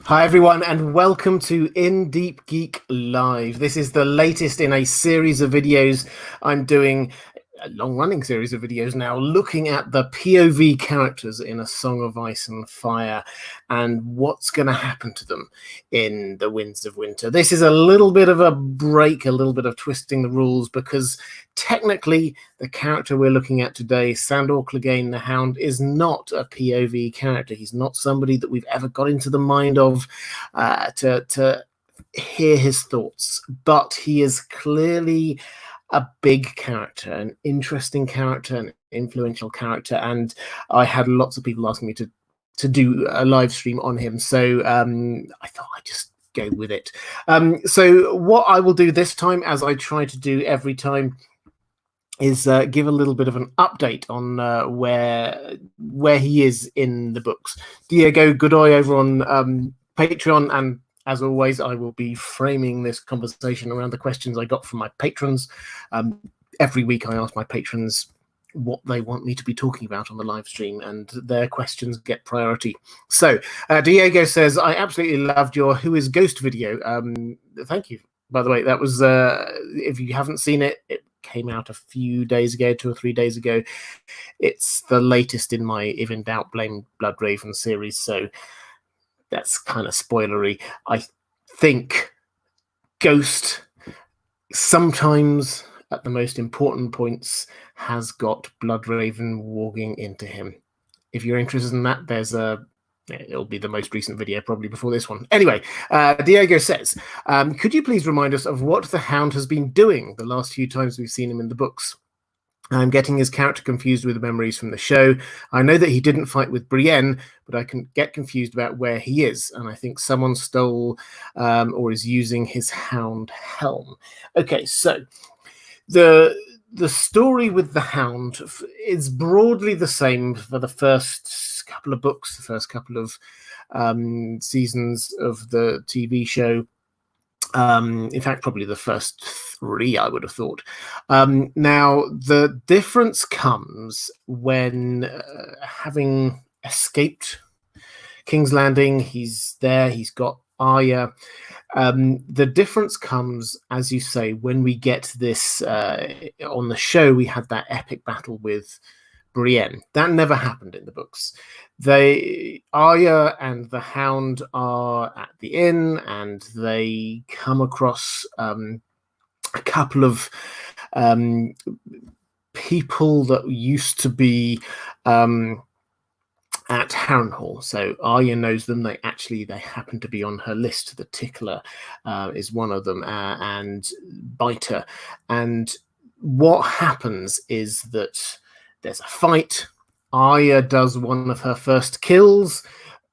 Hi everyone, and welcome to Deep Geek Live. This is the latest in a series of videos I'm doing, a long-running series of videos now, looking at the POV characters in A Song of Ice and Fire and what's going to happen to them in The Winds of Winter. This is a little bit of a break, a little bit of twisting the rules, because technically the character we're looking at today, Sandor Clegane the Hound, is not a POV character. He's not somebody that we've ever got into the mind of to hear his thoughts, but he is clearly a big character, an interesting character, an influential character, and I had lots of people asking me to do a live stream on him, so I thought I'd just go with it. So what I will do this time, as I try to do every time, is give a little bit of an update on where he is in the books. Diego Godoy over on Patreon, and as always, I will be framing this conversation around the questions I got from my patrons. Every week I ask my patrons what they want me to be talking about on the live stream, and their questions get priority. So Diego says, I absolutely loved your Who is Ghost video. Thank you. By the way, that was, if you haven't seen it, it came out a few days ago, 2 or 3 days ago. It's the latest in my If in Doubt Blame Bloodraven series, so that's kind of spoilery. I think Ghost sometimes at the most important points has got Bloodraven walking into him. If you're interested in that, it'll be the most recent video, probably before this one. Anyway, Diego says, could you please remind us of what the Hound has been doing the last few times we've seen him in the books? I'm getting his character confused with the memories from the show. I know that he didn't fight with Brienne, but I can get confused about where he is, and I think someone stole or is using his Hound helm. Okay, so the story with the Hound is broadly the same for the first couple of books, the first couple of seasons of the TV show. In fact, probably the first 3, I would have thought. Now, the difference comes when, having escaped King's Landing, he's there, he's got Arya. The difference comes, as you say, when we get this on the show. We had that epic battle with Brienne. That never happened in the books. Arya and the Hound are at the inn, and they come across a couple of people that used to be at Harrenhal. So Arya knows them. They happen to be on her list. The Tickler is one of them, and Biter. And what happens is that there's a fight. Arya does one of her first kills,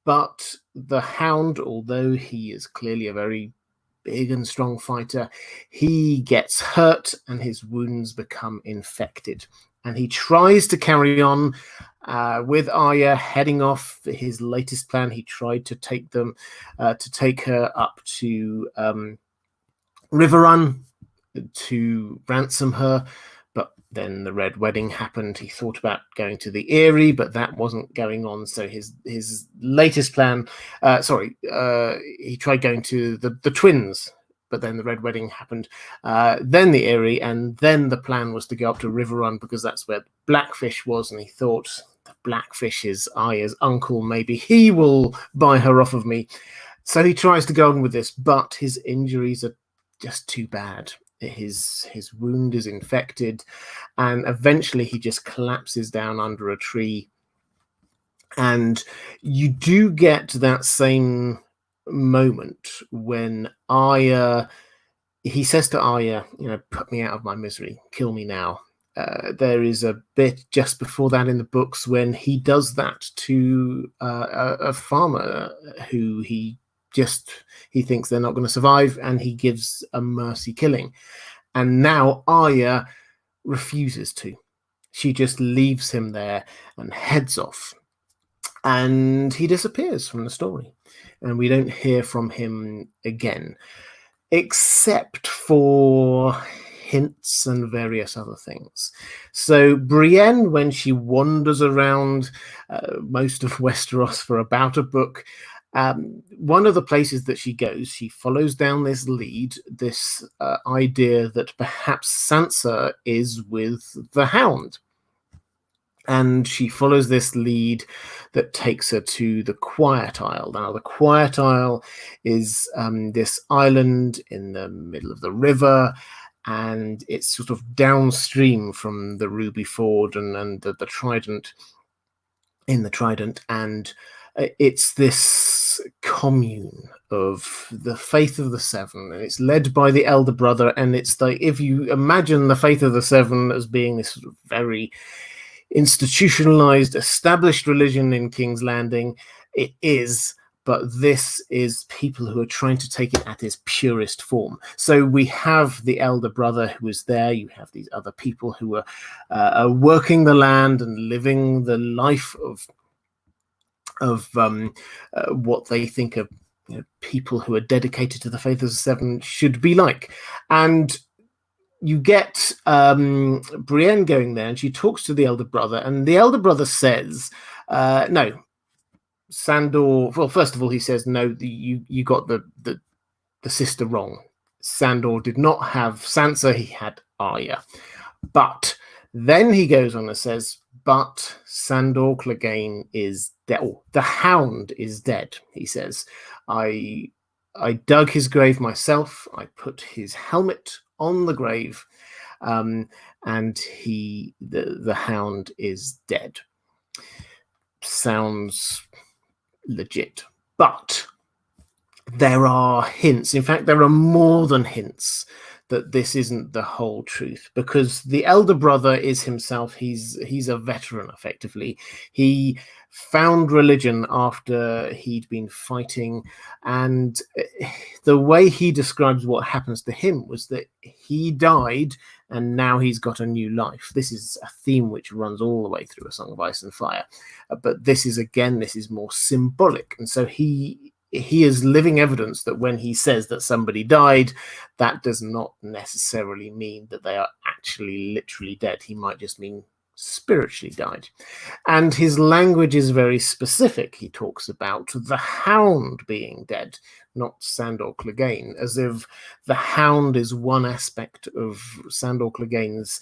but the Hound, although he is clearly a very big and strong fighter, he gets hurt and his wounds become infected. And he tries to carry on with Arya, heading off his latest plan. He tried to take her up to Riverrun to ransom her, but then the Red Wedding happened. He thought about going to the Eyrie, but that wasn't going on. So his latest plan, he tried going to the Twins, but then the Red Wedding happened. Then the Eyrie, and then the plan was to go up to Riverrun, because that's where Blackfish was, and he thought, the Blackfish is Arya's uncle, maybe he will buy her off of me. So he tries to go on with this, but his injuries are just too bad. His wound is infected, and eventually he just collapses down under a tree. And you do get that same moment when he says to Arya, put me out of my misery, kill me now. There is a bit just before that in the books when he does that to a farmer who he thinks they're not going to survive, and he gives a mercy killing. And now Arya refuses to. She just leaves him there and heads off. And he disappears from the story. And we don't hear from him again, except for hints and various other things. So Brienne, when she wanders around most of Westeros for about a book, One of the places that she goes, she follows down this lead, this idea that perhaps Sansa is with the Hound. And she follows this lead that takes her to the Quiet Isle. Now, the Quiet Isle is this island in the middle of the river, and it's sort of downstream from the Ruby Ford and the Trident, in the Trident, and it's this commune of the Faith of the Seven, and it's led by the elder brother. And it's like, if you imagine the Faith of the Seven as being this sort of very institutionalized, established religion in King's Landing, it is, but this is people who are trying to take it at its purest form. So we have the elder brother who is there, you have these other people who are working the land and living the life of what they think of, people who are dedicated to the Faith of the Seven should be like. And you get Brienne going there, and she talks to the elder brother, and the elder brother says, no, Sandor, well, first of all, he says, no, you got the sister wrong. Sandor did not have Sansa, he had Arya. But then he goes on and says, but Sandor Clegane is dead. Oh, the Hound is dead, he says. I dug his grave myself. I put his helmet on the grave, and the Hound is dead. Sounds legit, but there are hints. In fact, there are more than hints that this isn't the whole truth, because the elder brother is himself, he's a veteran, effectively. He found religion after he'd been fighting, and the way he describes what happens to him was that he died and now he's got a new life. This is a theme which runs all the way through A Song of Ice and Fire, but this is more symbolic. And so he is living evidence that when he says that somebody died, that does not necessarily mean that they are actually literally dead. He might just mean spiritually died. And his language is very specific. He talks about the Hound being dead, not Sandor Clegane, as if the Hound is one aspect of Sandor Clegane's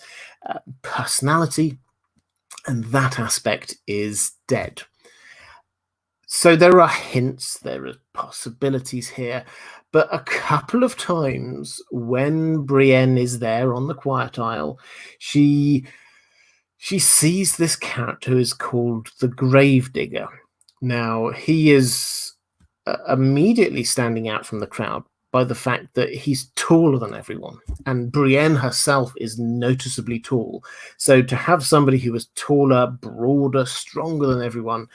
personality, and that aspect is dead. So there are hints, there are possibilities here, but a couple of times when Brienne is there on the Quiet Isle, she sees this character who is called the Gravedigger. Now, he is immediately standing out from the crowd by the fact that he's taller than everyone, and Brienne herself is noticeably tall. So to have somebody who is taller, broader, stronger than everyone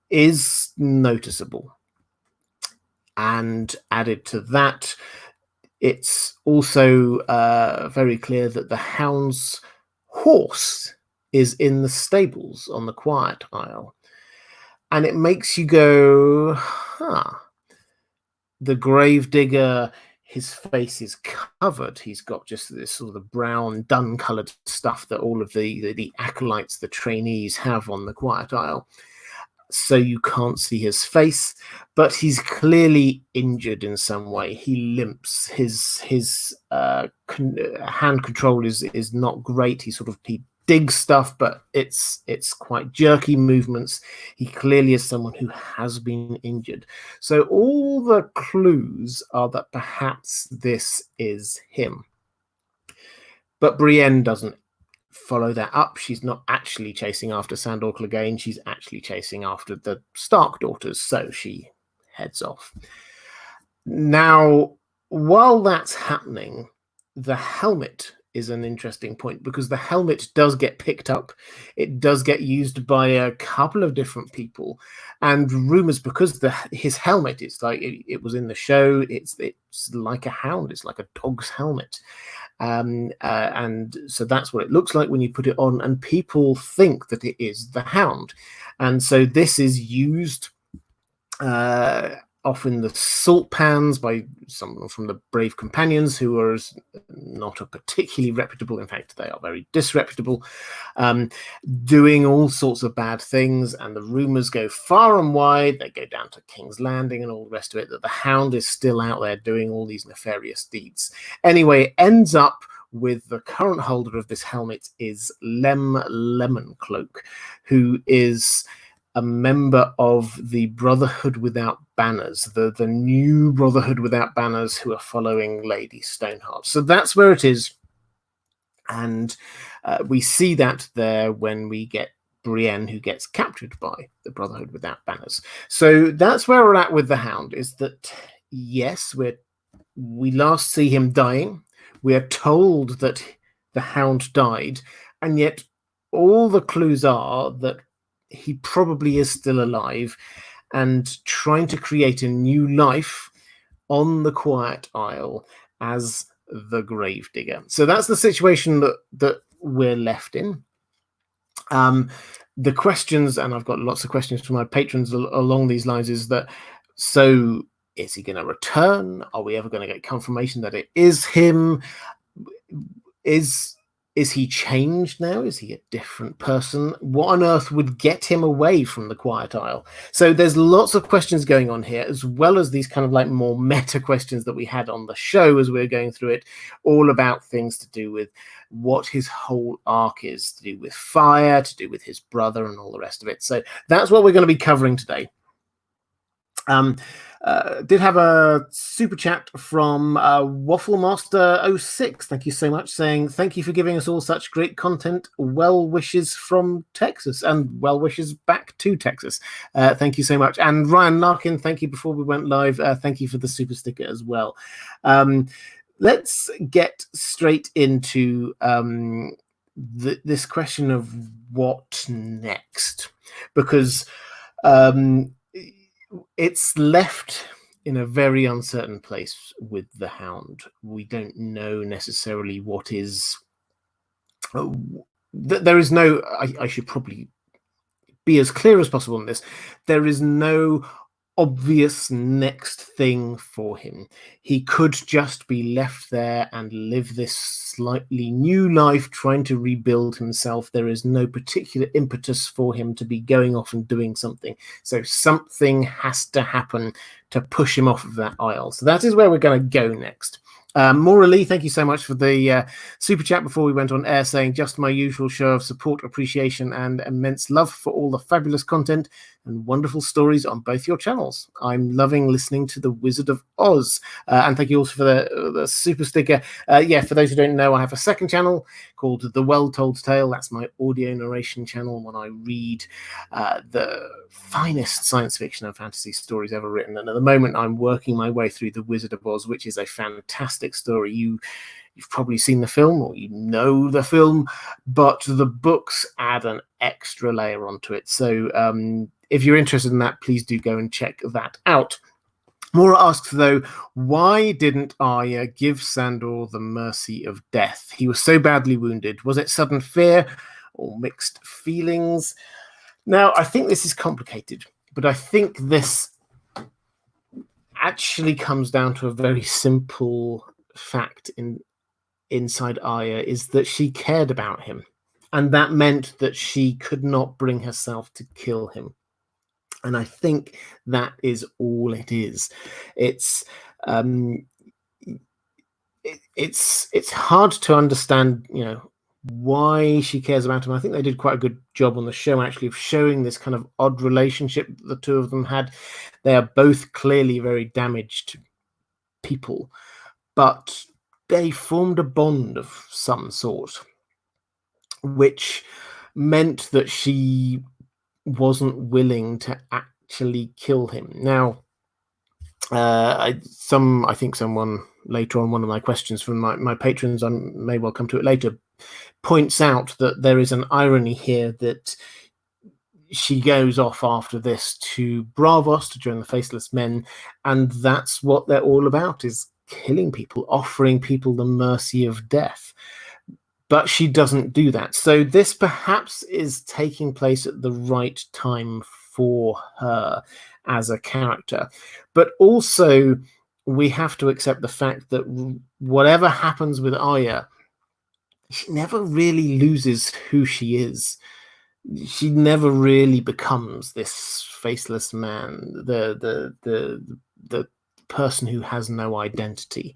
is noticeable. And added to that, it's also very clear that the Hound's horse is in the stables on the Quiet Isle. And it makes you go, the Gravedigger, his face is covered. He's got just this sort of brown, dun-coloured stuff that all of the acolytes, the trainees, have on the Quiet Isle. So you can't see his face, but he's clearly injured in some way. He limps. His hand control is not great. He digs stuff, but it's quite jerky movements. He clearly is someone who has been injured. So all the clues are that perhaps this is him. But Brienne doesn't follow that up. She's not actually chasing after Sandor Clegane. She's actually chasing after the Stark daughters. So she heads off. Now, while that's happening, the helmet is an interesting point, because the helmet does get picked up. It does get used by a couple of different people, and rumors, because his helmet is like it was in the show. It's like a hound. It's like a dog's helmet. And so that's what it looks like when you put it on, and people think that it is the Hound. And so this is used off in the salt pans by someone from the Brave Companions, who are not a particularly reputable, in fact, they are very disreputable, doing all sorts of bad things. And the rumors go far and wide. They go down to King's Landing and all the rest of it, that the Hound is still out there doing all these nefarious deeds. Anyway, it ends up with the current holder of this helmet is Lemoncloak, who is a member of the Brotherhood Without Banners, the new Brotherhood Without Banners, who are following Lady Stoneheart. So that's where it is. And we see that there when we get Brienne, who gets captured by the Brotherhood Without Banners. So that's where we're at with the Hound, is that, yes, we last see him dying. We are told that the Hound died, and yet all the clues are that he probably is still alive and trying to create a new life on the Quiet Isle as the gravedigger. So that's the situation that we're left in. The questions, and I've got lots of questions from my patrons along these lines, is that, so is he going to return? Are we ever going to get confirmation that it is him? Is he changed now? Is he a different person? What on earth would get him away from the Quiet Isle? So there's lots of questions going on here, as well as these kind of like more meta questions that we had on the show as we were going through it, all about things to do with what his whole arc is, to do with fire, to do with his brother and all the rest of it. So that's what we're going to be covering today. Did have a super chat from Wafflemaster06. Thank you so much, saying thank you for giving us all such great content. Well wishes from Texas, and well wishes back to Texas. Thank you so much. And Ryan Larkin, thank you before we went live. Thank you for the super sticker as well. Let's get straight into this question of what next, because it's left in a very uncertain place with the Hound. We don't know necessarily what is. There is no. I should probably be as clear as possible on this. There is no obvious next thing for him. He could just be left there and live this slightly new life, trying to rebuild himself. There is no particular impetus for him to be going off and doing something. So something has to happen to push him off of that isle. So that is where we're going to go next. Maura Lee, thank you so much for the super chat before we went on air, saying just my usual show of support, appreciation, and immense love for all the fabulous content and wonderful stories on both your channels. I'm loving listening to The Wizard of Oz. And thank you also for the super sticker. Yeah, for those who don't know, I have a second channel called The Well Told Tale. That's my audio narration channel when I read the finest science fiction and fantasy stories ever written. And at the moment, I'm working my way through The Wizard of Oz, which is a fantastic story. You've probably seen the film, or you know the film, but the books add an extra layer onto it. So if you're interested in that, please do go and check that out. Maura asks, though, why didn't Arya give Sandor the mercy of death? He was so badly wounded. Was it sudden fear or mixed feelings? Now, I think this is complicated, but I think this actually comes down to a very simple fact inside Arya, is that she cared about him, and that meant that she could not bring herself to kill him. And I think that is all it is. It's hard to understand, why she cares about him. I think they did quite a good job on the show, actually, of showing this kind of odd relationship the two of them had. They are both clearly very damaged people, but they formed a bond of some sort, which meant that she wasn't willing to actually kill him. Now, I think someone later on, one of my questions from my patrons, I may well come to it later, points out that there is an irony here, that she goes off after this to Braavos to join the Faceless Men, and that's what they're all about, is killing people, offering people the mercy of death. But she doesn't do that. So this perhaps is taking place at the right time for her, as a character. But also, we have to accept the fact that whatever happens with Arya, she never really loses who she is. She never really becomes this faceless man, the person who has no identity.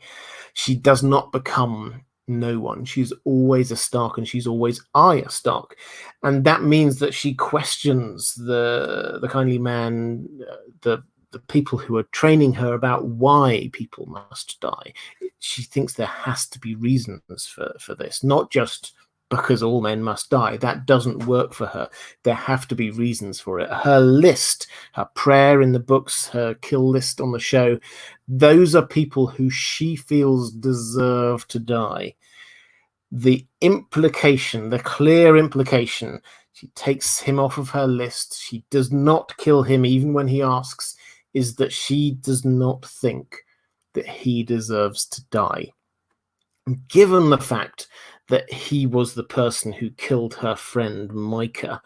She does not become no one. She's always a Stark, and she's always Arya Stark, and that means that she questions the kindly man, the people who are training her about why people must die. She thinks there has to be reasons for this, not just because all men must die. That doesn't work for her. There have to be reasons for it. Her list, her prayer in the books, her kill list on the show, those are people who she feels deserve to die. The implication, the clear implication, she takes him off of her list, she does not kill him even when he asks, is that she does not think that he deserves to die. And given the fact that he was the person who killed her friend Micah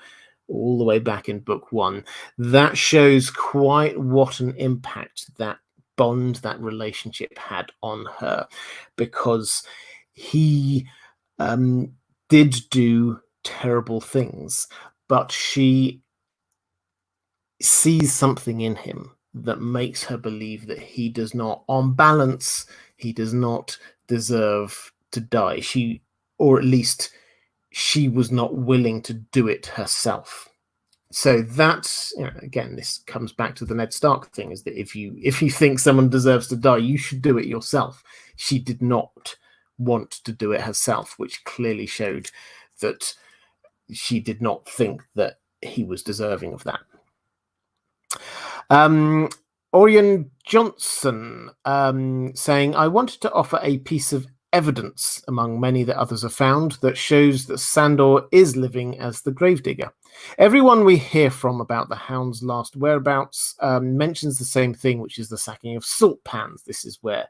all the way back in book 1, that shows quite what an impact that bond, that relationship had on her, because he did do terrible things, but she sees something in him that makes her believe that he does not, on balance, he does not deserve to die. Or at least she was not willing to do it herself. So that's, again, this comes back to the Ned Stark thing, is that if you think someone deserves to die, you should do it yourself. She did not want to do it herself, which clearly showed that she did not think that he was deserving of that. Orion Johnson saying, I wanted to offer a piece of evidence among many that others have found that shows that Sandor is living as the gravedigger. Everyone we hear from about the Hound's last whereabouts mentions the same thing, which is the sacking of salt pans. This is where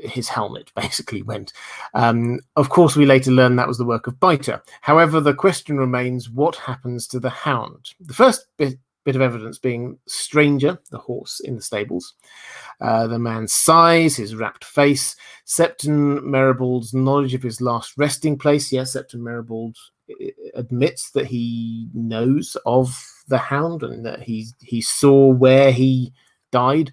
his helmet basically went. Of course, we later learn that was the work of Biter. However, the question remains, what happens to the Hound? The first bit of evidence being Stranger, the horse in the stables, the man's size, his wrapped face, Septon Meribald's knowledge of his last resting place. Yes, Septon Meribald admits that he knows of the Hound and that he saw where he died.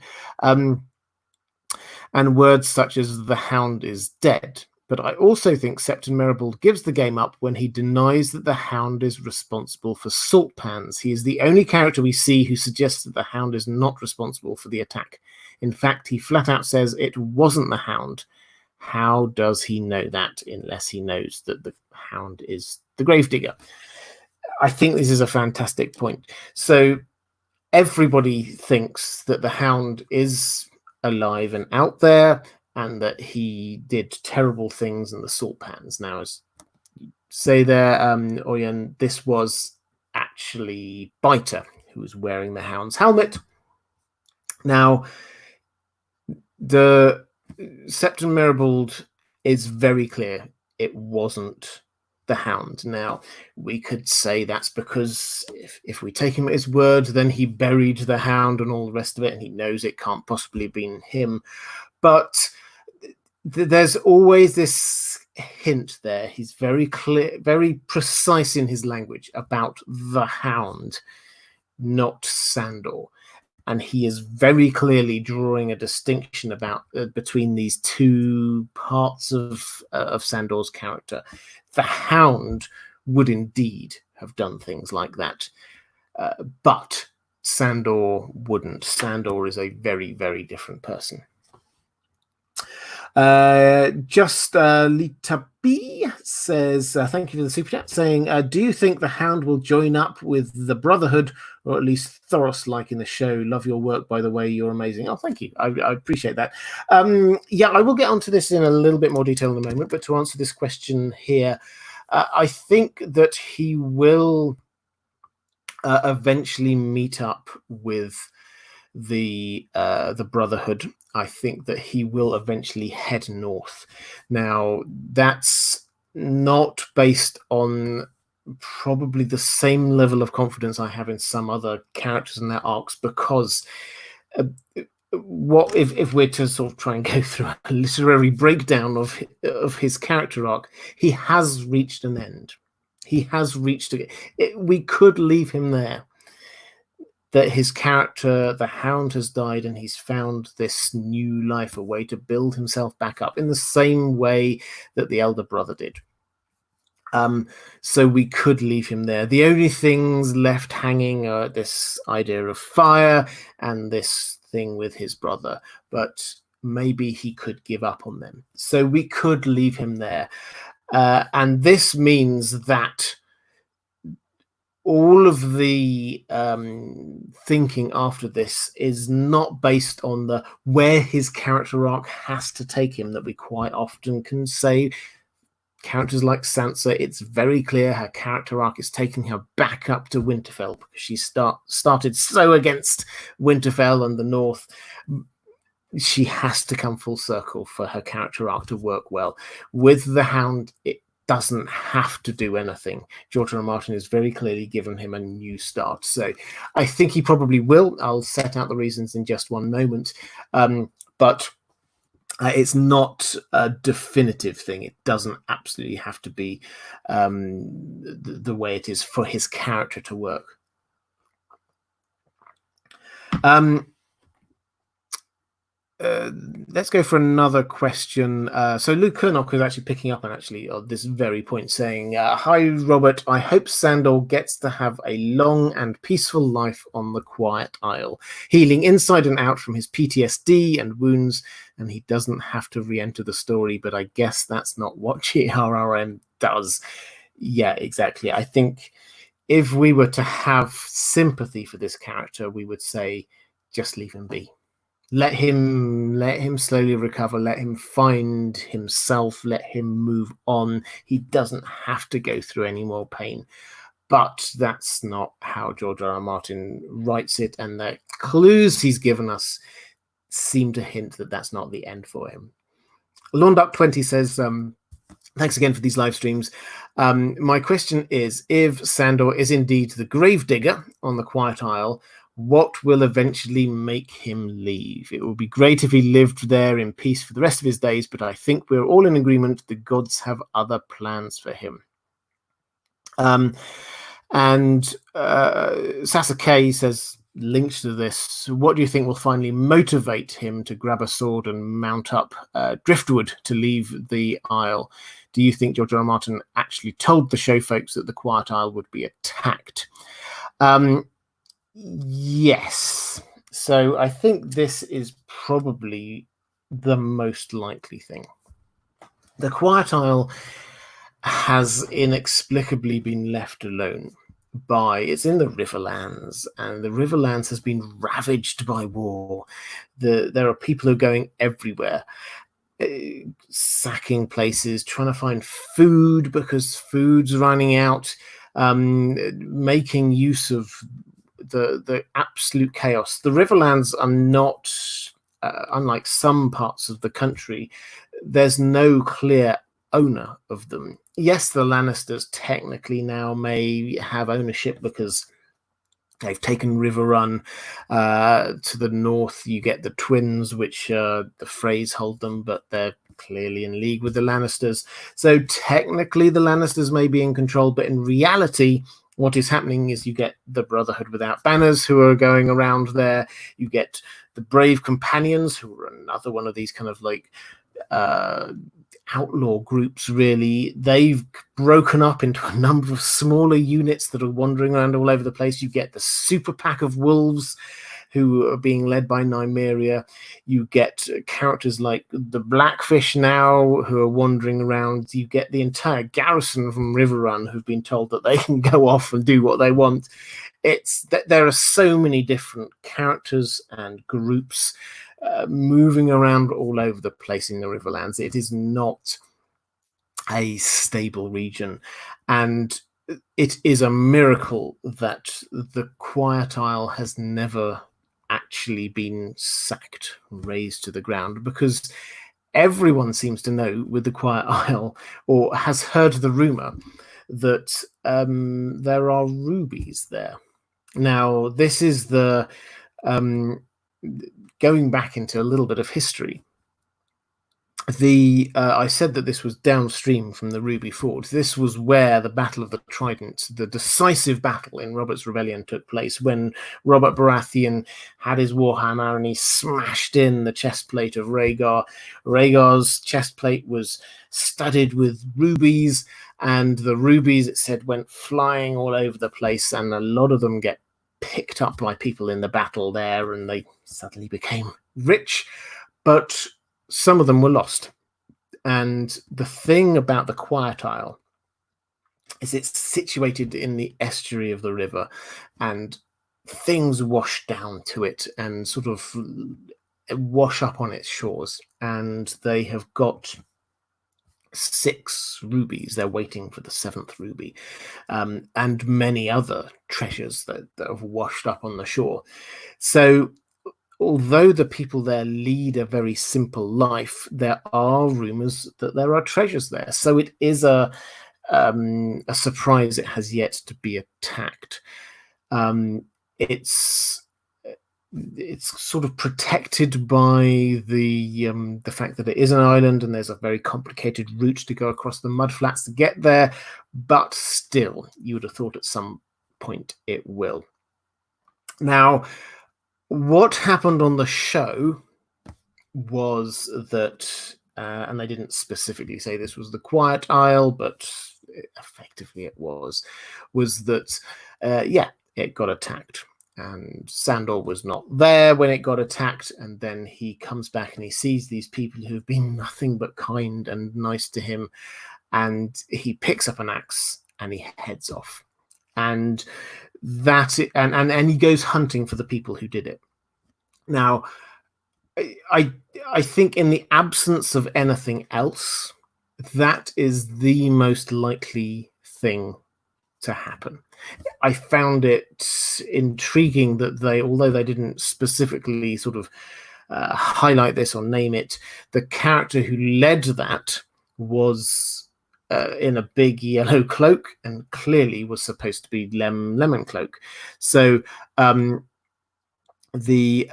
And words such as the Hound is dead. But I also think Septon Meribald gives the game up when he denies that the Hound is responsible for salt pans. He is the only character we see who suggests that the Hound is not responsible for the attack. In fact, he flat out says it wasn't the Hound. How does he know that unless he knows that the Hound is the gravedigger? I think this is a fantastic point. So everybody thinks that the Hound is alive and out there, and that he did terrible things in the salt pans. Now, as you say there, Oyen, this was actually Biter who was wearing the Hound's helmet. Now, the Septon Meribald is very clear it wasn't the Hound. Now, we could say that's because if we take him at his word, then he buried the Hound and all the rest of it, and he knows it can't possibly have been him. But there's always this hint there. He's very clear, very precise in his language about the Hound, not Sandor. And he is very clearly drawing a distinction about between these two parts of Sandor's character. The Hound would indeed have done things like that, but Sandor wouldn't. Sandor is a very, very different person. Lita B says, thank you for the super chat, saying, do you think the Hound will join up with the Brotherhood, or at least Thoros like in the show? Love your work, by the way, you're amazing. Oh, thank you. I appreciate that. Yeah, I will get onto this in a little bit more detail in a moment, but to answer this question here, I think that he will eventually meet up with the Brotherhood. I think that he will eventually head north. Now, that's not based on probably the same level of confidence I have in some other characters and their arcs, because what if we're to sort of try and go through a literary breakdown of his character arc, he has reached an end. He has reached we could leave him there. That his character, the Hound, has died and he's found this new life, a way to build himself back up in the same way that the elder brother did. So we could leave him there. The only things left hanging are this idea of fire and this thing with his brother, but maybe he could give up on them. So we could leave him there. And this means that all of the thinking after this is not based on the where his character arc has to take him, that we quite often can say characters like Sansa, it's very clear her character arc is taking her back up to Winterfell, because she started so against Winterfell and the North. She has to come full circle for her character arc to work well. With the Hound, it doesn't have to do anything. George R. R. Martin has very clearly given him a new start. So I think he probably will. I'll set out the reasons in just one moment. But it's not a definitive thing. It doesn't absolutely have to be the way it is for his character to work. Let's go for another question. So Luke Kernock is actually picking up on this very point, saying, "Hi Robert, I hope Sandor gets to have a long and peaceful life on the Quiet Isle, healing inside and out from his PTSD and wounds, and he doesn't have to re-enter the story, but I guess that's not what JRRM does." Yeah, exactly. I think if we were to have sympathy for this character, we would say, just leave him be. Let him slowly recover. Let him find himself. Let him move on. He doesn't have to go through any more pain. But that's not how George R. R. Martin writes it, and the clues he's given us seem to hint that that's not the end for him. Lawnduck20 says, thanks again for these live streams. My question is, if Sandor is indeed the gravedigger on the Quiet Isle, what will eventually make him leave? It would be great if he lived there in peace for the rest of his days, but I think we're all in agreement the gods have other plans for him. And Sasuke says, linked to this, what do you think will finally motivate him to grab a sword and mount up driftwood to leave the Isle? Do you think George R. R. Martin actually told the show folks that the Quiet Isle would be attacked? Yes. So I think this is probably the most likely thing. The Quiet Isle has inexplicably been left alone it's in the Riverlands, and the Riverlands has been ravaged by war. There are people who are going everywhere, sacking places, trying to find food because food's running out, making use of the absolute chaos. The Riverlands are not, unlike some parts of the country, there's no clear owner of them. Yes, the Lannisters technically now may have ownership because they've taken Riverrun. To the north, you get the Twins, which the Freys hold them, but they're clearly in league with the Lannisters. So technically the Lannisters may be in control, but in reality, what is happening is you get the Brotherhood without banners who are going around there. You get the Brave Companions, who are another one of these kind of like outlaw groups, really. They've broken up into a number of smaller units that are wandering around all over the place. You get the super pack of wolves who are being led by Nymeria. You get characters like the Blackfish now who are wandering around. You get the entire garrison from Riverrun who've been told that they can go off and do what they want. It's that there are so many different characters and groups moving around all over the place in the Riverlands. It is not a stable region, and it is a miracle that the Quiet Isle has never actually been sacked, razed to the ground, because everyone seems to know with the Quiet Isle, or has heard the rumor, that there are rubies there. Now, this is the going back into a little bit of history. I said that this was downstream from the Ruby Forge. This was where the Battle of the Trident, the decisive battle in Robert's Rebellion, took place, when Robert Baratheon had his warhammer and he smashed in the chestplate of Rhaegar. Rhaegar's chestplate was studded with rubies, and the rubies, it said, went flying all over the place, and a lot of them get picked up by people in the battle there, and they suddenly became rich. But some of them were lost. And the thing about the Quiet Isle is it's situated in the estuary of the river, and things wash down to it and sort of wash up on its shores. And they have got 6 rubies. They're waiting for the 7th ruby, and many other treasures that have washed up on the shore. So although the people there lead a very simple life, there are rumors that there are treasures there. So it is a surprise it has yet to be attacked. It's sort of protected by the fact that it is an island, and there's a very complicated route to go across the mudflats to get there. But still, you would have thought at some point it will. Now, what happened on the show was that, and they didn't specifically say this was the Quiet Isle, but effectively it was that, it got attacked. And Sandor was not there when it got attacked, and then he comes back and he sees these people who have been nothing but kind and nice to him, and he picks up an axe and he heads off. And and he goes hunting for the people who did it. Now, I think in the absence of anything else, that is the most likely thing to happen. I found it intriguing that although they didn't specifically sort of highlight this or name it, the character who led that was in a big yellow cloak, and clearly was supposed to be Lemon Cloak. So the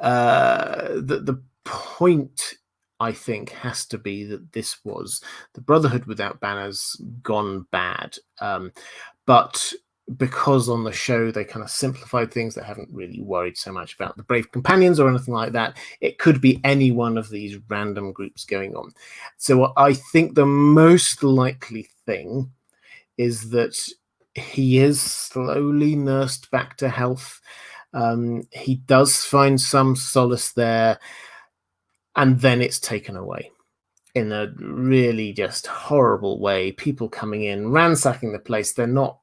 point, I think, has to be that this was the Brotherhood without banners gone bad. But because on the show they kind of simplified things, they haven't really worried so much about the Brave Companions or anything like that. It could be any one of these random groups going on. So I think the most likely thing is that he is slowly nursed back to health. He does find some solace there, and then it's taken away in a really just horrible way. People coming in, ransacking the place. They're not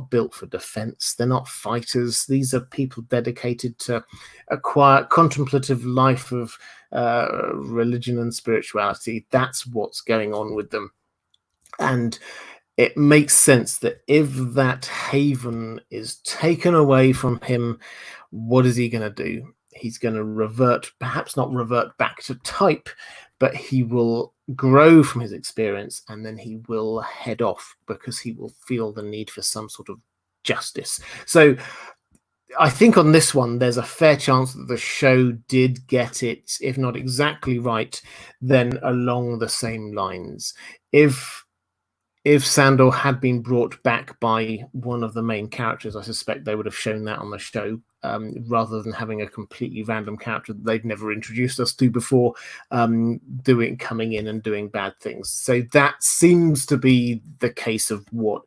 built for defense. They're not fighters. These are people dedicated to a quiet, contemplative life of religion and spirituality. That's what's going on with them. And it makes sense that if that haven is taken away from him, what is he going to do? He's going to revert, perhaps not revert back to type, but he will grow from his experience, and then he will head off because he will feel the need for some sort of justice. So I think on this one, there's a fair chance that the show did get it, if not exactly right, then along the same lines. If Sandor had been brought back by one of the main characters, I suspect they would have shown that on the show, rather than having a completely random character that they've never introduced us to before, coming in and doing bad things. So that seems to be the case of what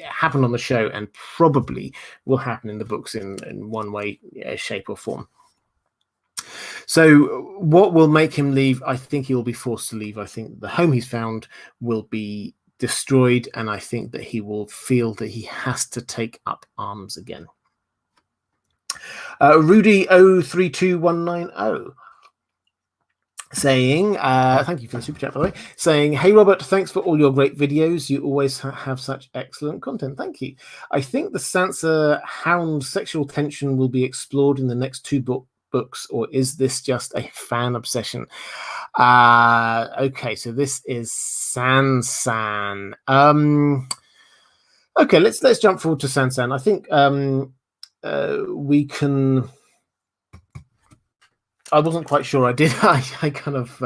happened on the show, and probably will happen in the books in one way, shape, or form. So what will make him leave? I think he will be forced to leave. I think the home he's found will be destroyed, and I think that he will feel that he has to take up arms again. Rudy 032190 saying, thank you for the super chat, by the way, saying, "Hey Robert, thanks for all your great videos. You always have such excellent content." Thank you. I think the Sansa Hound sexual tension will be explored in the next 2 books, or is this just a fan obsession? Okay, so this is Sansan. Okay, let's jump forward to Sansan. I think we can. I wasn't quite sure. I did. I kind of.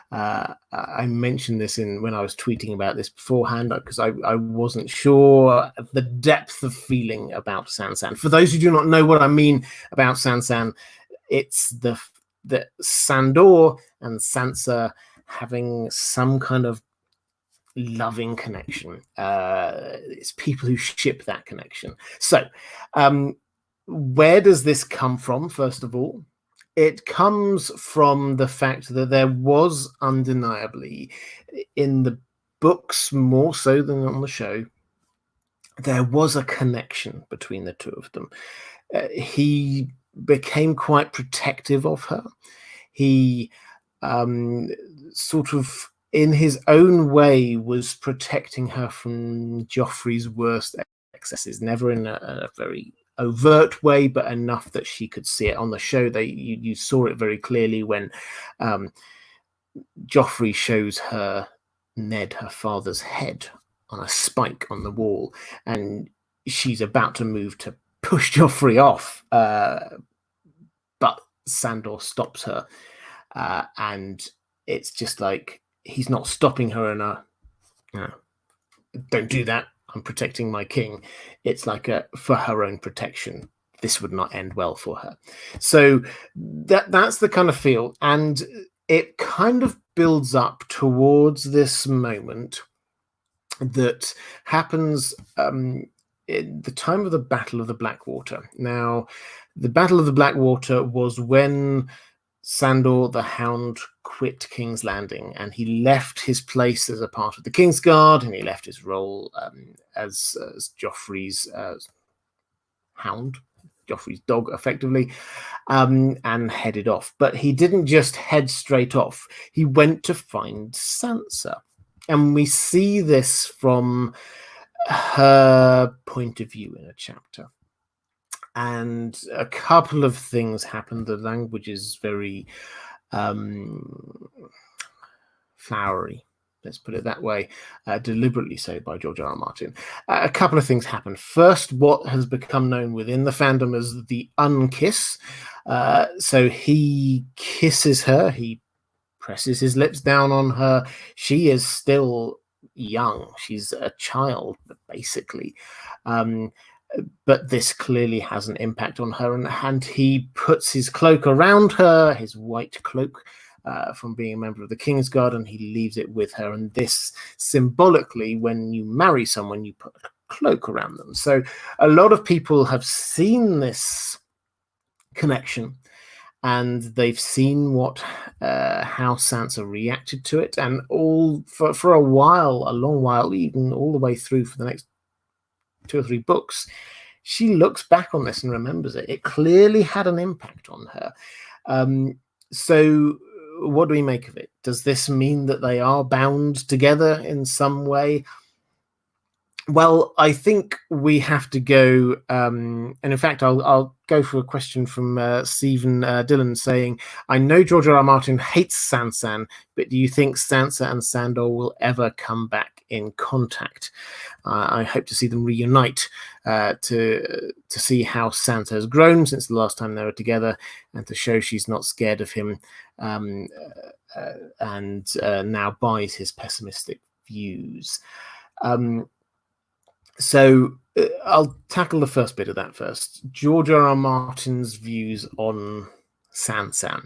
I mentioned this in when I was tweeting about this beforehand because I wasn't sure the depth of feeling about Sansan. For those who do not know what I mean about Sansan, it's the Sandor and Sansa having some kind of loving connection. It's people who ship that connection. So, where does this come from? First of all, it comes from the fact that there was undeniably in the books more so than on the show. There was a connection between the two of them. He became quite protective of her. He sort of, in his own way, was protecting her from Joffrey's worst excesses. Never in a very overt way, but enough that she could see it on the show. You saw it very clearly when Joffrey shows her Ned, her father's head, on a spike on the wall, and she's about to move to push Joffrey off, but Sandor stops her, and it's just like he's not stopping her in a don't do that, I'm protecting my king. It's like for her own protection. This would not end well for her. So that's the kind of feel, and it kind of builds up towards this moment that happens at the time of the Battle of the Blackwater. Now, the Battle of the Blackwater was when Sandor the Hound quit King's Landing, and he left his place as a part of the King's Guard, and he left his role as Joffrey's hound, Joffrey's dog, effectively, and headed off. But he didn't just head straight off. He went to find Sansa. And we see this from her point of view in a chapter. And a couple of things happen. The language is very flowery, let's put it that way, deliberately so by George R. R. Martin. A couple of things happen. First, what has become known within the fandom as the unkiss. So he kisses her, he presses his lips down on her. She is still young. She's a child, basically. But this clearly has an impact on her. And he puts his cloak around her, his white cloak, from being a member of the King's Guard, and he leaves it with her. And this, symbolically, when you marry someone, you put a cloak around them. So a lot of people have seen this connection, and they've seen how Sansa reacted to it, and all for a while, a long while, even all the way through for the next 2 or 3 books, she looks back on this and remembers it. It clearly had an impact on her. So what do we make of it? Does this mean that they are bound together in some way? Well, I think we have to go, and in fact, I'll go for a question from Stephen Dillon saying, I know George R. R. Martin hates Sansan, but do you think Sansa and Sandor will ever come back in contact? I hope to see them reunite to see how Sansa has grown since the last time they were together, and to show she's not scared of him, and now buys his pessimistic views. So I'll tackle the first bit of that first. George R. R. Martin's views on Sansan.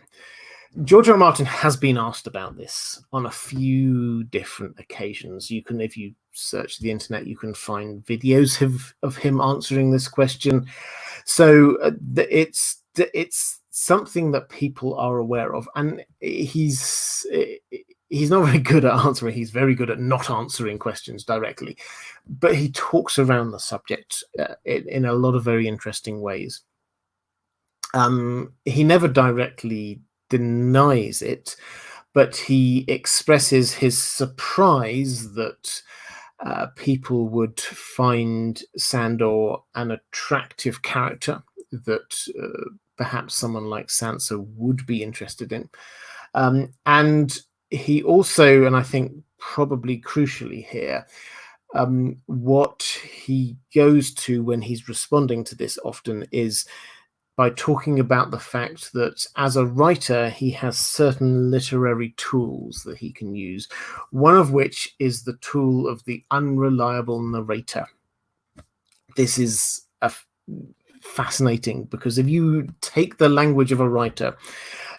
George R. R. Martin has been asked about this on a few different occasions. You can, if you search the internet, you can find videos of him answering this question. So it's something that people are aware of, and he's not very good at answering. He's very good at not answering questions directly, but he talks around the subject in a lot of very interesting ways. He never directly denies it, but he expresses his surprise that people would find Sandor an attractive character that perhaps someone like Sansa would be interested in. And he also, and I think probably crucially here, what he goes to when he's responding to this often is by talking about the fact that as a writer, he has certain literary tools that he can use, one of which is the tool of the unreliable narrator. This is fascinating because if you take the language of a writer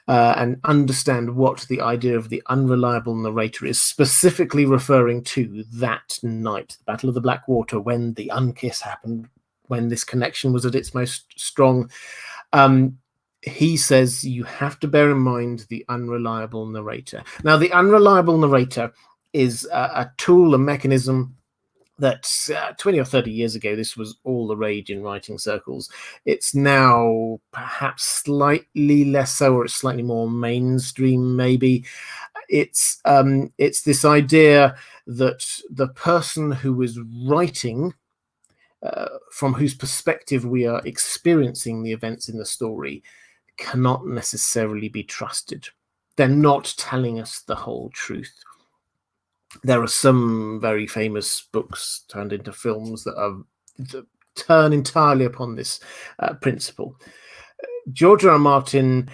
and understand what the idea of the unreliable narrator is, specifically referring to that night, the Battle of the Blackwater, when the unkiss happened, when this connection was at its most strong, he says you have to bear in mind the unreliable narrator. Now, the unreliable narrator is a tool, a mechanism that 20 or 30 years ago, this was all the rage in writing circles. It's now perhaps slightly less so, or it's slightly more mainstream, maybe. It's this idea that the person who is writing, from whose perspective we are experiencing the events in the story, cannot necessarily be trusted. They're not telling us the whole truth. There are some very famous books turned into films that turn entirely upon this principle. George R. R. Martin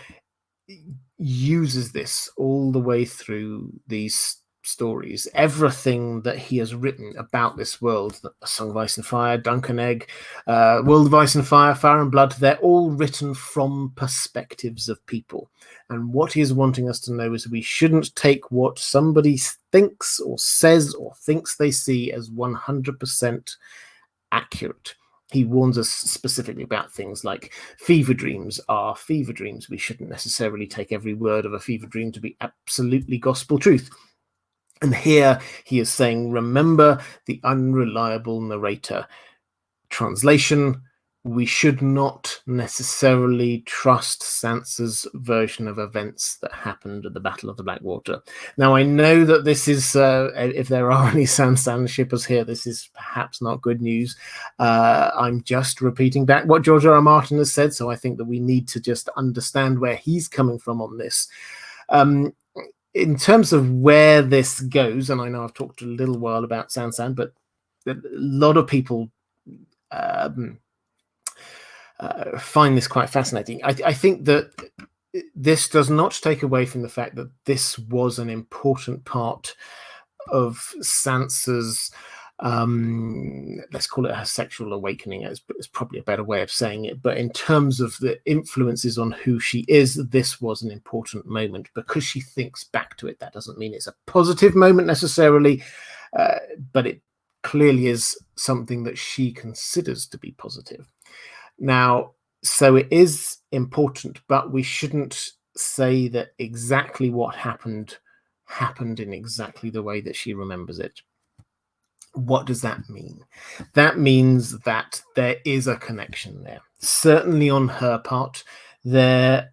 uses this all the way through these stories. Everything that he has written about this world, A Song of Ice and Fire, Dunk and Egg, World of Ice and Fire, Fire and Blood, they're all written from perspectives of people. And what he is wanting us to know is we shouldn't take what somebody thinks or says or thinks they see as 100% accurate. He warns us specifically about things like fever dreams are fever dreams. We shouldn't necessarily take every word of a fever dream to be absolutely gospel truth. And here he is saying, remember the unreliable narrator. Translation: we should not necessarily trust Sansa's version of events that happened at the Battle of the Blackwater. Now, I know that this is, if there are any Sansan shippers here, this is perhaps not good news. I'm just repeating back what George R. R. Martin has said, so I think that we need to just understand where he's coming from on this. In terms of where this goes, and I know I've talked a little while about Sansan, but a lot of people find this quite fascinating. I think that this does not take away from the fact that this was an important part of Sansa's, let's call it her sexual awakening. It's probably a better way of saying it. But in terms of the influences on who she is, this was an important moment because she thinks back to it. That doesn't mean it's a positive moment necessarily, but it clearly is something that she considers to be positive. Now, so it is important, but we shouldn't say that exactly what happened in exactly the way that she remembers it. What does that mean? That means that there is a connection there. Certainly on her part, there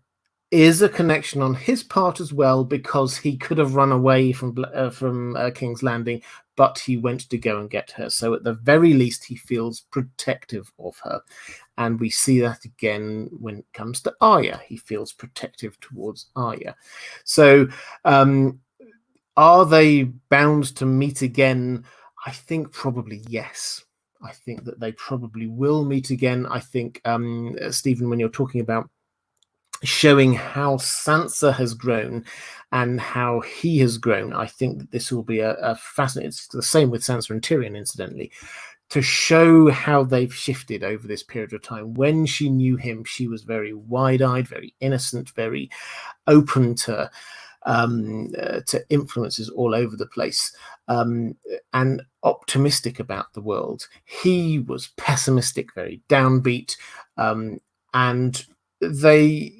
is a connection on his part as well, because he could have run away from King's Landing, but he went to go and get her. So at the very least, he feels protective of her. And we see that again when it comes to Arya. He feels protective towards Arya. So are they bound to meet again? I think probably yes. I think that they probably will meet again. I think, Stephen, when you're talking about showing how Sansa has grown and how he has grown, I think that this will be a fascinating. It's the same with Sansa and Tyrion, incidentally, to show how they've shifted over this period of time. When she knew him, she was very wide-eyed, very innocent, very open to influences all over the place, and optimistic about the world. He was pessimistic, very downbeat, and they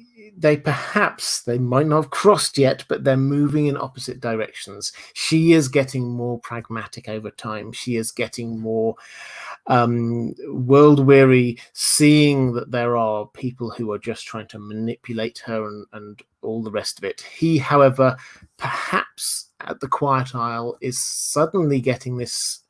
might not have crossed yet, but they're moving in opposite directions. She is getting more pragmatic over time. She is getting more world weary, seeing that there are people who are just trying to manipulate her and all the rest of it. He, however, perhaps at the Quiet Isle, is suddenly getting this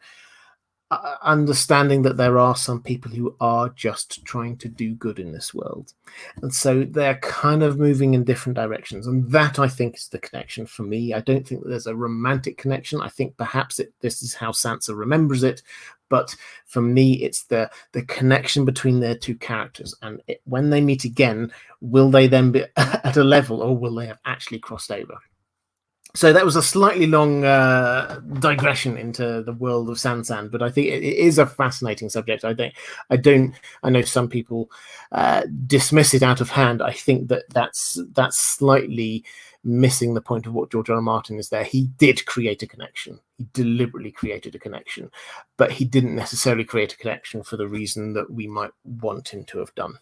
understanding that there are some people who are just trying to do good in this world, and so they're kind of moving in different directions, and that, I think, is the connection for me. I don't think that there's a romantic connection. I think perhaps this is how Sansa remembers it, but for me it's the connection between their two characters, and when they meet again, will they then be at a level, or will they have actually crossed over? So that was a slightly long digression into the world of Sansan, but I think it is a fascinating subject. I know some people dismiss it out of hand. I think that's slightly missing the point of what George R. R. Martin is there. He did create a connection. He deliberately created a connection, but he didn't necessarily create a connection for the reason that we might want him to have done.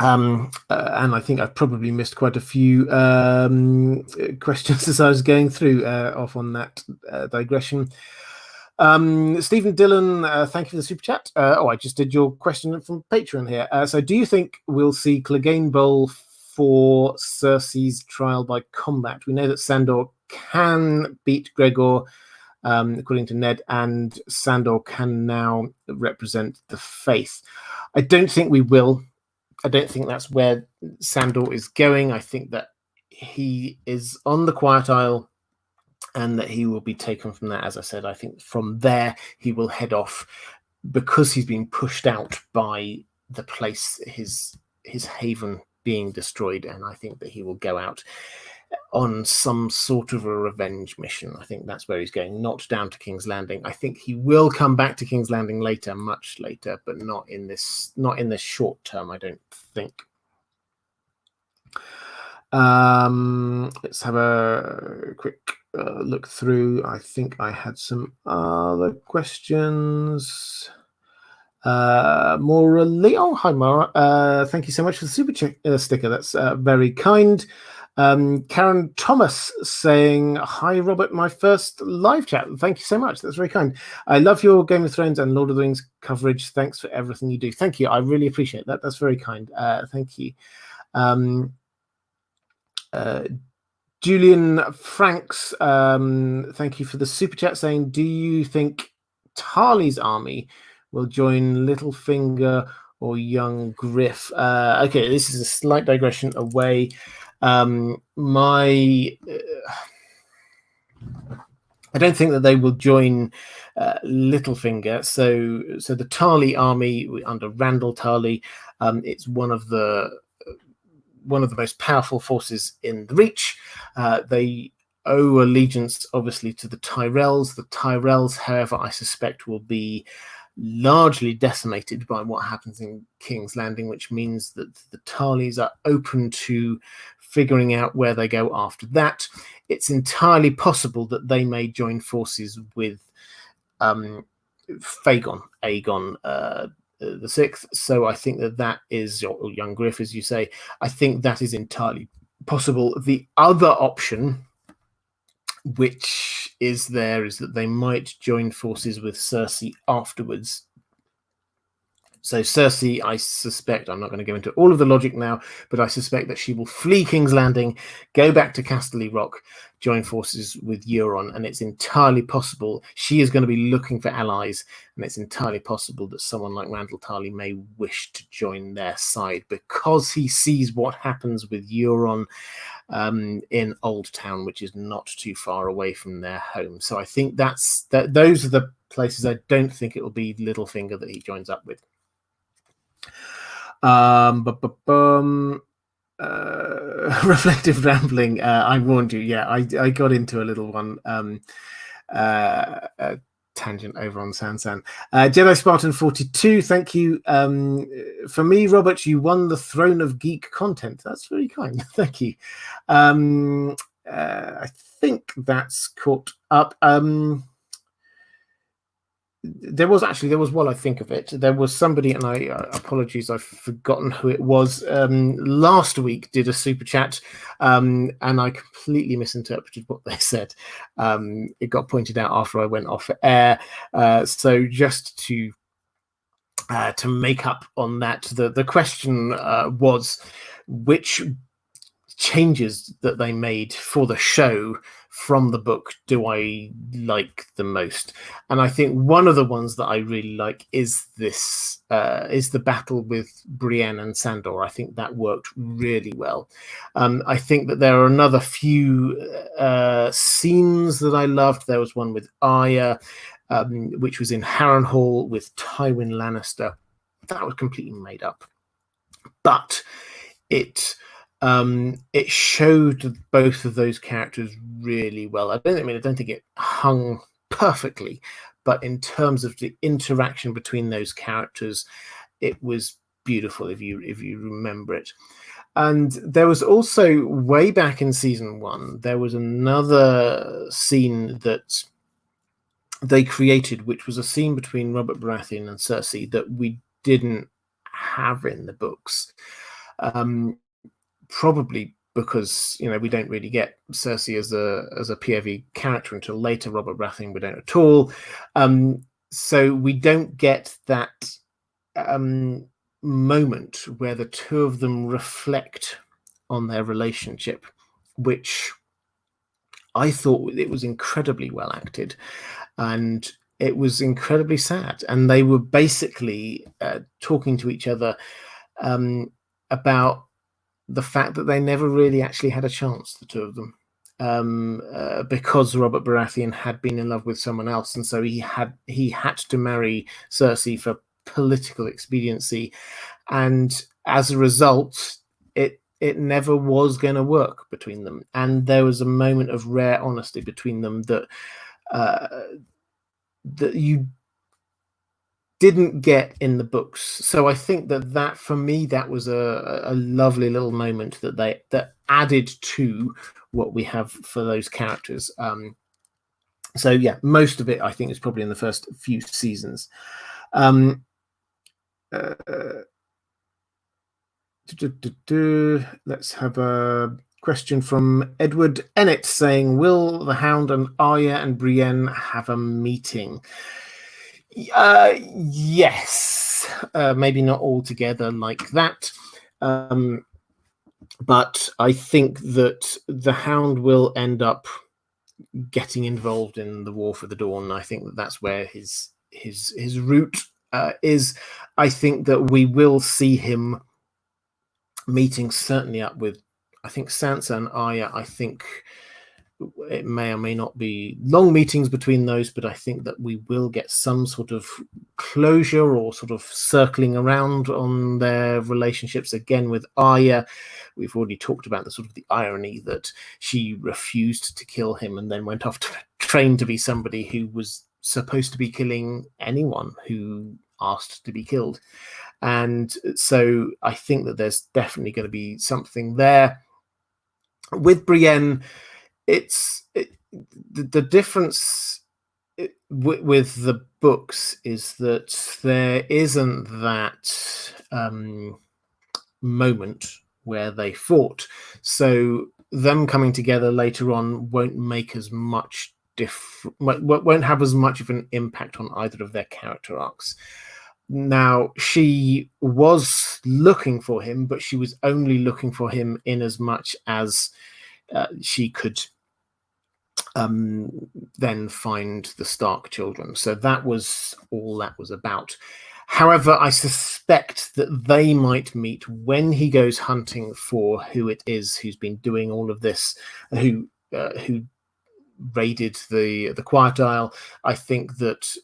And I think I've probably missed quite a few questions as I was going through off on that digression. Stephen Dillon, thank you for the super chat. I just did your question from Patreon here. So do you think we'll see Clegane Bowl for Cersei's trial by combat? We know that Sandor can beat Gregor, according to Ned, and Sandor can now represent the faith. I don't think we will. I don't think that's where Sandor is going. I think that he is on the Quiet Isle and that he will be taken from there. As I said, I think from there he will head off because he's been pushed out by the place, his haven being destroyed, and I think that he will go out on some sort of a revenge mission. I think that's where he's going, not down to King's Landing. I think he will come back to King's Landing later, much later, but not in this short term, I don't think. Let's have a quick look through. I think I had some other questions. Maura Lee. Oh, hi, Maura. Thank you so much for the super sticker. That's very kind. Karen Thomas saying, hi, Robert, my first live chat. Thank you so much. That's very kind. I love your Game of Thrones and Lord of the Rings coverage. Thanks for everything you do. Thank you. I really appreciate that. That's very kind. Thank you. Julian Franks, thank you for the super chat saying, do you think Tarly's army will join Littlefinger or young Griff? Okay, this is a slight digression away. I don't think that they will join Littlefinger. So the Tarly army under Randall Tarly, it's one of the most powerful forces in the Reach. They owe allegiance, obviously, to the Tyrells. The Tyrells, however, I suspect will be largely decimated by what happens in King's Landing, which means that the Tarlys are open to figuring out where they go after that. It's entirely possible that they may join forces with Aegon the Sixth. So I think that is, or young Griff, as you say, I think that is entirely possible. The other option, which is there, is that they might join forces with Cersei afterwards. So Cersei, I suspect, I'm not going to go into all of the logic now, but I suspect that she will flee King's Landing, go back to Casterly Rock, join forces with Euron, and it's entirely possible she is going to be looking for allies, and it's entirely possible that someone like Randall Tarly may wish to join their side because he sees what happens with Euron in Old Town, which is not too far away from their home. So I think those are the places. I don't think it will be Littlefinger that he joins up with. Reflective rambling. I warned you. Yeah, I got into a little one. Tangent over on Sansan. Jedi Spartan 42, thank you. For me, Robert, you won the Throne of Geek content. That's very kind. Thank you. I think that's caught up. There was while I think of it, there was somebody, and I apologies, I've forgotten who it was, last week did a super chat, and I completely misinterpreted what they said. It got pointed out after I went off air, so just to make up on that, the question was which changes that they made for the show from the book do I like the most? And I think one of the ones that I really like is this is the battle with Brienne and Sandor. I think that worked really well. I think that there are another few scenes that I loved. There was one with Arya, which was in Harrenhal with Tywin Lannister. That was completely made up, but it showed both of those characters really well. I don't think it hung perfectly, but in terms of the interaction between those characters, it was beautiful if you remember it. And there was also, way back in season 1, there was another scene that they created, which was a scene between Robert Baratheon and Cersei that we didn't have in the books. Probably because we don't really get Cersei as a POV character until later. Robert Baratheon we don't at all. So we don't get that moment where the two of them reflect on their relationship, which I thought it was incredibly well acted, and it was incredibly sad. And they were basically talking to each other about the fact that they never really actually had a chance, the two of them, because Robert Baratheon had been in love with someone else, and so he had to marry Cersei for political expediency, and as a result, it never was going to work between them. And there was a moment of rare honesty between them that that you didn't get in the books. So I think that for me, that was a lovely little moment that added to what we have for those characters. So yeah, most of it I think is probably in the first few seasons. Let's have a question from Edward Ennett saying, will the Hound and Arya and Brienne have a meeting? Yes, maybe not all together like that, but I think that the Hound will end up getting involved in the War for the Dawn. I think that's where his route is. I think that we will see him meeting certainly up with, I think, Sansa and Arya. I think it may or may not be long meetings between those, but I think that we will get some sort of closure or sort of circling around on their relationships. Again, with Arya, we've already talked about the sort of the irony that she refused to kill him and then went off to train to be somebody who was supposed to be killing anyone who asked to be killed. And so I think that there's definitely going to be something there. With Brienne, the difference with the books is that there isn't that moment where they fought. So them coming together later on won't make as much won't have as much of an impact on either of their character arcs. Now, she was looking for him, but she was only looking for him in as much as she could then find the Stark children. So that was all that was about. However, I suspect that they might meet when he goes hunting for who it is who's been doing all of this, who raided the Quiet Isle. I think that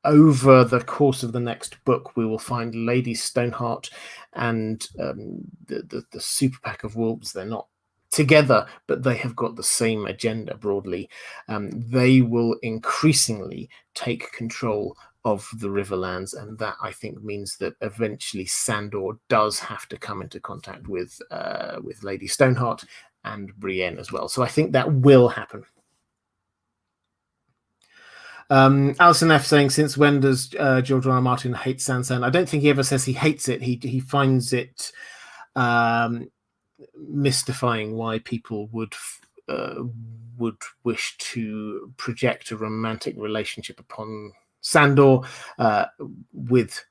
over the course of the next book, we will find Lady Stoneheart and the super pack of wolves. They're not together, but they have got the same agenda broadly. They will increasingly take control of the Riverlands, and that I think means that eventually Sandor does have to come into contact with Lady Stoneheart and Brienne as well. So I think that will happen. Alison F saying, since when does George R. R. Martin hate Sansan? I don't think he ever says he hates it. He finds it mystifying why people would wish to project a romantic relationship upon Sandor with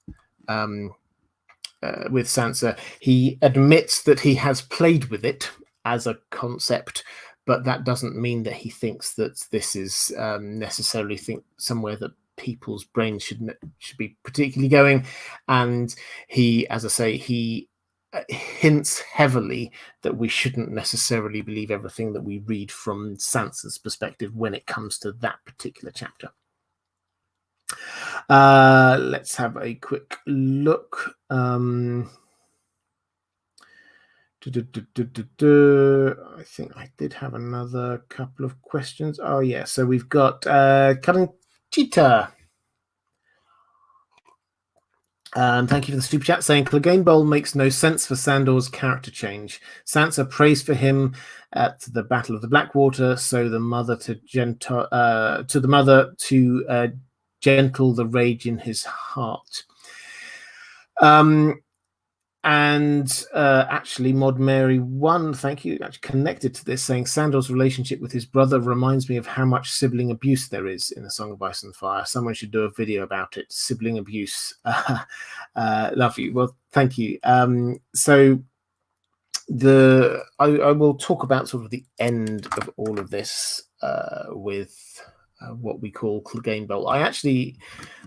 Sansa. He admits that he has played with it as a concept, but that doesn't mean that he thinks that this is necessarily somewhere that people's brains should be particularly going. And he, as I say, he hints heavily that we shouldn't necessarily believe everything that we read from Sansa's perspective when it comes to that particular chapter. Let's have a quick look. I think I did have another couple of questions. Oh yeah, so we've got Karin Cheetah. Thank you for the super chat, saying Clegane Bowl makes no sense for Sandor's character change. Sansa prays for him at the Battle of the Blackwater, so the mother to gentle the rage in his heart. Actually, Mod Mary 1, thank you, actually connected to this, saying Sandor's relationship with his brother reminds me of how much sibling abuse there is in A Song of Ice and Fire. Someone should do a video about it. Sibling abuse. Love you. Well, thank you. So I will talk about sort of the end of all of this with what we call Clegane Bowl. I actually,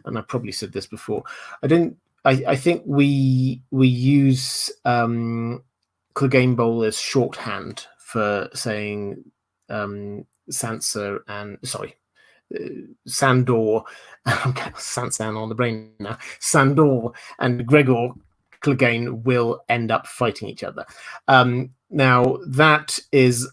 and I probably said this before, I think we use Clegane Bowl as shorthand for saying Sandor. Sansan on the brain now. Sandor and Gregor Clegane will end up fighting each other. Now that is,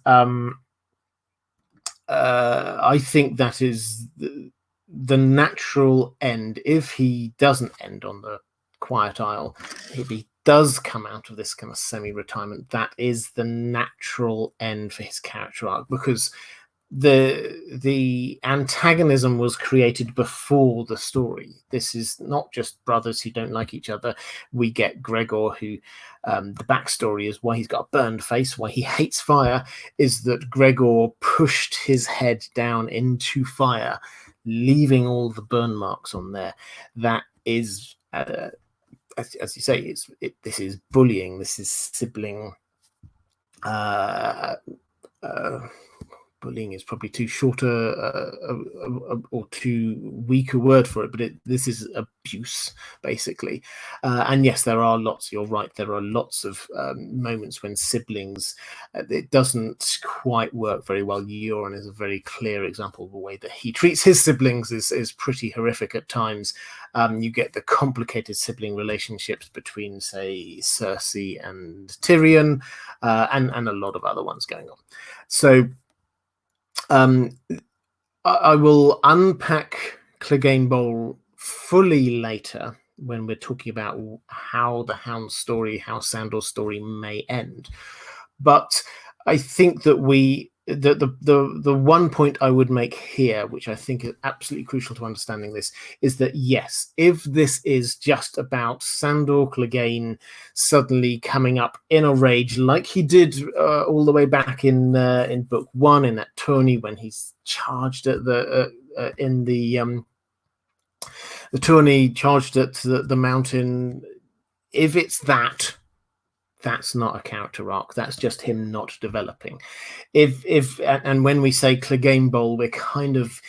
I think that is the natural end. If he doesn't end on the Quiet Isle, if he does come out of this kind of semi-retirement, that is the natural end for his character arc, because the antagonism was created before the story. This is not just brothers who don't like each other. We get Gregor, who the backstory is why he's got a burned face, why he hates fire, is that Gregor pushed his head down into fire, leaving all the burn marks on there. That is as you say, this is bullying. This is sibling. Bullying is probably too short or too weak a word for it, but this is abuse, basically. And yes, there are lots, you're right, there are lots of moments when siblings, it doesn't quite work very well. Euron is a very clear example of the way that he treats his siblings is pretty horrific at times. You get the complicated sibling relationships between, say, Cersei and Tyrion, and a lot of other ones going on. So I will unpack Clegane Bowl fully later when we're talking about how the Hound story, how Sandor's story may end. But I think that the one point I would make here, which I think is absolutely crucial to understanding this, is that yes, if this is just about Sandor Clegane suddenly coming up in a rage, like he did all the way back in book 1 in that tourney when he's charged at the tourney, charged at the mountain. If it's that's not a character arc. That's just him not developing. And when we say Clegane Bowl, we're kind of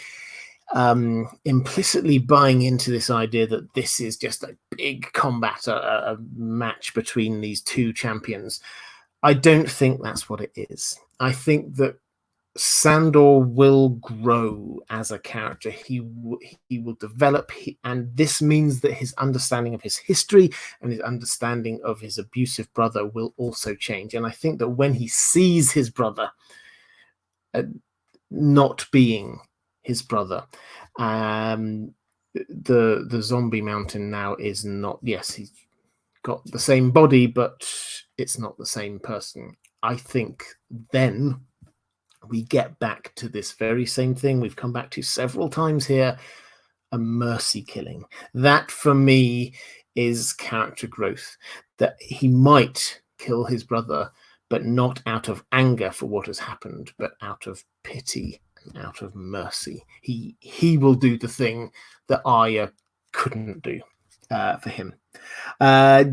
implicitly buying into this idea that this is just a big combat, a match between these two champions. I don't think that's what it is. I think that Sandor will grow as a character. He will develop, and this means that his understanding of his history and his understanding of his abusive brother will also change. And I think that when he sees his brother not being his brother, the zombie mountain now is not. Yes, he's got the same body, but it's not the same person. I think then we get back to this very same thing we've come back to several times here, a mercy killing. That, for me, is character growth. That he might kill his brother, but not out of anger for what has happened, but out of pity and out of mercy. He will do the thing that Arya couldn't do for him.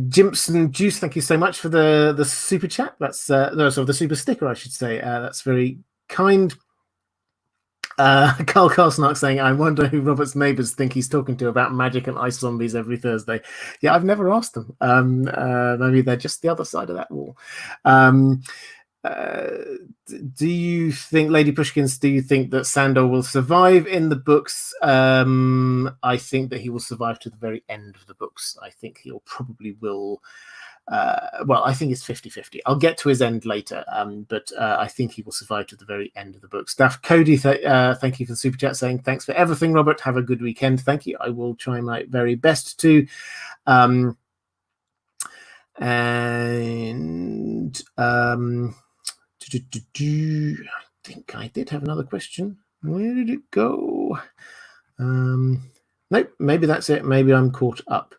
Jimson Juice, thank you so much for the super chat. That's the super sticker, I should say. That's very kind. Carl Karsnark saying, I wonder who Robert's neighbours think he's talking to about magic and ice zombies every Thursday. Yeah, I've never asked them. Maybe they're just the other side of that wall. Do you think, Lady Pushkins, do you think that Sandor will survive in the books? I think that he will survive to the very end of the books. I think he'll probably will. Well, I think it's 50-50. I'll get to his end later, but I think he will survive to the very end of the book. Staff Cody, thank you for the super chat, saying thanks for everything, Robert. Have a good weekend. Thank you. I will try my very best to. I think I did have another question. Where did it go? Nope, maybe that's it. Maybe I'm caught up.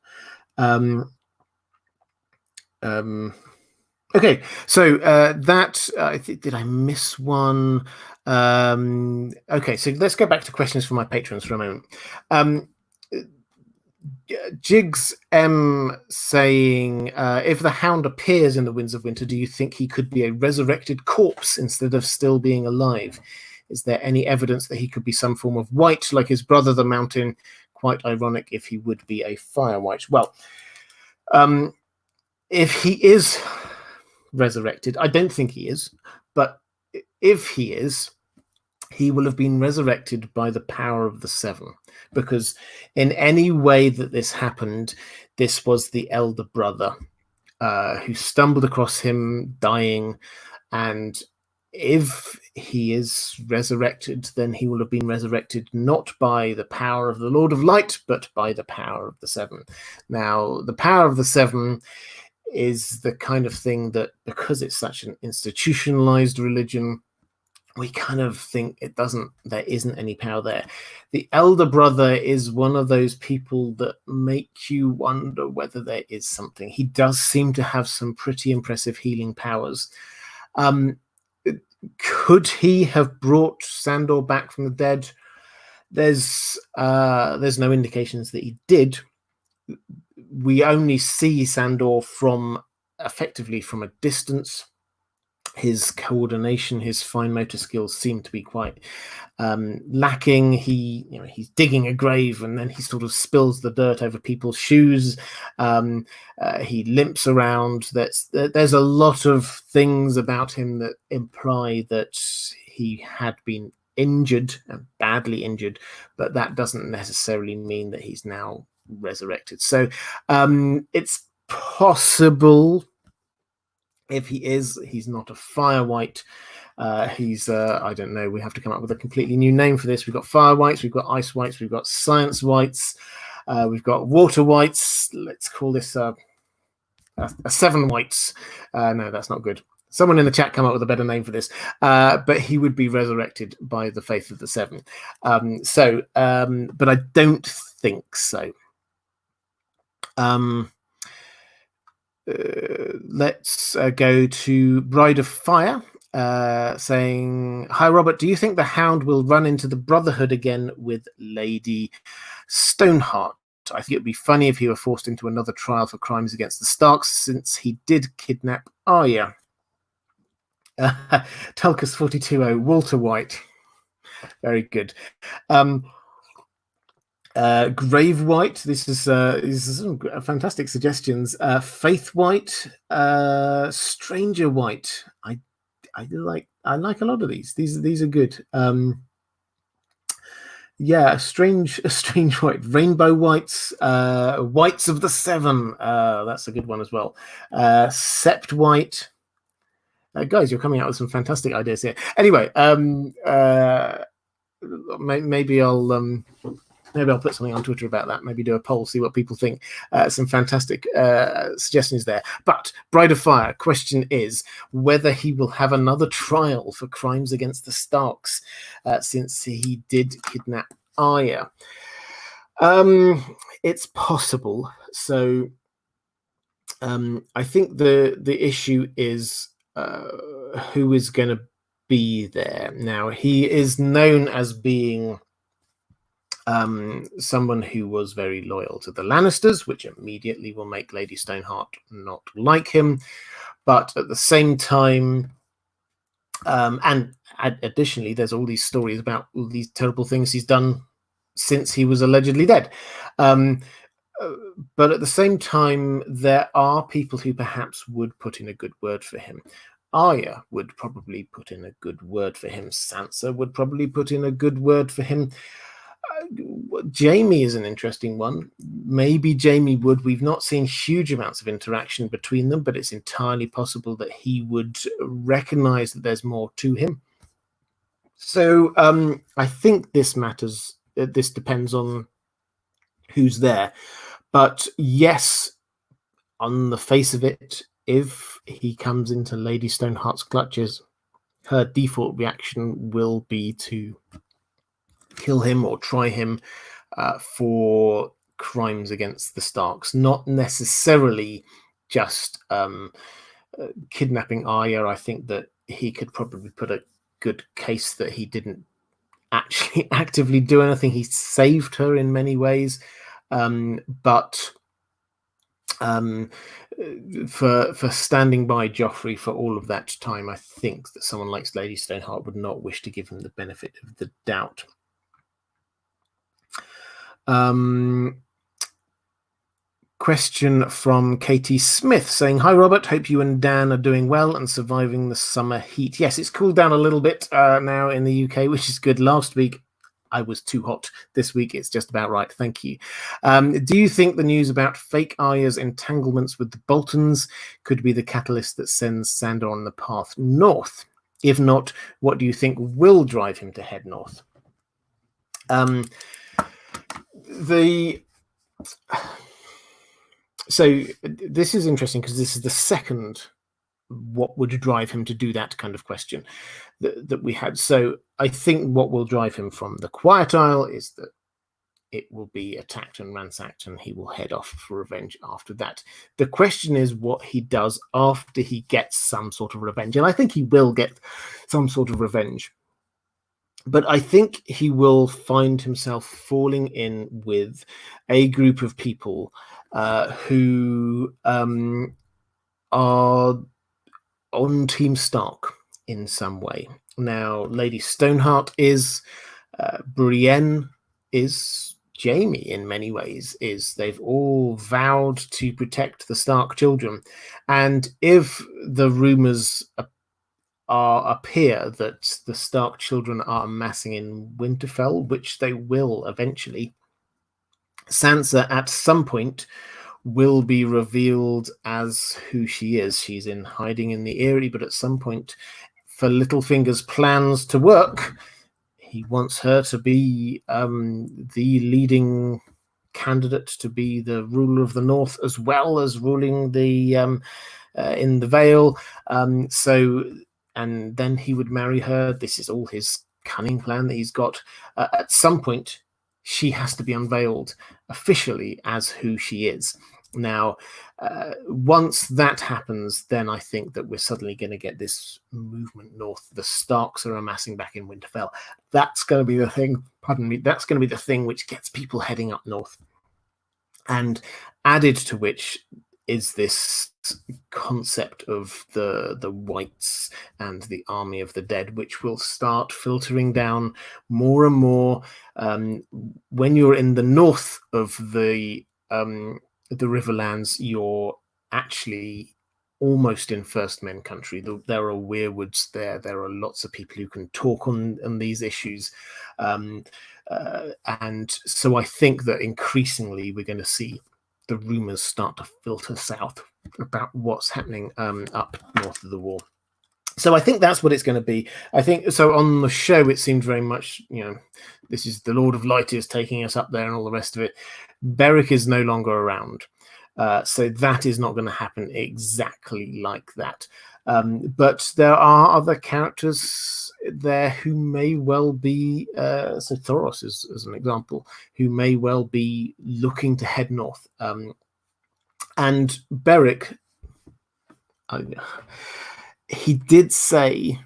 Okay, so did I miss one? Okay, so let's go back to questions from my patrons for a moment. Jigs M saying, if the Hound appears in the Winds of Winter, do you think he could be a resurrected corpse instead of still being alive? Is there any evidence that he could be some form of white, like his brother, the Mountain? Quite ironic if he would be a fire white. Well, if he is resurrected, I don't think he is, but if he is, he will have been resurrected by the power of the Seven, because in any way that this happened, this was the elder brother who stumbled across him dying, and if he is resurrected, then he will have been resurrected not by the power of the Lord of Light, but by the power of the Seven. Now, the power of the Seven is the kind of thing that, because it's such an institutionalized religion, we kind of think there isn't any power there. The elder brother is one of those people that make you wonder whether there is something. He does seem to have some pretty impressive healing powers. Could he have brought Sandor back from the dead? There's no indications that he did. We only see Sandor effectively from a distance. His coordination, his fine motor skills seem to be quite lacking. He's digging a grave and then he sort of spills the dirt over people's shoes. He limps around. There's a lot of things about him that imply that he had been injured and badly injured, but that doesn't necessarily mean that he's now resurrected. So it's possible. If he is, he's not a fire white. He's I don't know. We have to come up with a completely new name for this. We've got fire whites, we've got ice whites, we've got science whites, we've got water whites. Let's call this a seven whites. No, that's not good. Someone in the chat come up with a better name for this. But he would be resurrected by the faith of the Seven. But I don't think so. Let's go to Bride of Fire, saying, hi, Robert, do you think the Hound will run into the Brotherhood again with Lady Stoneheart? I think it would be funny if he were forced into another trial for crimes against the Starks, since he did kidnap Arya. Tulkas 420, Walter White. Very good. Grave White. This is some fantastic suggestions. Faith White, Stranger White. I like a lot of these. These are good. Yeah, a strange white. Rainbow Whites, Whites of the Seven. That's a good one as well. Sept White. Guys, you're coming out with some fantastic ideas here. Anyway, maybe I'll put something on Twitter about that. Maybe do a poll, see what people think. Some fantastic suggestions there. But Bride of Fire, question is whether he will have another trial for crimes against the Starks, since he did kidnap Arya. It's possible. So I think the issue is who is going to be there. Now, he is known as being someone who was very loyal to the Lannisters, which immediately will make Lady Stoneheart not like him. But at the same time, and additionally, there's all these stories about all these terrible things he's done since he was allegedly dead. But at the same time, there are people who perhaps would put in a good word for him. Arya would probably put in a good word for him. Sansa would probably put in a good word for him. Jaime is an interesting one. Maybe Jaime would. We've not seen huge amounts of interaction between them, but it's entirely possible that he would recognize that there's more to him. So I think this matters. This depends on who's there. But yes, on the face of it, if he comes into Lady Stoneheart's clutches, her default reaction will be to kill him or try him for crimes against the Starks, not necessarily just kidnapping Arya. I think that he could probably put a good case that he didn't actually actively do anything. He saved her in many ways, but for standing by Joffrey for all of that time, I think that someone like Lady Stoneheart would not wish to give him the benefit of the doubt. Question from Katie Smith saying, "Hi Robert, hope you and Dan are doing well and surviving the summer heat." Yes, it's cooled down a little bit now in the UK, which is good. Last week I was too hot. This week it's just about right. Thank you. Do you think the news about fake Arya's entanglements with the Boltons could be the catalyst that sends Sandor on the path north? If not, what do you think will drive him to head north? So this is interesting because this is the second what would drive him to do that kind of question that we had. So I think what will drive him from the Quiet Isle is that it will be attacked and ransacked and he will head off for revenge after that. The question is what he does after he gets some sort of revenge. And I think he will get some sort of revenge. But I think he will find himself falling in with a group of people who are on Team Stark in some way. Now, Lady Stoneheart is, Brienne is, Jaime in many ways is. They've all vowed to protect the Stark children. And if the rumors appear that the Stark children are amassing in Winterfell, which they will eventually, Sansa at some point will be revealed as who she is. She's in hiding in the Eyrie, but at some point, for Littlefinger's plans to work, he wants her to be the leading candidate to be the ruler of the North, as well as ruling the in the Vale. And then he would marry her. This is all his cunning plan that he's got. At some point, she has to be unveiled officially as who she is. Now, once that happens, then I think that we're suddenly going to get this movement north. The Starks are amassing back in Winterfell. That's going to be the thing, pardon me, that's going to be the thing which gets people heading up north. And added to which is this concept of the Whites and the Army of the Dead, which will start filtering down more and more. When you're in the north of the Riverlands, you're actually almost in First Men country. There are weirwoods there. There are lots of people who can talk on these issues. And so I think that increasingly we're going to see the rumors start to filter south about what's happening up north of the wall. So I think that's what it's going to be. I think so. On the show, it seemed very much, this is the Lord of Light is taking us up there and all the rest of it. Beric is no longer around. So that is not going to happen exactly like that. But there are other characters there who may well be, so Thoros is as an example, who may well be looking to head north. And Beric, he did say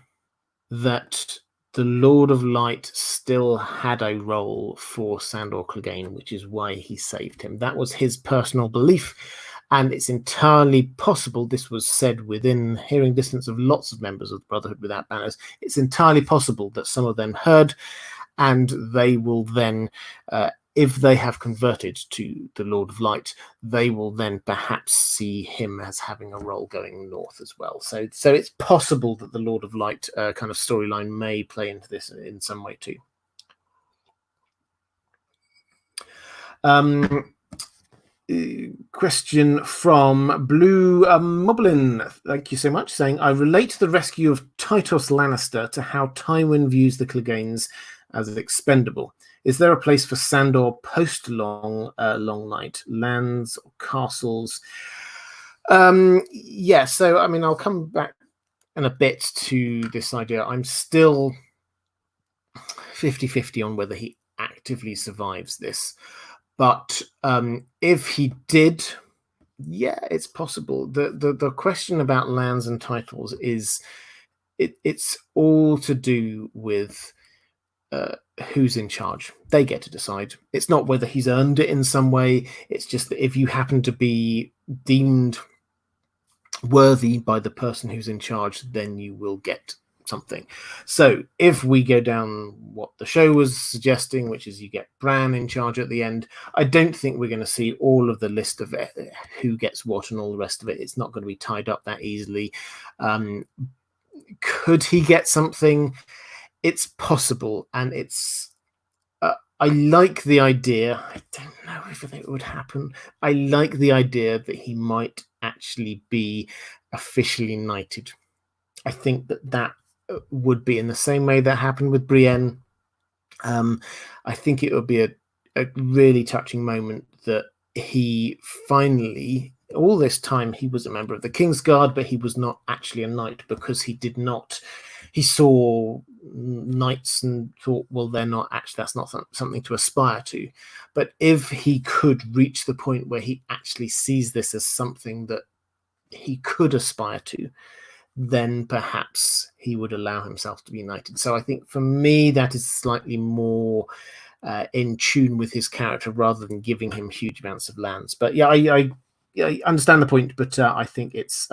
that the Lord of Light still had a role for Sandor Clegane, which is why he saved him. That was his personal belief. And it's entirely possible, this was said within hearing distance of lots of members of the Brotherhood Without Banners, it's entirely possible that some of them heard, and they will then, if they have converted to the Lord of Light, they will then perhaps see him as having a role going north as well. So it's possible that the Lord of Light kind of storyline may play into this in some way too. Question from Blue Moblin, thank you so much, saying, I relate the rescue of Tytos Lannister to how Tywin views the Cleganes as expendable. Is there a place for Sandor post Long Night, lands or castles? Yeah, so I mean, I'll come back in a bit to this idea. I'm still 50-50 on whether he actively survives this. But if he did, yeah, it's possible. The question about lands and titles is it's all to do with who's in charge. They get to decide. It's not whether he's earned it in some way. It's just that if you happen to be deemed worthy by the person who's in charge, then you will get something. So if we go down what the show was suggesting, which is you get Bran in charge at the end, I don't think we're going to see all of the list of who gets what and all the rest of it. It's not going to be tied up that easily. Could he get something? It's possible, and it's I like the idea. I don't know if it would happen. I like the idea that he might actually be officially knighted. I think that would be in the same way that happened with Brienne. I think it would be a really touching moment that he finally, all this time, he was a member of the Kingsguard, but he was not actually a knight because he did not. He saw knights and thought, well, they're not actually, that's not something to aspire to. But if he could reach the point where he actually sees this as something that he could aspire to, then perhaps he would allow himself to be knighted. So I think for me, that is slightly more in tune with his character rather than giving him huge amounts of lands. But yeah, I understand the point, but I think it's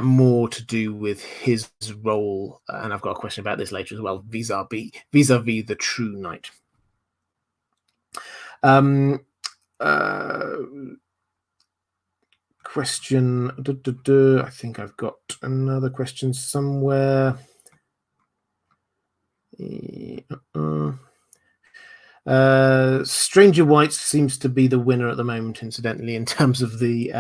more to do with his role. And I've got a question about this later as well, vis-a-vis the true knight. Question. I think I've got another question somewhere. Stranger White seems to be the winner at the moment, incidentally, in terms of the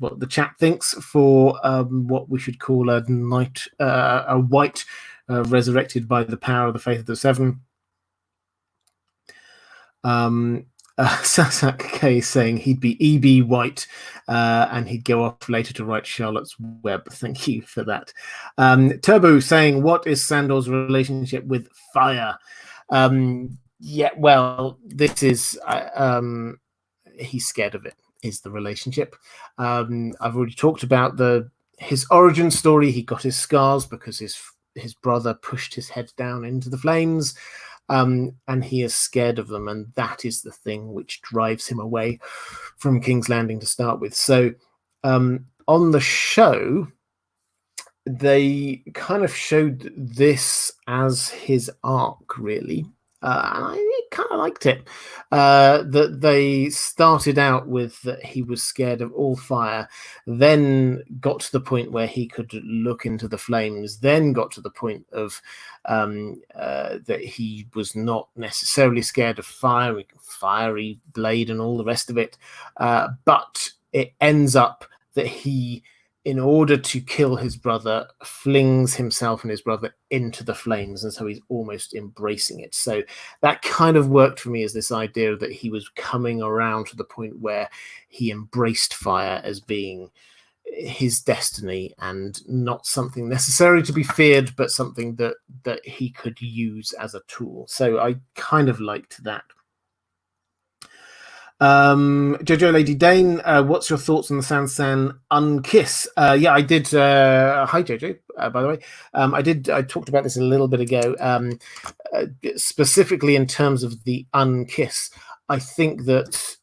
what the chat thinks for what we should call a knight, a white resurrected by the power of the Faith of the Seven. Sasak K saying he'd be E.B. White and he'd go off later to write Charlotte's Web. Thank you for that. Turbo saying, what is Sandor's relationship with fire? Yeah, well, this is he's scared of it, is the relationship. I've already talked about his origin story. He got his scars because his brother pushed his head down into the flames. And he is scared of them, and that is the thing which drives him away from King's Landing to start with. So on the show, they kind of showed this as his arc, really. And I kind of liked it. That they started out with that he was scared of all fire, then got to the point where he could look into the flames, then got to the point of that he was not necessarily scared of fiery blade and all the rest of it. But it ends up that he, in order to kill his brother, flings himself and his brother into the flames, and so he's almost embracing it. So that kind of worked for me as this idea that he was coming around to the point where he embraced fire as being his destiny and not something necessarily to be feared, but something that he could use as a tool. So I kind of liked that. Jojo Lady Dane, what's your thoughts on the Sansan unkiss? Yeah, I did. Hi Jojo, by the way. I talked about this a little bit ago, specifically in terms of the unkiss. I think that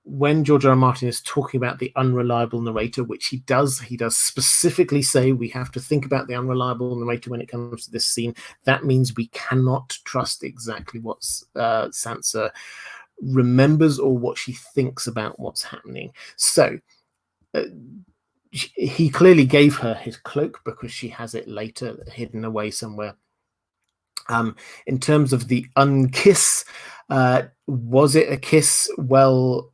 when George R. R. Martin is talking about the unreliable narrator, which he does specifically say we have to think about the unreliable narrator when it comes to this scene. That means we cannot trust exactly what Sansa remembers or what she thinks about what's happening. So he clearly gave her his cloak because she has it later hidden away somewhere. In terms of the unkiss, was it a kiss? Well,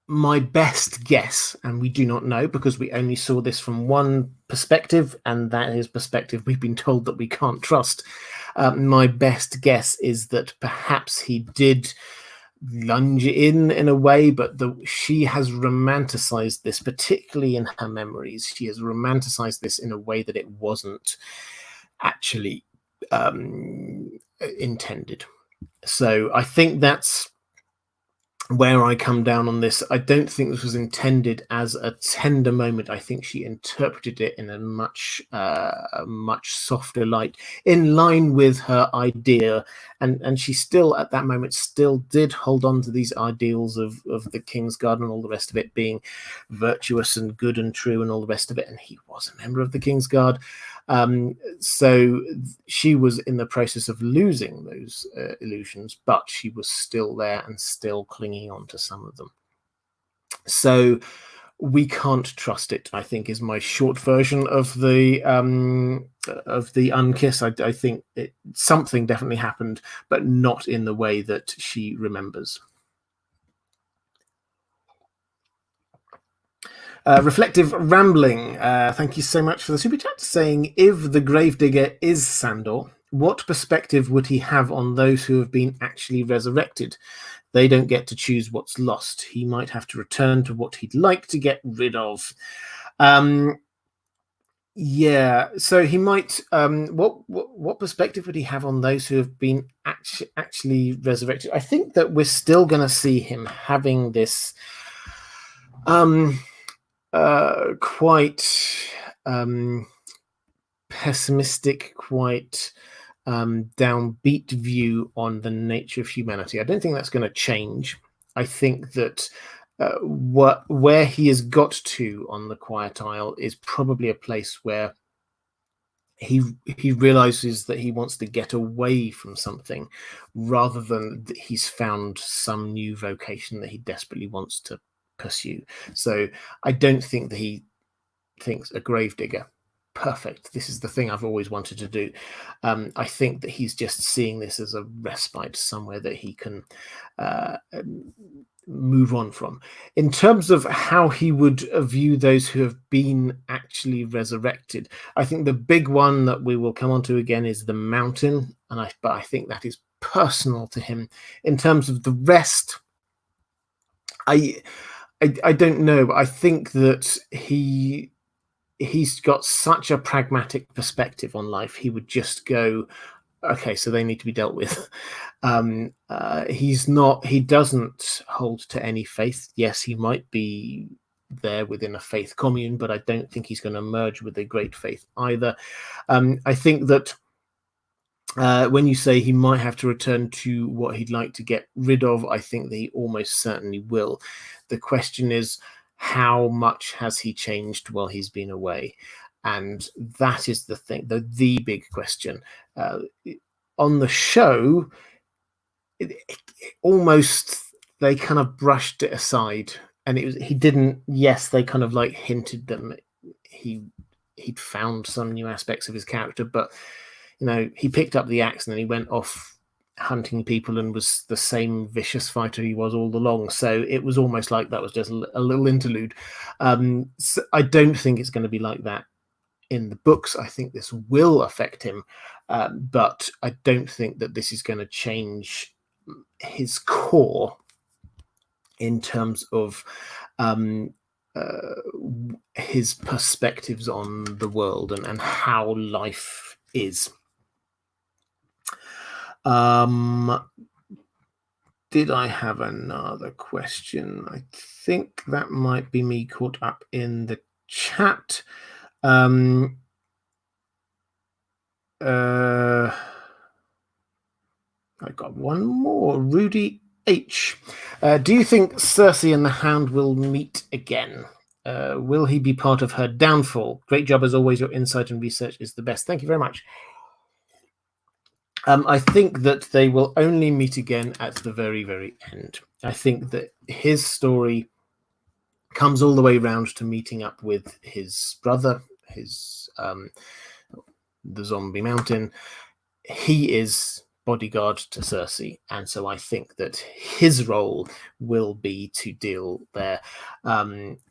my best guess, and we do not know because we only saw this from one perspective, and that is perspective we've been told that we can't trust. My best guess is that perhaps he did lunge in a way, but she has romanticized this, particularly in her memories. She has romanticized this in a way that it wasn't actually intended. So I think that's where I come down on this. I don't think this was intended as a tender moment. I think she interpreted it in a much softer light, in line with her idea, and she still at that moment still did hold on to these ideals of the King's Guard and all the rest of it being virtuous and good and true and all the rest of it, and he was a member of the King's Guard. So she was in the process of losing those illusions, but she was still there and still clinging on to some of them. So we can't trust it, I think, is my short version of the unkiss. I think something definitely happened, but not in the way that she remembers. Reflective Rambling, thank you so much for the super chat, saying, if the gravedigger is Sandor, what perspective would he have on those who have been actually resurrected? They don't get to choose what's lost. He might have to return to what he'd like to get rid of. Yeah, so he might. What perspective would he have on those who have been actually resurrected? I think that we're still going to see him having this quite pessimistic, quite downbeat view on the nature of humanity. I don't think that's going to change. I think that where he has got to on the Quiet Isle is probably a place where he realizes that he wants to get away from something rather than that he's found some new vocation that he desperately wants to pursue. So I don't think that he thinks a gravedigger, perfect, this is the thing I've always wanted to do. I think that he's just seeing this as a respite, somewhere that he can move on from. In terms of how he would view those who have been actually resurrected, I think the big one that we will come on to again is the mountain, but I think that is personal to him. In terms of the rest, I don't know. I think that he's got such a pragmatic perspective on life. He would just go, okay, so they need to be dealt with. He doesn't hold to any faith. Yes, he might be there within a faith commune, but I don't think he's going to merge with a great faith either. I think that when you say he might have to return to what he'd like to get rid of, I think that he almost certainly will. The question is, how much has he changed while he's been away? And that is the thing, the big question. On the show, almost they kind of brushed it aside, and he didn't. Yes, they kind of like hinted that he'd found some new aspects of his character, but he picked up the axe and then he went off hunting people and was the same vicious fighter he was all along. So it was almost like that was just a little interlude. So I don't think it's going to be like that in the books. I think this will affect him, but I don't think that this is going to change his core in terms of his perspectives on the world and how life is. Did I have another question? I think that might be me caught up in the chat. I got one more. Rudy H. Do you think Cersei and the Hound will meet again? Will he be part of her downfall? Great job as always. Your insight and research is the best. Thank you very much. I think that they will only meet again at the very, very end. I think that his story comes all the way round to meeting up with his brother, the Zombie Mountain. He is bodyguard to Cersei, and so I think that his role will be to deal there.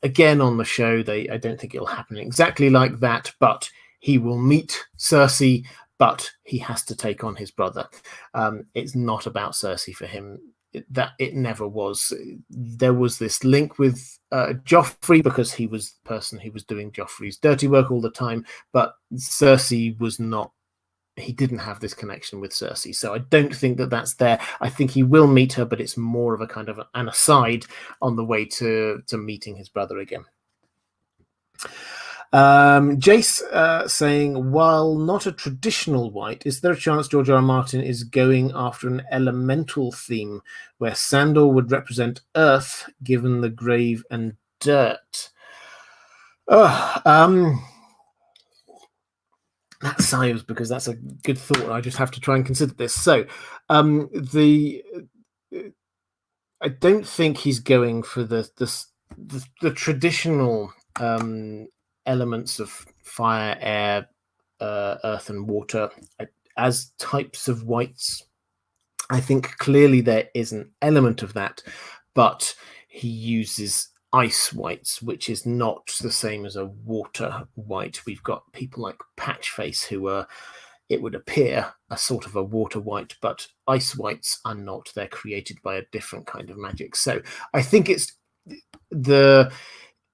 Again, on the show, I don't think it'll happen exactly like that, but he will meet Cersei, but he has to take on his brother. It's not about Cersei for him. It never was. There was this link with Joffrey because he was the person who was doing Joffrey's dirty work all the time, but Cersei was not. He didn't have this connection with Cersei, so I don't think that that's there. I think he will meet her, but it's more of a kind of an aside on the way to meeting his brother again. Jace saying, while not a traditional white, is there a chance George R. R. Martin is going after an elemental theme where Sandor would represent Earth, given the grave and dirt? That sighs because that's a good thought. I just have to try and consider this. So, I don't think he's going for the traditional elements of fire, air, earth, and water as types of whites. I think clearly there is an element of that, but he uses ice whites, which is not the same as a water white. We've got people like Patchface who are, it would appear, a sort of a water white, but ice whites are not. They're created by a different kind of magic. So I think it's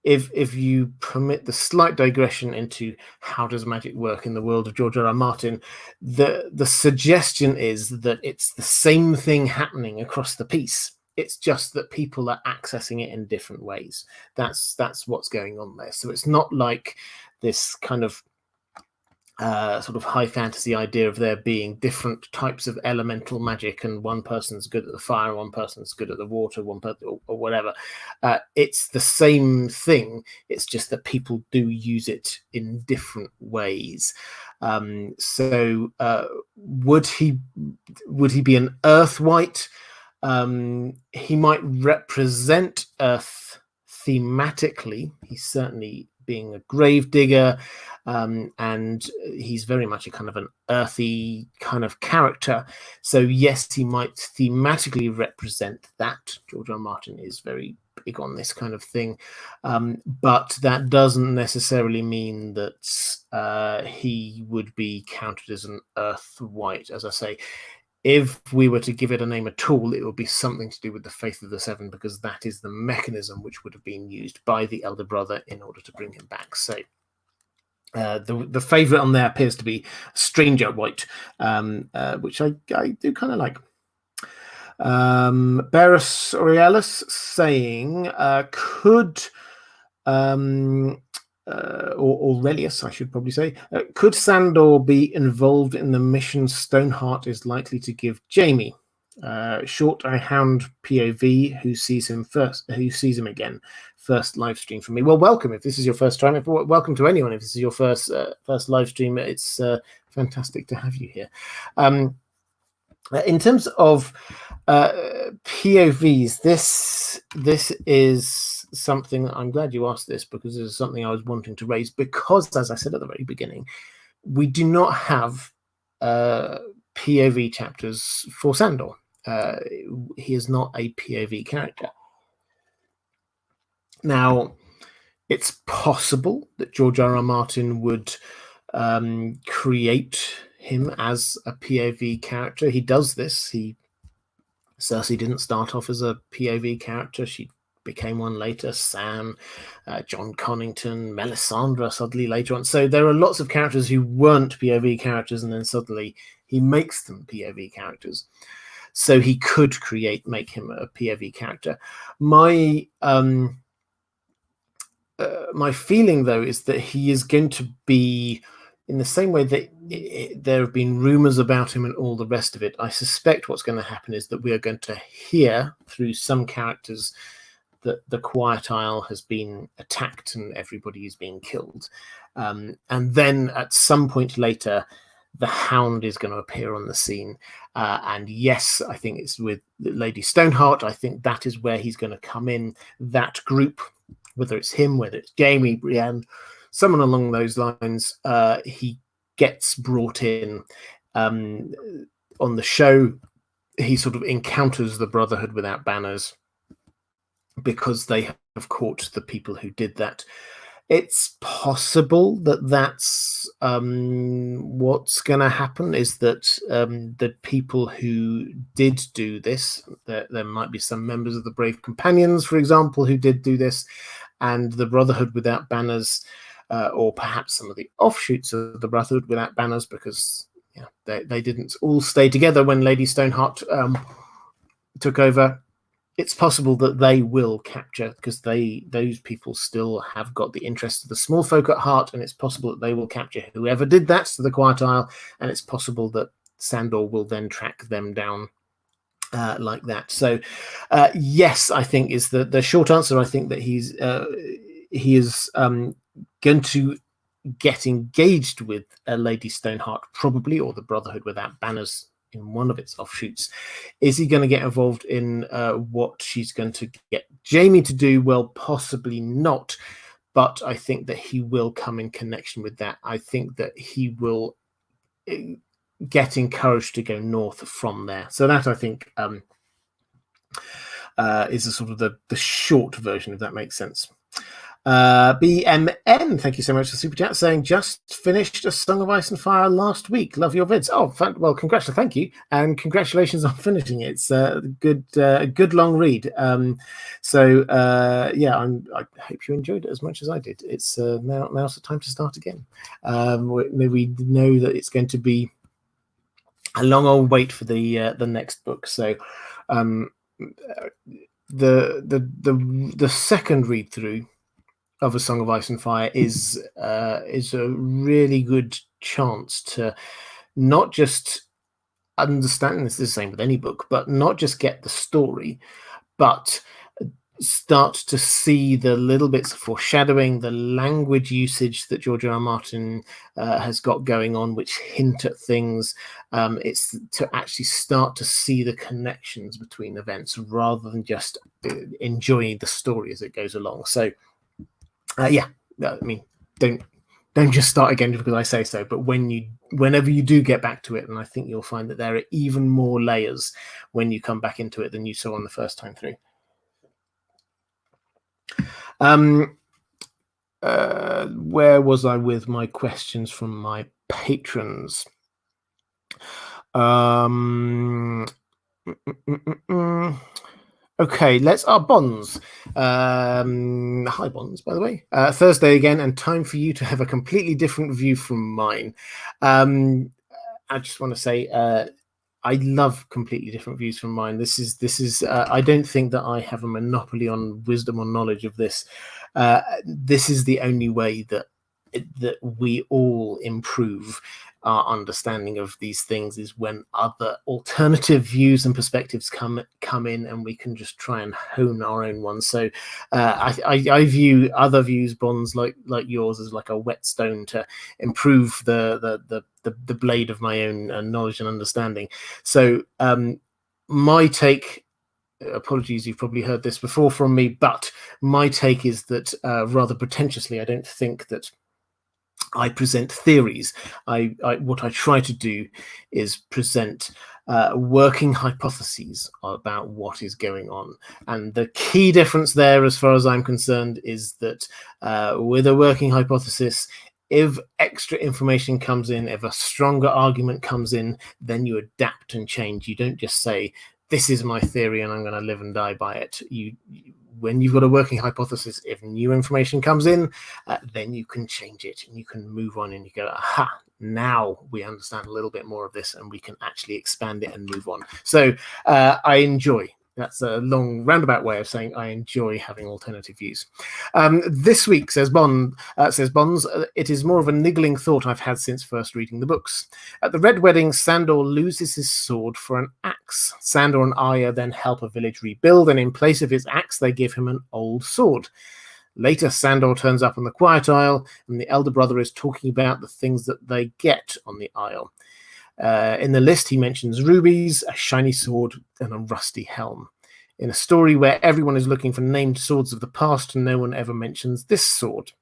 if you permit the slight digression into how does magic work in the world of George R. R. Martin, the suggestion is that it's the same thing happening across the piece. It's just that people are accessing it in different ways. That's what's going on there. So it's not like this kind of sort of high fantasy idea of there being different types of elemental magic, and one person's good at the fire, one person's good at the water, one person or whatever. It's the same thing. It's just that people do use it in different ways. So would he be an Earth white? He might represent Earth thematically. He's certainly being a gravedigger, and he's very much a kind of an earthy kind of character. So yes, he might thematically represent that. George R. R. Martin is very big on this kind of thing, but that doesn't necessarily mean that he would be counted as an Earth white. As I say, if we were to give it a name at all, it would be something to do with the Faith of the Seven, because that is the mechanism which would have been used by the elder brother in order to bring him back. So the favourite on there appears to be Stranger White, which I do kind of like. Barus Aurealis saying, could... or Aurelius, I should probably say, could Sandor be involved in the mission Stoneheart is likely to give Jaime? Short a Hound POV who sees him again. First live stream for me. Well, welcome if this is your first time. Welcome to anyone if this is your first live stream. It's fantastic to have you here. In terms of POVs, this is something that I'm glad you asked this, because this is something I was wanting to raise, because as I said at the very beginning, we do not have POV chapters for Sandor. He is not a POV character. Now, it's possible that George R. R. Martin would create him as a POV character. He does this. Cersei didn't start off as a POV character. She became one later. Sam, John Connington, Melisandre suddenly later on. So there are lots of characters who weren't POV characters, and then suddenly he makes them POV characters. So he could make him a POV character. My feeling, though, is that he is going to be in the same way that there have been rumors about him and all the rest of it, I suspect what's going to happen is that we are going to hear through some characters that the Quiet Isle has been attacked and everybody is being killed. And then at some point later, the Hound is going to appear on the scene. And yes, I think it's with Lady Stoneheart. I think that is where he's going to come in. That group, whether it's him, whether it's Jamie, Brienne, someone along those lines, he gets brought in. On the show, he sort of encounters the Brotherhood Without Banners because they have caught the people who did that. It's possible that that's what's going to happen, is that the people who did do this, there might be some members of the Brave Companions, for example, who did do this, and the Brotherhood Without Banners, or perhaps some of the offshoots of the Brotherhood Without Banners, because they didn't all stay together when Lady Stoneheart took over. It's possible that they will capture, because those people still have got the interest of the small folk at heart, and it's possible that they will capture whoever did that to the Quiet Isle, and it's possible that Sandor will then track them down like that. So yes, I think is the short answer. I think that he is going to get engaged with Lady Stoneheart, probably, or the Brotherhood Without Banners in one of its offshoots. Is he going to get involved in what she's going to get Jamie to do? Well, possibly not, but I think that he will come in connection with that. I think that he will get encouraged to go north from there. So that, I think, is a sort of the short version, if that makes sense. BMN, thank you so much for super chat, saying just finished A Song of Ice and Fire last week. Love your vids. Oh, well, congratulations, thank you, and congratulations on finishing it. It's a good long read. So I hope you enjoyed it as much as I did. It's now's the time to start again. We know that it's going to be a long old wait for the next book. So the second read through of A Song of Ice and Fire is a really good chance to not just understand, this is the same with any book, but not just get the story, but start to see the little bits of foreshadowing, the language usage that George R. R. Martin has got going on, which hint at things. It's to actually start to see the connections between events rather than just enjoying the story as it goes along. So I mean, don't just start again because I say so, but whenever you do get back to it, and I think you'll find that there are even more layers when you come back into it than you saw on the first time through. Where was I with my questions from my patrons? Okay, let's Bonds. Hi Bonds, by the way. Thursday again, and time for you to have a completely different view from mine. I just want to say I love completely different views from mine. This is I don't think that I have a monopoly on wisdom or knowledge of this. This is the only way that we all improve our understanding of these things, is when other alternative views and perspectives come in, and we can just try and hone our own ones. So I view other views, Bonds, like yours, as like a whetstone to improve the blade of my own knowledge and understanding. So my take, apologies, you've probably heard this before from me, but my take is that rather pretentiously, I don't think that I present theories. What I try to do is present working hypotheses about what is going on. And the key difference there, as far as I'm concerned, is that with a working hypothesis, if extra information comes in, if a stronger argument comes in, then you adapt and change. You don't just say, this is my theory and I'm going to live and die by it. When you've got a working hypothesis, if new information comes in, then you can change it and you can move on and you go, aha, now we understand a little bit more of this and we can actually expand it and move on. So I enjoy That's a long roundabout way of saying I enjoy having alternative views. This week, says Bonds, it is more of a niggling thought I've had since first reading the books. At the Red Wedding, Sandor loses his sword for an axe. Sandor and Arya then help a village rebuild, and in place of his axe, they give him an old sword. Later, Sandor turns up on the Quiet Isle, and the elder brother is talking about the things that they get on the Isle. In the list, he mentions rubies, a shiny sword, and a rusty helm. In a story where everyone is looking for named swords of the past, no one ever mentions this sword.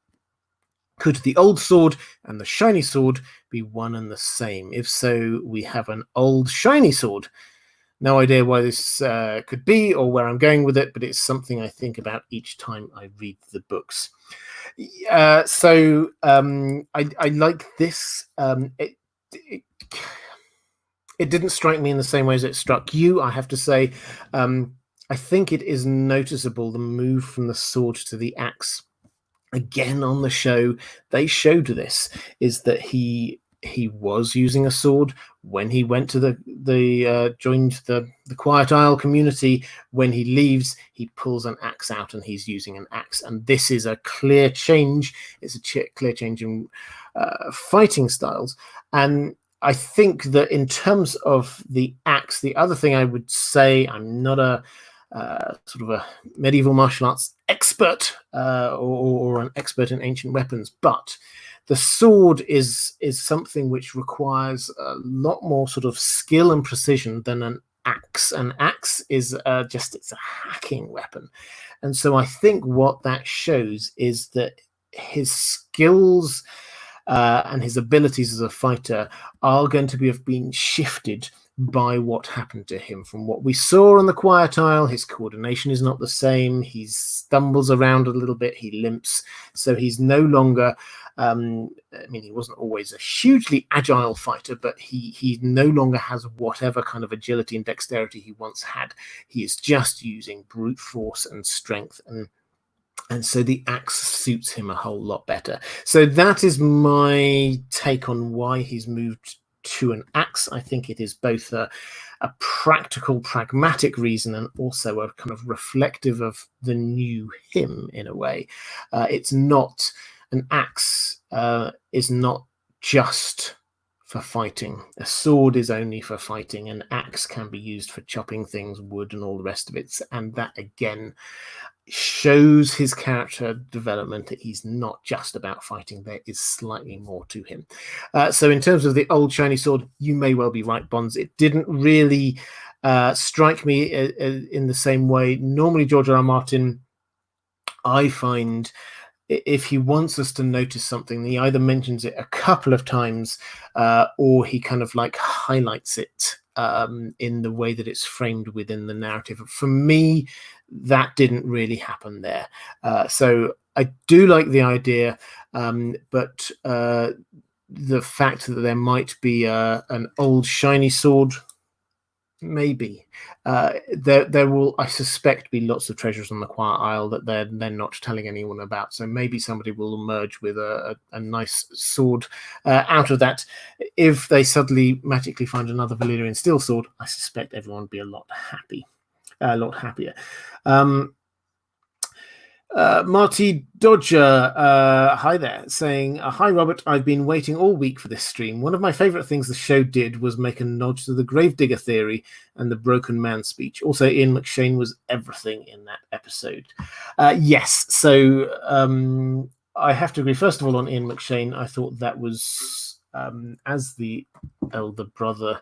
Could the old sword and the shiny sword be one and the same? If so, we have an old shiny sword. No idea why this could be or where I'm going with it, but it's something I think about each time I read the books. So I like this. It didn't strike me in the same way as it struck you, I have to say. I think it is noticeable, the move from the sword to the axe. Again, on the show, they showed this, is that he was using a sword when he went to joined the Quiet Isle community. When he leaves, he pulls an axe out and he's using an axe. And this is a clear change. It's a clear change in fighting styles. And I think that in terms of the axe, the other thing I would say, I'm not a sort of a medieval martial arts expert or an expert in ancient weapons, but the sword is something which requires a lot more sort of skill and precision than an axe. An axe is it's a hacking weapon. And so I think what that shows is that his skills and his abilities as a fighter are going to have been shifted by what happened to him. From what we saw on the Quiet Isle, his coordination is not the same. He stumbles around a little bit. He limps. So he's no longer, he wasn't always a hugely agile fighter, but he no longer has whatever kind of agility and dexterity he once had. He is just using brute force and strength, and so the axe suits him a whole lot better. So that is my take on why he's moved to an axe. I think it is both a practical, pragmatic reason and also a kind of reflective of the new him in a way. It's not an axe is not just for fighting. A sword is only for fighting. An axe can be used for chopping things, wood, and all the rest of it. And that again shows his character development, that he's not just about fighting. There is slightly more to him. So in terms of the old shiny sword, you may well be right, Bonds. It didn't really strike me in the same way. Normally, George R.R. Martin, I find, if he wants us to notice something, he either mentions it a couple of times or he kind of like highlights it in the way that it's framed within the narrative. For me, that didn't really happen there. So I do like the idea, but the fact that there might be an old shiny sword, maybe. There will, I suspect, be lots of treasures on the Quiet Isle that they're not telling anyone about. So maybe somebody will emerge with a nice sword out of that. If they suddenly magically find another Valyrian steel sword, I suspect everyone would be a lot happier. Marty Dodger, hi there, saying, hi Robert, I've been waiting all week for this stream. One of my favourite things the show did was make a nod to the gravedigger theory and the broken man speech. Also, Ian McShane was everything in that episode. Yes, so I have to agree. First of all, on Ian McShane, I thought that was, as the elder brother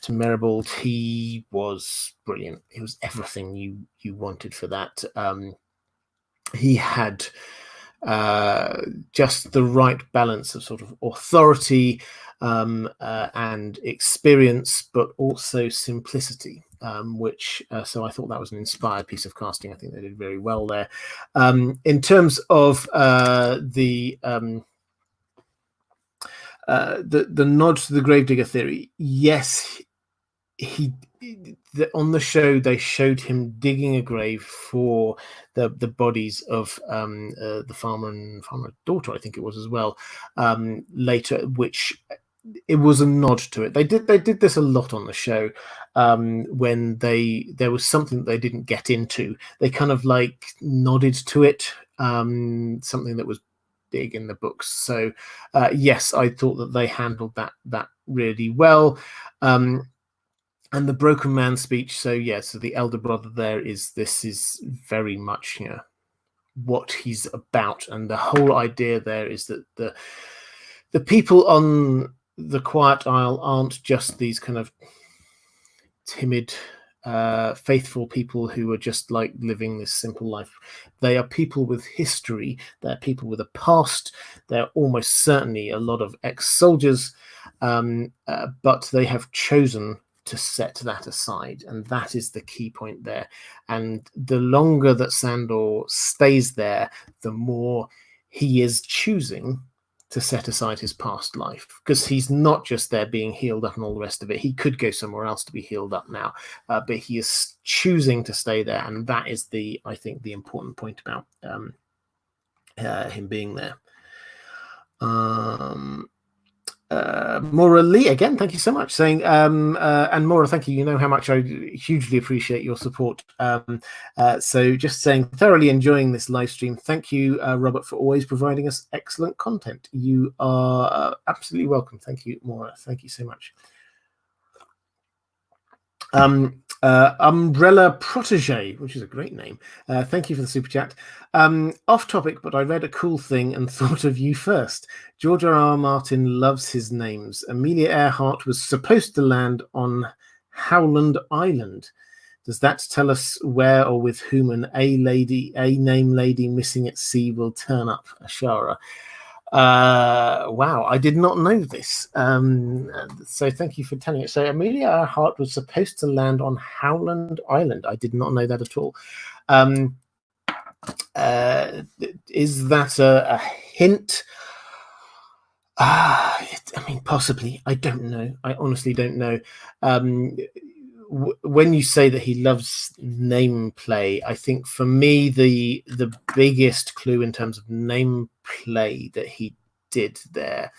to Meribald, he was brilliant. He was everything you wanted for that. He had just the right balance of sort of authority and experience, but also simplicity, which so I thought that was an inspired piece of casting. I think they did very well there. In terms of the nod to the gravedigger theory, yes, on the show they showed him digging a grave for the bodies of the farmer and farmer daughter, I think it was, as well, later, which it was a nod to it. They did this a lot on the show. When there was something that they didn't get into, they kind of like nodded to it. Something that was big in the books. So yes, I thought that they handled that really well. And the broken man speech. So yeah, so the elder brother there is very much, you know, what he's about, and the whole idea there is that the people on the Quiet Isle aren't just these kind of timid, faithful people who are just like living this simple life. They are people with history. They're people with a past. They're almost certainly a lot of ex-soldiers, but they have chosen to set that aside, and that is the key point there. And the longer that Sandor stays there, the more he is choosing to set aside his past life, because he's not just there being healed up and all the rest of it. He could go somewhere else to be healed up now, but he is choosing to stay there, and that is I think the important point about him being there. Maura Lee, again, thank you so much, saying, and Maura, thank you. You know how much I hugely appreciate your support. So just saying, thoroughly enjoying this live stream. Thank you, Robert, for always providing us excellent content. You are absolutely welcome. Thank you, Maura. Thank you so much. Umbrella Protege, which is a great name. Thank you for the super chat. Off topic, but I read a cool thing and thought of you first. George R.R. Martin loves his names. Amelia Earhart was supposed to land on Howland Island. Does that tell us where or with whom an A-name lady missing at sea will turn up? Ashara. Wow, I did not know this. So thank you for telling it. So Amelia Earhart was supposed to land on Howland Island. I did not know that at all. Is that a hint? I mean, possibly. I don't know. I honestly don't know. When you say that he loves name play, I think for me the biggest clue in terms of name play that he did there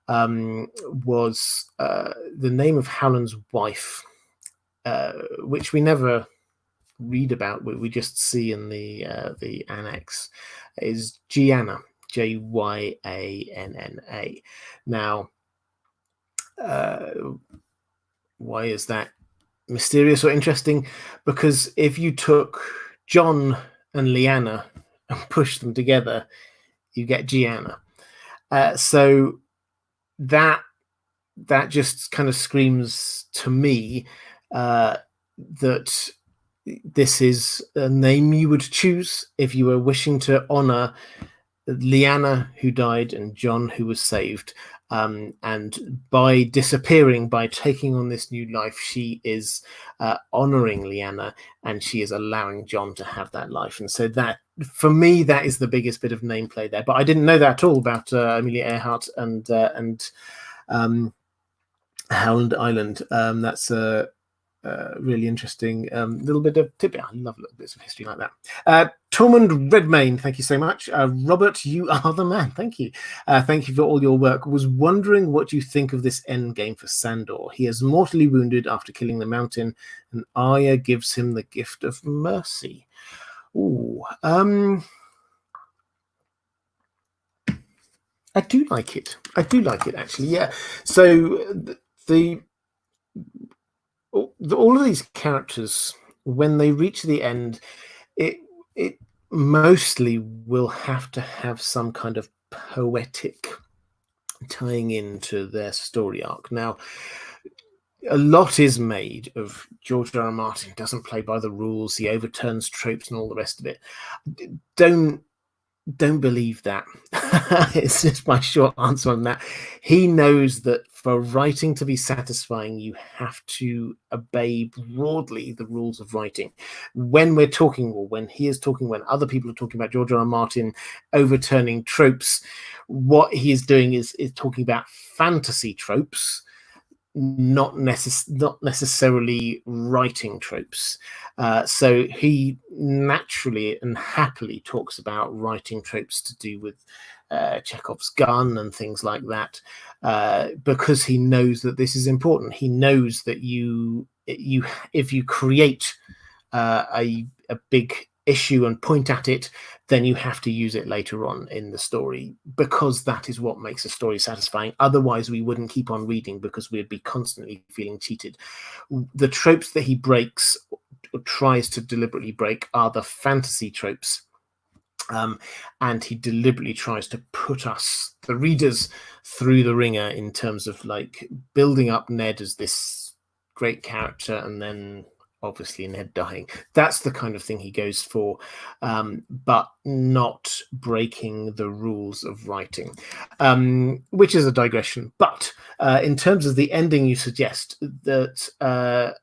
was the name of Howland's wife, which we never read about. We just see in the annex, is Gianna, Jyanna. Now, why is that mysterious or interesting? Because if you took John and Lyanna and pushed them together, you get Gianna. So that just kind of screams to me that this is a name you would choose if you were wishing to honor Lyanna, who died, and John, who was saved. And by disappearing, by taking on this new life, she is honoring Lyanna, and she is allowing John to have that life. And so that, for me, that is the biggest bit of name play there. But I didn't know that at all about Amelia Earhart and Howland Island. That's a really interesting little bit of tip. I love little bits of history like that. Tormund Redmayne, thank you so much. Robert, you are the man. Thank you. Thank you for all your work. Was wondering what you think of this end game for Sandor. He is mortally wounded after killing the mountain, and Arya gives him the gift of mercy. Ooh, I do like it. I do like it, actually. Yeah. So all of these characters, when they reach the end, it mostly will have to have some kind of poetic tying into their story arc. Now, a lot is made of George R.R. Martin doesn't play by the rules. He overturns tropes and all the rest of it. Don't believe that. It's just my short answer on that. He knows that for writing to be satisfying, you have to obey broadly the rules of writing. When we're talking, or when he is talking, when other people are talking about George R.R. Martin overturning tropes, what he is doing is talking about fantasy tropes, not necessarily writing tropes. So he naturally and happily talks about writing tropes to do with Chekhov's gun and things like that, because he knows that this is important. He knows that if you create a big issue and point at it, then you have to use it later on in the story, because that is what makes a story satisfying. Otherwise, we wouldn't keep on reading, because we'd be constantly feeling cheated. The tropes that he breaks or tries to deliberately break are the fantasy tropes. And he deliberately tries to put us, the readers, through the ringer in terms of like building up Ned as this great character and then obviously Ned dying. That's the kind of thing he goes for, but not breaking the rules of writing, which is a digression. But in terms of the ending, you suggest that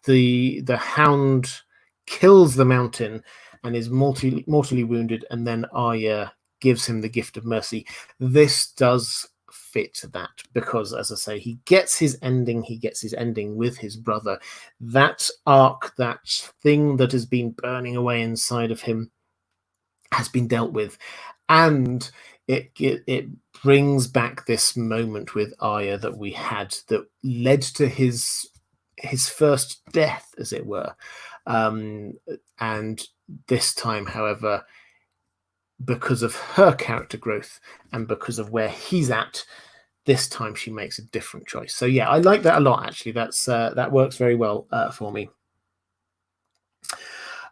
the Hound kills the Mountain and is mortally wounded, and then Arya gives him the gift of mercy. This does fit that, because, as I say, he gets his ending. He gets his ending with his brother. That arc, that thing that has been burning away inside of him, has been dealt with, and it brings back this moment with Arya that we had, that led to his first death, as it were. And this time, however, because of her character growth and because of where he's at, this time she makes a different choice. So yeah, I like that a lot, actually. That works very well for me.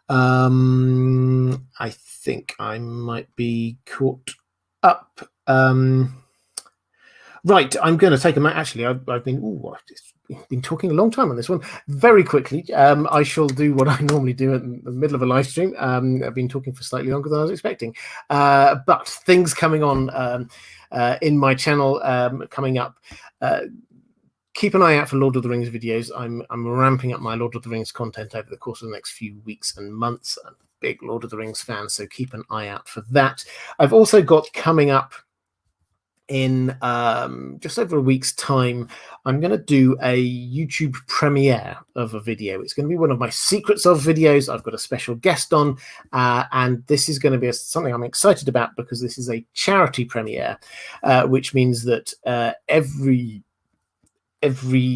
I think I might be caught up. Right, I'm going to take a minute. Actually, I've been talking a long time on this one. Very quickly, I shall do what I normally do in the middle of a live stream. I've been talking for slightly longer than I was expecting, but things coming on in my channel coming up. Keep an eye out for Lord of the Rings videos. I'm ramping up my Lord of the Rings content over the course of the next few weeks and months. I'm a big Lord of the Rings fan, so keep an eye out for that. I've also got coming up in just over a week's time, I'm going to do a YouTube premiere of a video. It's going to be one of my secrets of videos. I've got a special guest on, and this is going to be something I'm excited about, because this is a charity premiere, which means that every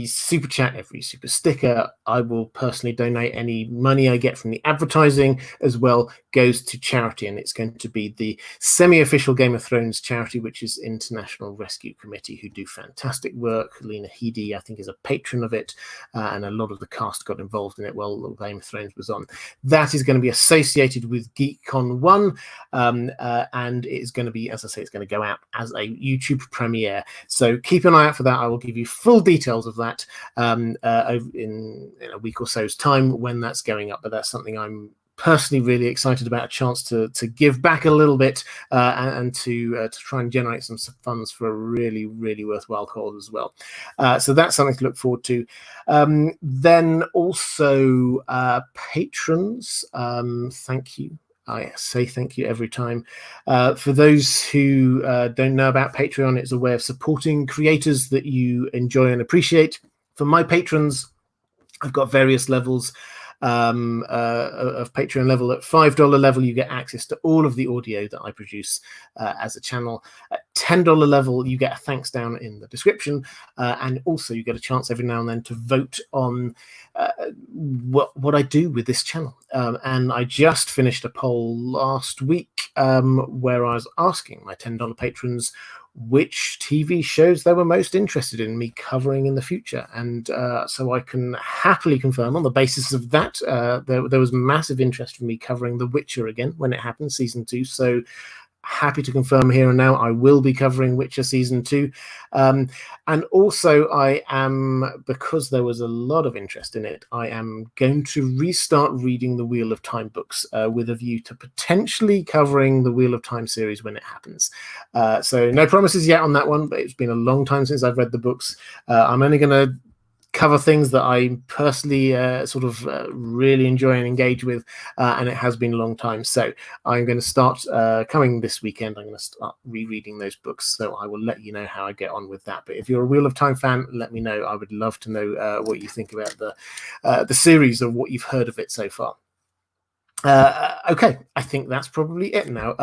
super chat, every super sticker, I will personally donate. Any money I get from the advertising as well goes to charity, and it's going to be the semi-official Game of Thrones charity, which is International Rescue Committee, who do fantastic work. Lena Headey, I think, is a patron of it, and a lot of the cast got involved in it while Game of Thrones was on. That is going to be associated with GeekCon 1, and it is going to be, as I say, it's going to go out as a YouTube premiere. So keep an eye out for that. I will give you full details of that in a week or so's time when that's going up, but that's something I'm personally really excited about, a chance to give back a little bit and to try and generate some funds for a really, really worthwhile cause as well. So that's something to look forward to. Then also patrons, thank you. I say thank you every time. For those who don't know about Patreon, it's a way of supporting creators that you enjoy and appreciate. For my patrons, I've got various levels of Patreon level. At $5 level, you get access to all of the audio that I produce as a channel. At $10 level, you get a thanks down in the description, and also you get a chance every now and then to vote on what I do with this channel. And I just finished a poll last week where I was asking my $10 patrons which TV shows they were most interested in me covering in the future. And so I can happily confirm, on the basis of that, there was massive interest from me covering The Witcher again when it happened, season 2. So happy to confirm here and now I will be covering Witcher season 2. And also I am, because there was a lot of interest in it, I am going to restart reading the Wheel of Time books with a view to potentially covering the Wheel of Time series when it happens. So no promises yet on that one, but it's been a long time since I've read the books. I'm only going to cover things that I personally really enjoy and engage with, and it has been a long time. So I'm going to start coming this weekend. I'm going to start rereading those books. So I will let you know how I get on with that. But if you're a Wheel of Time fan, let me know. I would love to know what you think about the series or what you've heard of it so far. Okay, I think that's probably it now.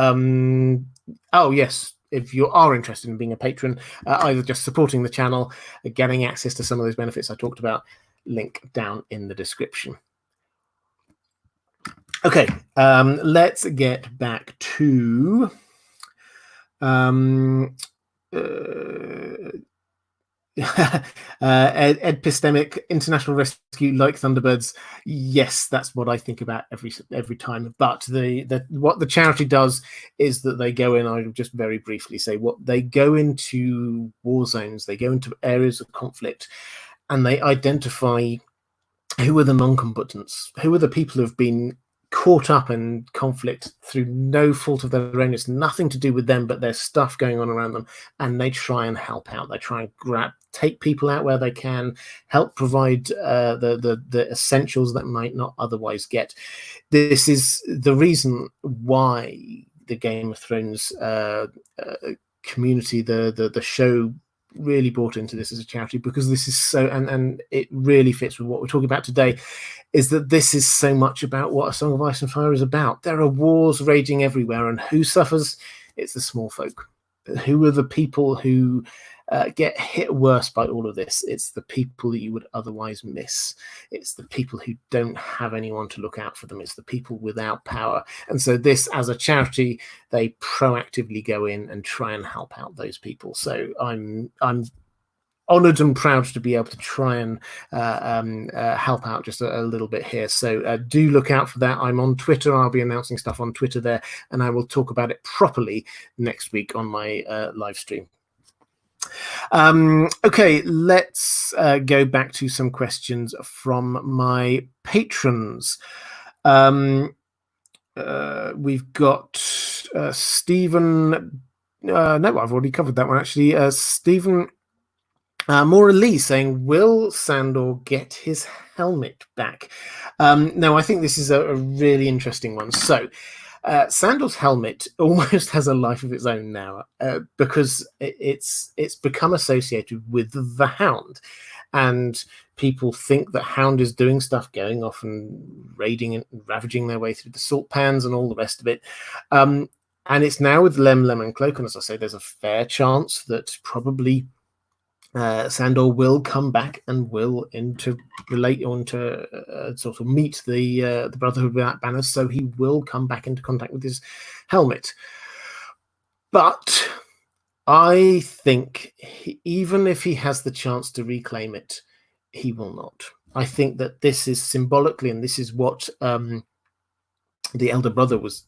Oh yes, if you are interested in being a patron, either just supporting the channel, getting access to some of those benefits I talked about, link down in the description. Okay, let's get back to epistemic international rescue like Thunderbirds. Yes, that's what I think about every time. But what the charity does is that they go in. I'll just very briefly say what they go into war zones. They go into areas of conflict, and they identify who are the non-combatants, who are the people who have been caught up in conflict through no fault of their own. It's nothing to do with them, but there's stuff going on around them, and they try and help out. They try and take people out where they can, help provide the essentials that might not otherwise get. This is the reason why the Game of Thrones community, the show, really bought into this as a charity, because this is so, and it really fits with what we're talking about today, is that this is so much about what A Song of Ice and Fire is about. There are wars raging everywhere, and who suffers? It's the small folk. Who are the people who get hit worse by all of this? It's the people that you would otherwise miss. It's the people who don't have anyone to look out for them. It's the people without power. And so this, as a charity, they proactively go in and try and help out those people. So I'm honoured and proud to be able to try and help out just a little bit here. So do look out for that. I'm on Twitter. I'll be announcing stuff on Twitter there, and I will talk about it properly next week on my live stream. Okay, let's go back to some questions from my patrons. We've got Stephen. No, I've already covered that one actually. Stephen Morley saying, will Sandor get his helmet back? No, I think this is a really interesting one. So Sandor's helmet almost has a life of its own now, because it's become associated with the Hound, and people think that Hound is doing stuff, going off and raiding and ravaging their way through the salt pans and all the rest of it. And it's now with Lem and Cloak, and as I say, there's a fair chance that probably Sandor will come back and will relate on to sort of meet the Brotherhood without banners. So he will come back into contact with his helmet. But I think even if he has the chance to reclaim it, he will not. I think that this is symbolically, and this is what the elder brother was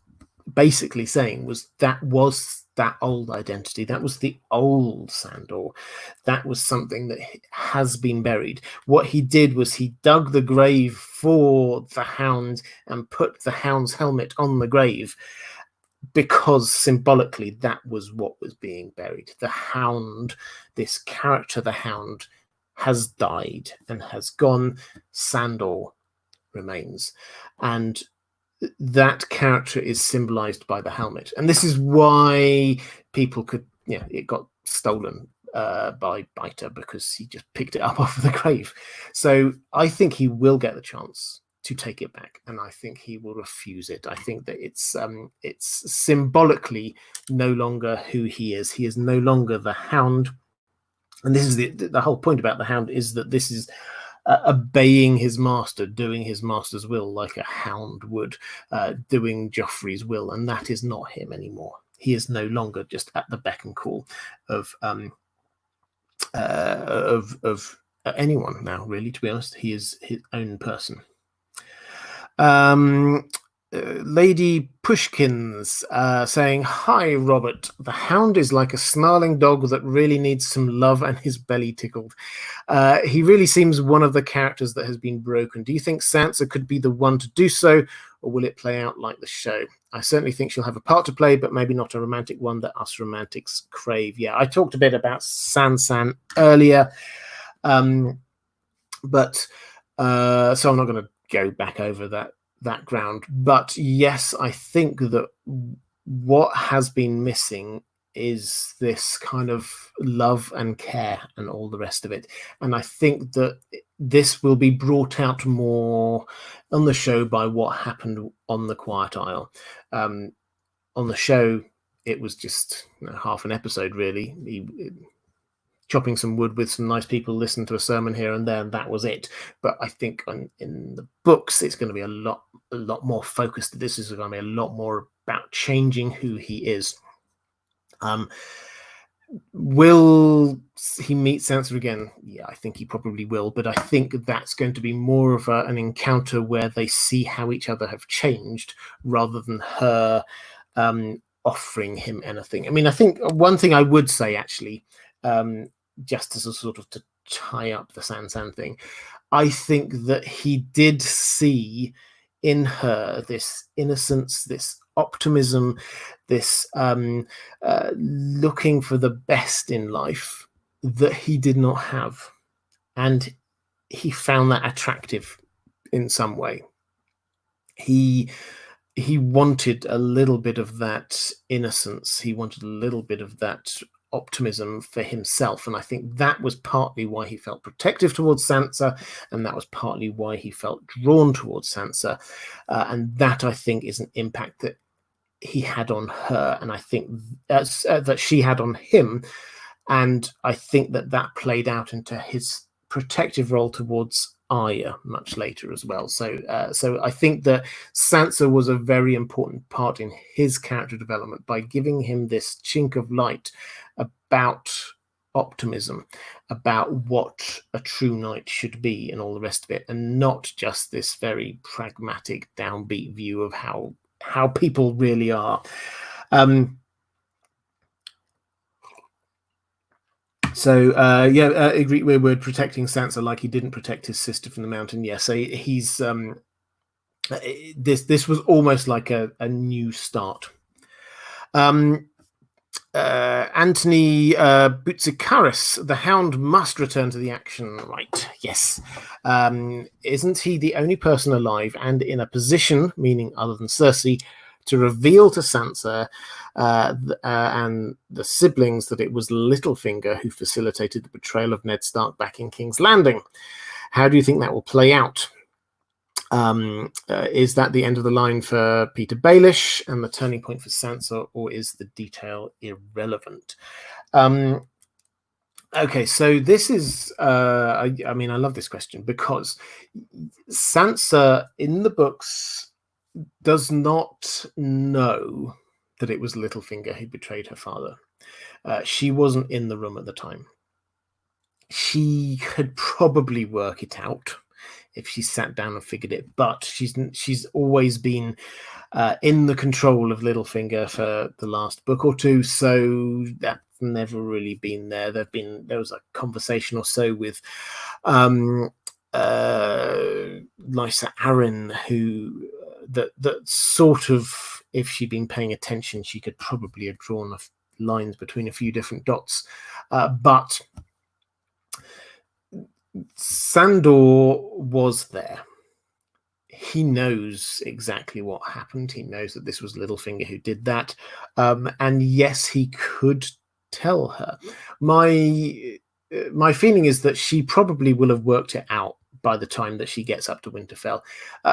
basically saying, was that old identity. That was the old Sandor. That was something that has been buried. What he did was he dug the grave for the Hound and put the Hound's helmet on the grave, because symbolically that was what was being buried. The Hound, this character, the Hound, has died and has gone. Sandor remains. And that character is symbolized by the helmet, and this is why people could, it got stolen by Biter, because he just picked it up off of the grave. So I think he will get the chance to take it back, and I think he will refuse it. I think that it's symbolically no longer who he is. He is no longer the Hound, and this is the whole point about the Hound, is that this is obeying his master, doing his master's will like a hound would, doing Joffrey's will, and that is not him anymore. He is no longer just at the beck and call of anyone now, really, to be honest. He is his own person. Lady Pushkins saying, hi Robert, the Hound is like a snarling dog that really needs some love and his belly tickled. He really seems one of the characters that has been broken. Do you think Sansa could be the one to do so, or will it play out like the show? I certainly think she'll have a part to play, but maybe not a romantic one that us romantics crave. Yeah, I talked a bit about Sansan earlier. But so I'm not going to go back over that ground. But yes, I think that what has been missing is this kind of love and care and all the rest of it. And I think that this will be brought out more on the show by what happened on the Quiet Isle. On the show, it was just half an episode, really. Chopping some wood with some nice people, listen to a sermon here and there, and that was it. But I think in the books, it's going to be a lot more focused. This is going to be a lot more about changing who he is. Will he meet Sansa again? Yeah, I think he probably will, but I think that's going to be more of an encounter where they see how each other have changed rather than her offering him anything. I mean, I think one thing I would say, actually, just as a sort of to tie up the Sansan thing, I think that he did see in her this innocence, this optimism, this looking for the best in life that he did not have. And he found that attractive in some way. He wanted a little bit of that innocence. He wanted a little bit of that optimism for himself, and I think that was partly why he felt protective towards Sansa, and that was partly why he felt drawn towards Sansa, and that, I think, is an impact that he had on her, and I think that she had on him, and I think that played out into his protective role towards Arya much later as well. So I think that Sansa was a very important part in his character development by giving him this chink of light about optimism, about what a true knight should be and all the rest of it, and not just this very pragmatic, downbeat view of how people really are. Agree. We're protecting Sansa like he didn't protect his sister from the mountain. Yeah, so he's this was almost like a new start. Anthony Boutsikaris, the Hound must return to the action. Right, yes. Isn't he the only person alive and in a position, meaning other than Cersei, to reveal to Sansa and the siblings that it was Littlefinger who facilitated the betrayal of Ned Stark back in King's Landing? How do you think that will play out? Is that the end of the line for Peter Baelish and the turning point for Sansa, or is the detail irrelevant? Okay, so this is, I mean, I love this question because Sansa in the books does not know that it was Littlefinger who betrayed her father. She wasn't in the room at the time. She could probably work it out if she sat down and figured it, but she's always been in the control of Littlefinger for the last book or two, so that's never really been there. There was a conversation or so with Lysa Arryn, who that sort of, if she'd been paying attention, she could probably have drawn lines between a few different dots, but Sandor was there. He knows exactly what happened. He knows that this was Littlefinger who did that. And yes, he could tell her. My feeling is that she probably will have worked it out by the time that she gets up to Winterfell.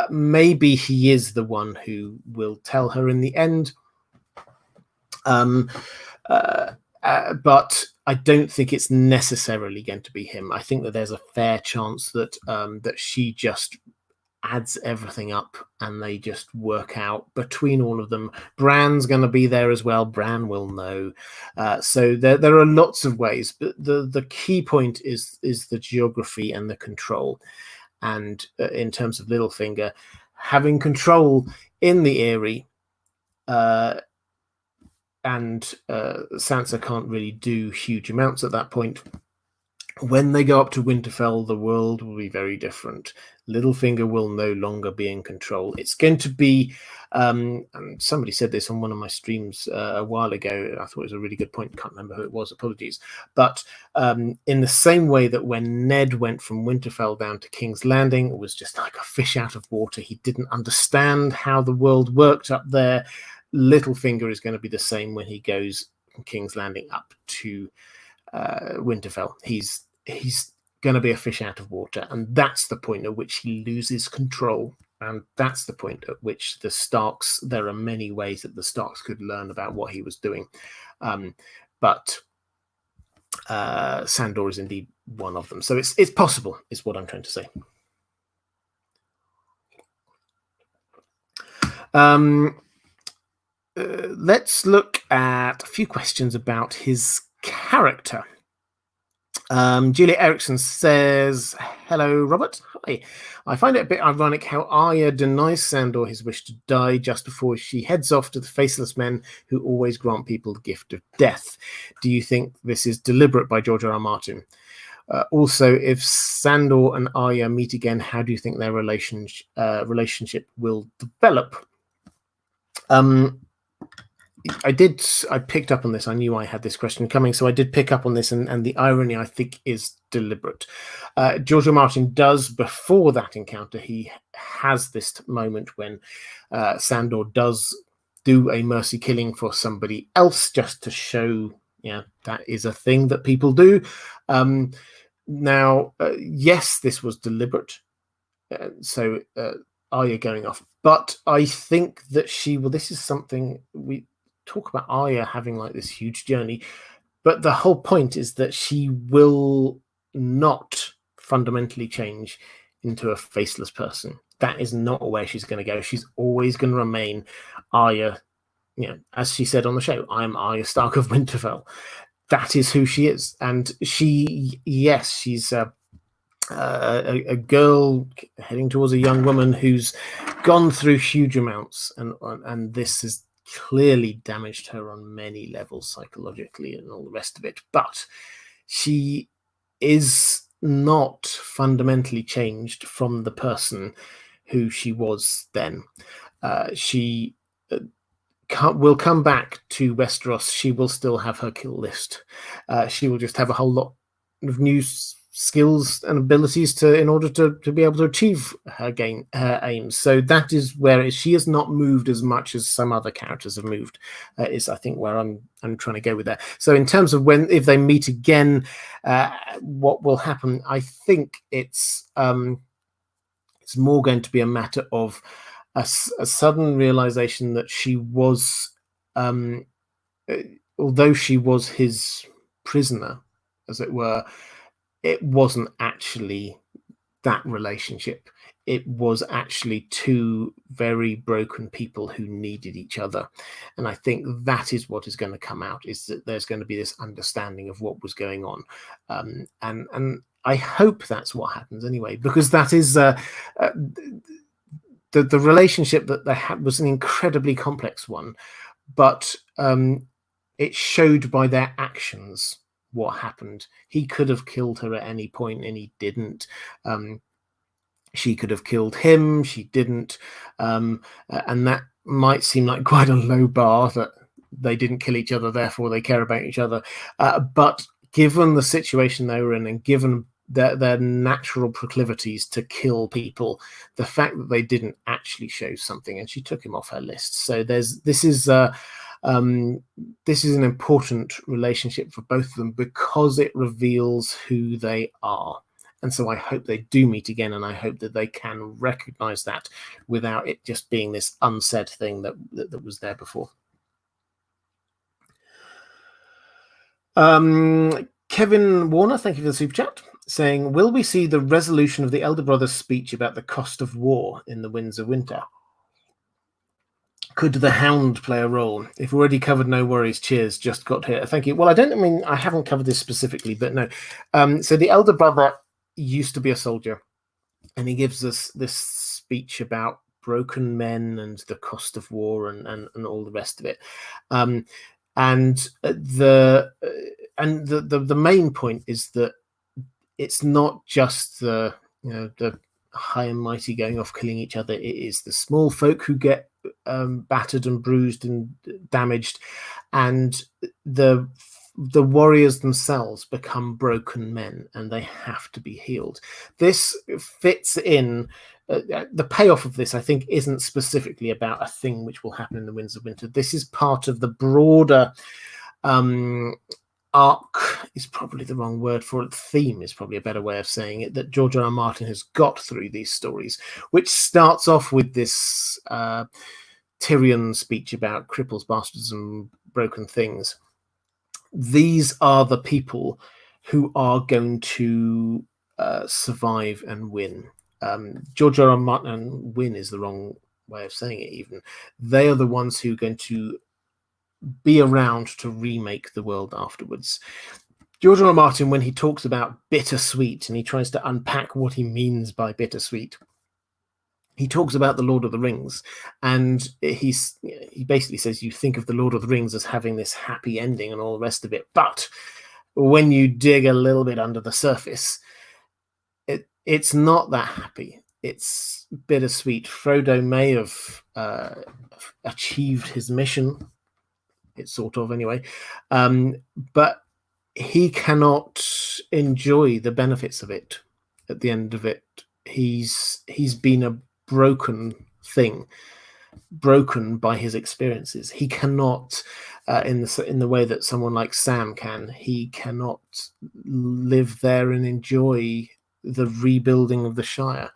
Maybe he is the one who will tell her in the end. But I don't think it's necessarily going to be him. I think that there's a fair chance that that she just adds everything up and they just work out between all of them. Bran's going to be there as well. Bran will know. So there are lots of ways, but the key point is the geography and the control. And in terms of Littlefinger, having control in the Eyrie, and Sansa can't really do huge amounts at that point. When they go up to Winterfell, the world will be very different. Littlefinger will no longer be in control. It's going to be And somebody said this on one of my streams a while ago. I thought it was a really good point. Can't remember who it was. Apologies. But in the same way that when Ned went from Winterfell down to King's Landing, it was just like a fish out of water. He didn't understand how the world worked up there. Littlefinger is going to be the same when he goes from King's Landing up to Winterfell. He's going to be a fish out of water, and that's the point at which he loses control. And that's the point at which the Starks, there are many ways that the Starks could learn about what he was doing. But Sandor is indeed one of them. So it's possible, is what I'm trying to say. Let's look at a few questions about his character. Julia Erickson says, hello, Robert. Hi. I find it a bit ironic how Arya denies Sandor his wish to die just before she heads off to the faceless men who always grant people the gift of death. Do you think this is deliberate by George R.R. Martin? Also, if Sandor and Arya meet again, how do you think their relationship will develop? I picked up on this. I knew I had this question coming, so I did pick up on this, and the irony, I think, is deliberate. George R. Martin does, before that encounter, he has this moment when Sandor does do a mercy killing for somebody else, just to show, that is a thing that people do. Now, yes, this was deliberate. So Arya going off, but I think that this is something we talk about, Arya having like this huge journey, but the whole point is that she will not fundamentally change into a faceless person. That is not where she's going to go. She's always going to remain Arya, as she said on the show, I'm Arya Stark of Winterfell. That is who she is. And she's a girl heading towards a young woman who's gone through huge amounts, and this has clearly damaged her on many levels, psychologically and all the rest of it. But she is not fundamentally changed from the person who she was then. She will come back to Westeros. She will still have her kill list. She will just have a whole lot of new skills and abilities in order to be able to achieve her aims. So that is where she has not moved as much as some other characters have moved, is I think where I'm trying to go with that. So in terms of if they meet again, what will happen, I think it's more going to be a matter of a sudden realization that she was, although she was his prisoner, as it were, it wasn't actually that relationship. It was actually two very broken people who needed each other. And I think that is what is going to come out, is that there's going to be this understanding of what was going on. And I hope that's what happens anyway, because that is the relationship that they had was an incredibly complex one, but it showed by their actions what happened. He could have killed her at any point, and he didn't. She could have killed him, she didn't. And that might seem like quite a low bar, that they didn't kill each other, therefore they care about each other. But given the situation they were in, and given their natural proclivities to kill people, the fact that they didn't actually show something, and she took him off her list. So this is an important relationship for both of them, because it reveals who they are. And so I hope they do meet again, and I hope that they can recognize that without it just being this unsaid thing that was there before. Kevin Warner, thank you for the super chat, saying, will we see the resolution of the Elder Brother's speech about the cost of war in the Winds of Winter? Could the Hound play a role? If already covered, no worries. Cheers. Just got here. Thank you. Well, I haven't covered this specifically, but no. So the Elder Brother used to be a soldier, and he gives us this speech about broken men and the cost of war and all the rest of it. And the main point is that it's not just the high and mighty going off killing each other. It is the small folk who get battered and bruised and damaged, and the warriors themselves become broken men and they have to be healed. This fits in. The payoff of this, I think, isn't specifically about a thing which will happen in the Winds of Winter. This is part of the broader arc, is probably the wrong word for it. Theme is probably a better way of saying it, that George R. R. Martin has got through these stories, which starts off with this Tyrion speech about cripples, bastards, and broken things. These are the people who are going to survive and win. George R. R. Martin, win is the wrong way of saying it even. They are the ones who are going to be around to remake the world afterwards. George R. R. Martin, when he talks about bittersweet and he tries to unpack what he means by bittersweet, he talks about the Lord of the Rings, and he basically says you think of the Lord of the Rings as having this happy ending and all the rest of it, but when you dig a little bit under the surface, it's not that happy. It's bittersweet. Frodo may have achieved his mission. It's sort of, anyway. But he cannot enjoy the benefits of it at the end of it. He's been a broken thing, broken by his experiences. He cannot, in the way that someone like Sam can, he cannot live there and enjoy the rebuilding of the Shire,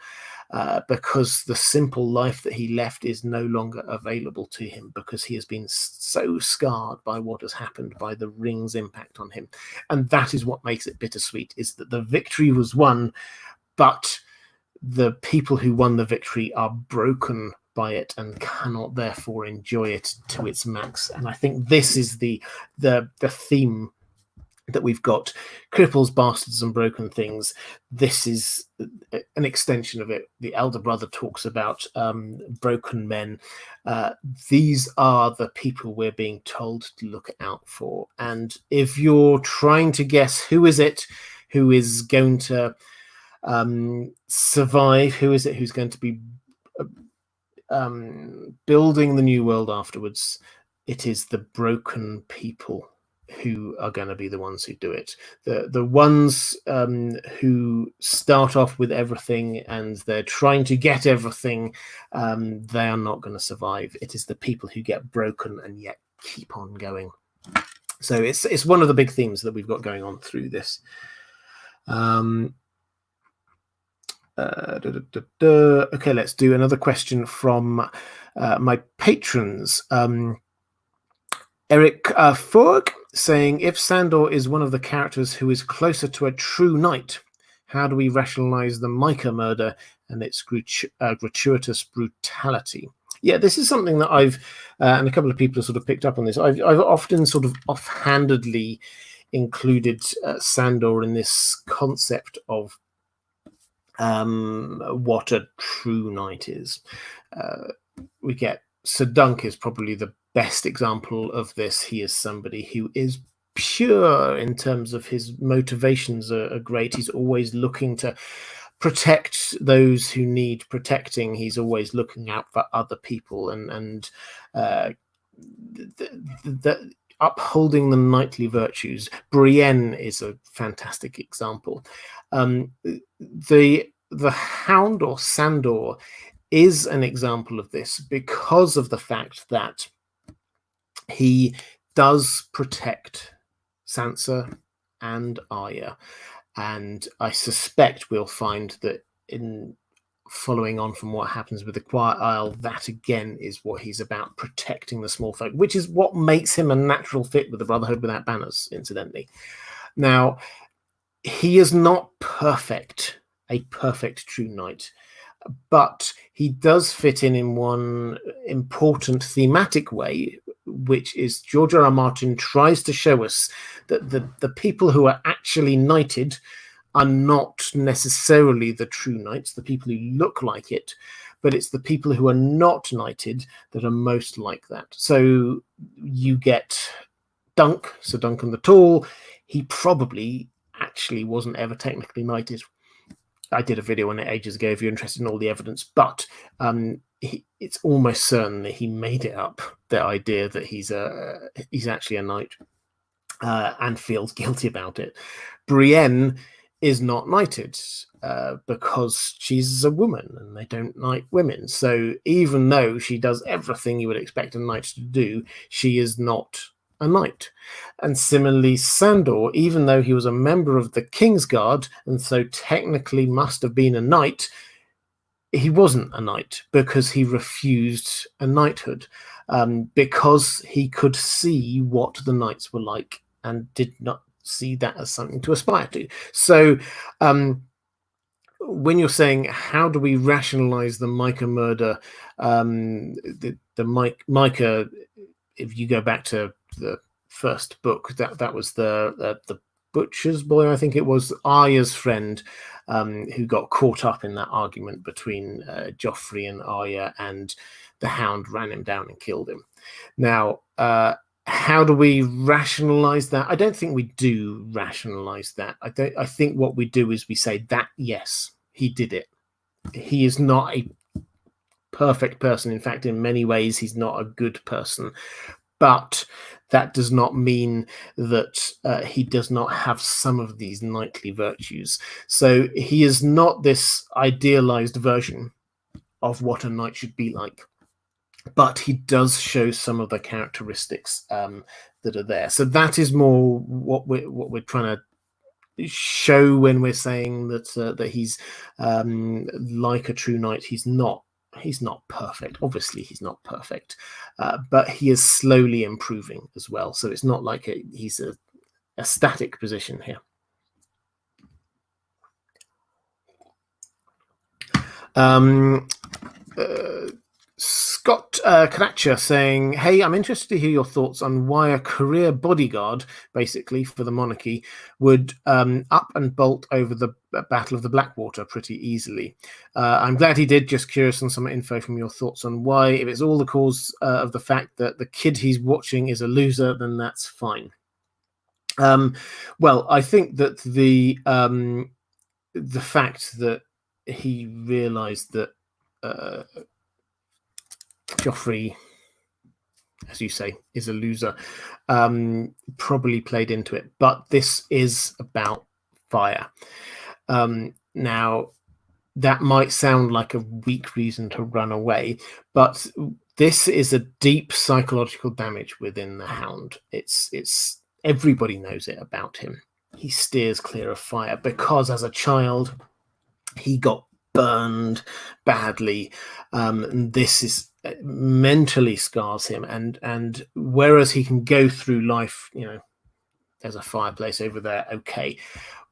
because the simple life that he left is no longer available to him, because he has been so scarred by what has happened, by the ring's impact on him. And that is what makes it bittersweet, is that the victory was won, but the people who won the victory are broken by it and cannot therefore enjoy it to its max. And I think this is the theme that we've got. Cripples, bastards, and broken things. This is an extension of it. The elder brother talks about broken men. These are the people we're being told to look out for. And if you're trying to guess who is going to survive, who is it who's going to be building the new world afterwards, it is the broken people who are going to be the ones who do it. The ones who start off with everything and they're trying to get everything, they are not going to survive. It is the people who get broken and yet keep on going. So it's one of the big themes that we've got going on through this. Okay, let's do another question from my patrons. Eric Forg saying, if Sandor is one of the characters who is closer to a true knight, how do we rationalize the Micah murder and its gratuitous brutality? Yeah, this is something that I've, and a couple of people have sort of picked up on this, I've often sort of offhandedly included Sandor in this concept of what a true knight is. We get Sir Dunk is probably the best example of this. He is somebody who is pure in terms of his motivations are great. He's always looking to protect those who need protecting. He's always looking out for other people and upholding the knightly virtues. Brienne is a fantastic example. The Hound, or Sandor, is an example of this because of the fact that he does protect Sansa and Arya. And I suspect we'll find that in following on from what happens with the Quiet Isle, that again is what he's about, protecting the small folk, which is what makes him a natural fit with the Brotherhood Without Banners, incidentally. Now, he is not a perfect true knight, but he does fit in one important thematic way, which is George R. R. Martin tries to show us that the people who are actually knighted are not necessarily the true knights, the people who look like it, but it's the people who are not knighted that are most like that. So you get Dunk, Sir Duncan the Tall. He probably actually wasn't ever technically knighted. I did a video on it ages ago if you're interested in all the evidence, but it's almost certain that he made it up, the idea that he's actually a knight, and feels guilty about it. Brienne is not knighted because she's a woman and they don't knight women. So even though she does everything you would expect a knight to do, she is not a knight. And similarly, Sandor, even though he was a member of the Kingsguard and so technically must have been a knight, he wasn't a knight because he refused a knighthood, because he could see what the knights were like and did not see that as something to aspire to. So when you're saying how do we rationalize the Micah murder, Micah, if you go back to the first book, that was the butcher's boy, I think it was, Arya's friend, who got caught up in that argument between Joffrey and Arya, and the Hound ran him down and killed him. Now, how do we rationalize that? I don't think we do rationalize that. I think what we do is we say that, yes, he did it. He is not a perfect person. In fact, in many ways, he's not a good person. But that does not mean that he does not have some of these knightly virtues. So he is not this idealized version of what a knight should be like, but he does show some of the characteristics that are there. So that is more what we're trying to show when we're saying that he's like a true knight. He's not perfect. Obviously, he's not perfect, but he is slowly improving as well. So it's not like he's a static position here. Scott Kratcher saying, hey, I'm interested to hear your thoughts on why a career bodyguard, basically, for the monarchy, would up and bolt over the Battle of the Blackwater pretty easily. I'm glad he did. Just curious on some info from your thoughts on why. If it's all the cause of the fact that the kid he's watching is a loser, then that's fine. Well, I think that the fact that he realized that Joffrey, as you say, is a loser, probably played into it. But this is about fire. Now, that might sound like a weak reason to run away, but this is a deep psychological damage within the Hound. It's everybody knows it about him. He steers clear of fire because as a child he got burned badly. And this is mentally scars him, and whereas he can go through life, there's a fireplace over there, okay.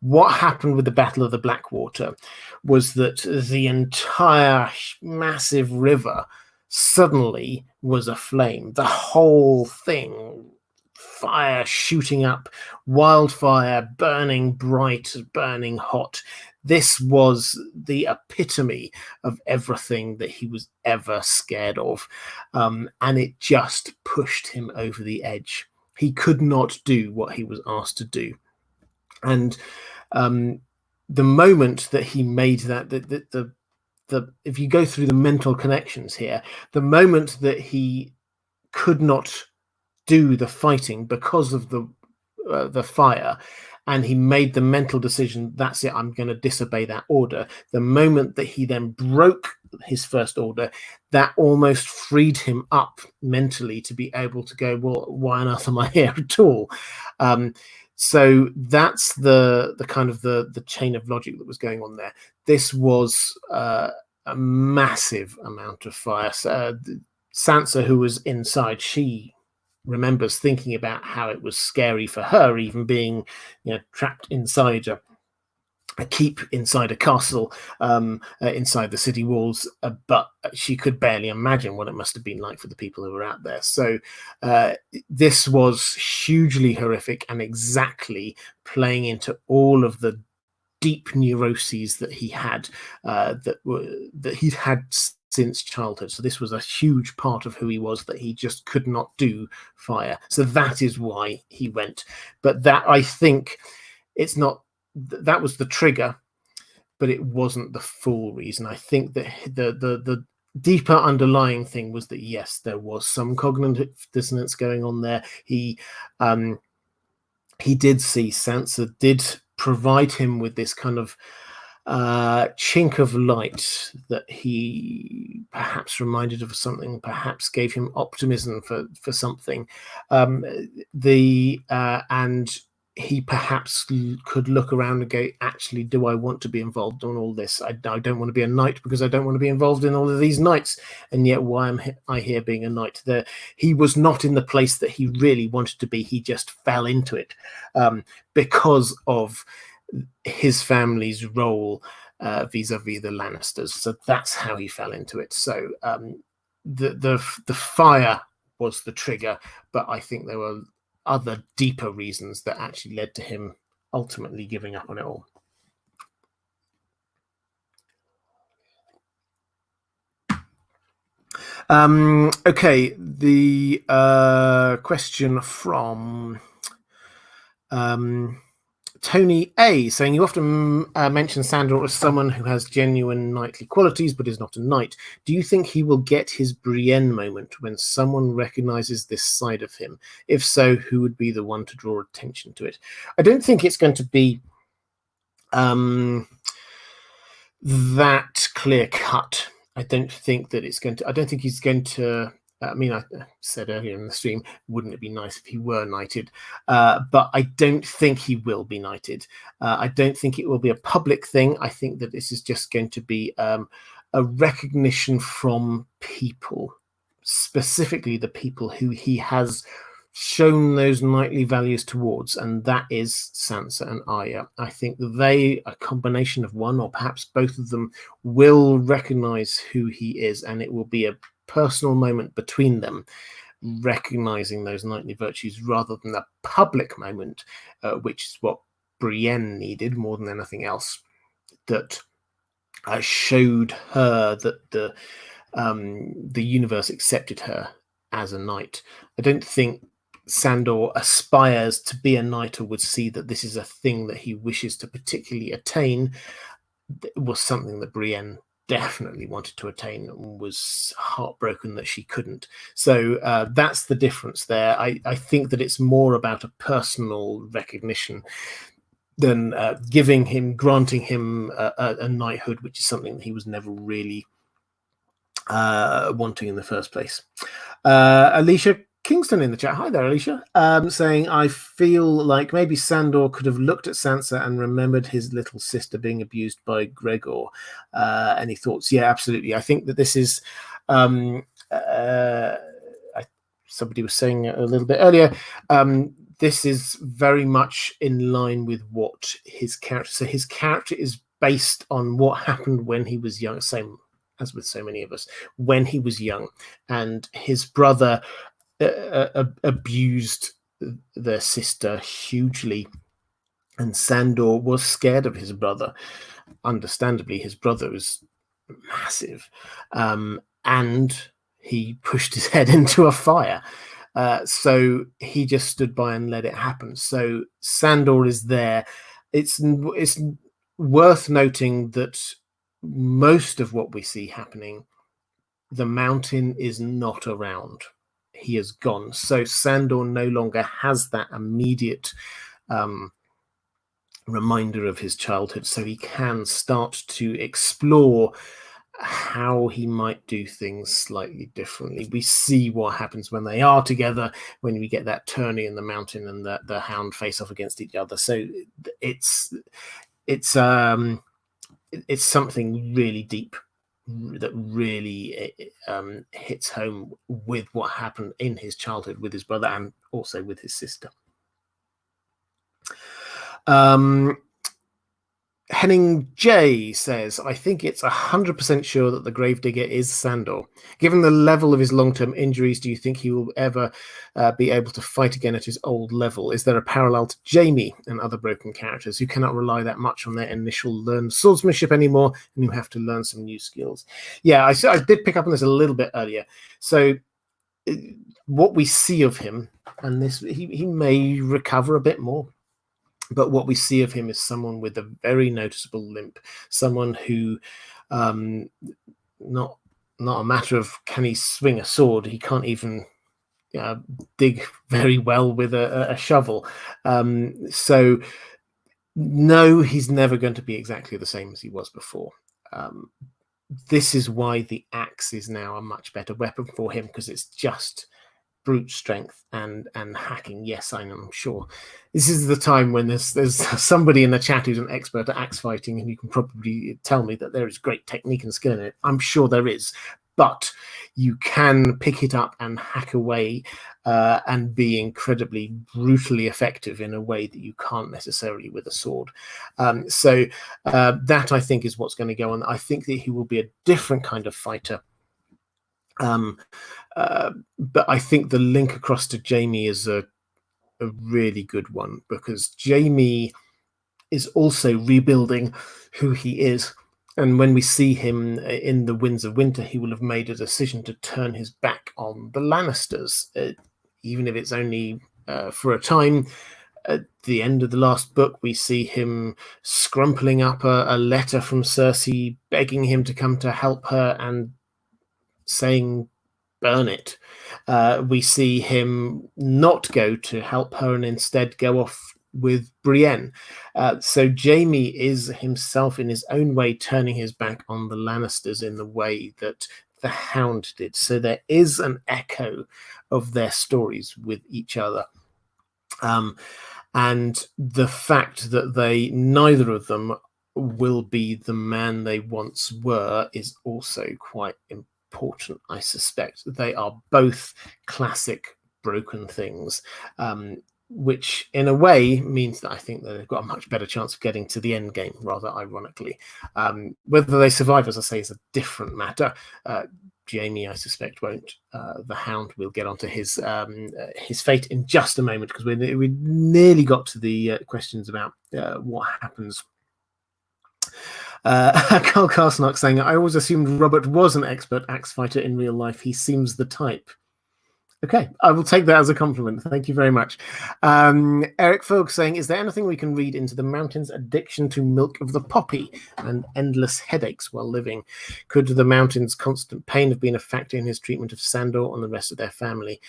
What happened with the Battle of the Blackwater was that the entire massive river suddenly was aflame. The whole thing, fire shooting up, wildfire, burning bright, burning hot. This was the epitome of everything that he was ever scared of. And it just pushed him over the edge. He could not do what he was asked to do. And the moment that he made that, if you go through the mental connections here, the moment that he could not do the fighting because of the fire, and he made the mental decision, that's it, I'm going to disobey that order. The moment that he then broke his first order, that almost freed him up mentally to be able to go, well, why on earth am I here at all? So that's the kind of the chain of logic that was going on there. This was a massive amount of fire. Sansa, who was inside, she remembers thinking about how it was scary for her, even being trapped inside a keep, inside a castle, inside the city walls, but she could barely imagine what it must have been like for the people who were out there. So this was hugely horrific and exactly playing into all of the deep neuroses that he had, that he'd had since childhood. So this was a huge part of who he was, that he just could not do fire. So that is why he went. But that, I think, it's not, that was the trigger. but it wasn't the full reason. I think that the deeper underlying thing was that, yes, there was some cognitive dissonance going on there. He did see Sansa did provide him with this kind of chink of light that he perhaps reminded of something, perhaps gave him optimism for something. And he perhaps could look around and go, actually, do I want to be involved in all this? I don't want to be a knight because I don't want to be involved in all of these knights. And yet, why am I here being a knight? He was not in the place that he really wanted to be. He just fell into it because of his family's role vis-a-vis the Lannisters. So that's how he fell into it. So the fire was the trigger, but I think there were other deeper reasons that actually led to him ultimately giving up on it all. Okay, the question from Tony A saying, you often mention Sandor as someone who has genuine knightly qualities but is not a knight. Do you think he will get his Brienne moment when someone recognizes this side of him? If so, who would be the one to draw attention to it? I don't think it's going to be that clear cut. I don't think he's going to. I mean, I said earlier in the stream, wouldn't it be nice if he were knighted? But I don't think he will be knighted. I don't think it will be a public thing. I think that this is just going to be a recognition from people, specifically the people who he has shown those knightly values towards, and that is Sansa and Arya. I think they, a combination of one or perhaps both of them, will recognize who he is, and it will be a personal moment between them, recognizing those knightly virtues rather than a public moment, which is what Brienne needed more than anything else, that showed her that the universe accepted her as a knight. I don't think Sandor aspires to be a knight or would see that this is a thing that he wishes to particularly attain. It was something that Brienne definitely wanted to attain and was heartbroken that she couldn't. So that's the difference there. I think that it's more about a personal recognition than granting him a knighthood, which is something that he was never really wanting in the first place. Alicia Kingston in the chat. Hi there, Alicia. Saying, I feel like maybe Sandor could have looked at Sansa and remembered his little sister being abused by Gregor. Any thoughts? Yeah, absolutely. I think that this is somebody was saying a little bit earlier, this is very much in line with what his character. So his character is based on what happened when he was young, same as with so many of us, when he was young, and his brother abused their sister hugely, and Sandor was scared of his brother. Understandably, his brother was massive, and he pushed his head into a fire. So he just stood by and let it happen. So Sandor is there. It's worth noting that most of what we see happening, the mountain is not around. He has gone. So Sandor no longer has that immediate reminder of his childhood. So he can start to explore how he might do things slightly differently. We see what happens when they are together, when we get that tourney in the mountain and the Hound face off against each other. So it's something really deep that really hits home with what happened in his childhood with his brother and also with his sister. Henning J says, I think it's 100% sure that the gravedigger is Sandor. Given the level of his long-term injuries, do you think he will ever be able to fight again at his old level? Is there a parallel to Jaime and other broken characters who cannot rely that much on their initial learned swordsmanship anymore and who have to learn some new skills? Yeah, I did pick up on this a little bit earlier. So what we see of him, and this he may recover a bit more. But what we see of him is someone with a very noticeable limp, someone who, not a matter of can he swing a sword, he can't even dig very well with a shovel. So no, he's never going to be exactly the same as he was before. This is why the axe is now a much better weapon for him, because it's just brute strength and hacking. Yes, I'm sure this is the time when there's somebody in the chat who's an expert at axe fighting, and you can probably tell me that there is great technique and skill in it. I'm sure there is, but you can pick it up and hack away and be incredibly brutally effective in a way that you can't necessarily with a sword. So that, I think, is what's going to go on. I think that he will be a different kind of fighter. But I think the link across to Jaime is a really good one, because Jaime is also rebuilding who he is. And when we see him in the Winds of Winter, he will have made a decision to turn his back on the Lannisters, even if it's only for a time. At the end of the last book, we see him scrumpling up a letter from Cersei, begging him to come to help her and saying, burn it. We see him not go to help her and instead go off with Brienne. So Jaime is himself, in his own way, turning his back on the Lannisters in the way that the Hound did. So there is an echo of their stories with each other. And the fact that neither of them will be the man they once were is also quite important, I suspect. They are both classic broken things, which in a way means that I think that they've got a much better chance of getting to the end game, rather ironically. Whether they survive, as I say, is a different matter. Jaime, I suspect, won't. The Hound, we'll get onto his fate in just a moment, because we nearly got to the questions about what happens. Carl Carsnock saying, I always assumed Robert was an expert axe fighter in real life. He seems the type. Okay, I will take that as a compliment. Thank you very much. Eric Fogg saying, is there anything we can read into the Mountain's addiction to milk of the poppy and endless headaches while living? Could the Mountain's constant pain have been a factor in his treatment of Sandor and the rest of their family?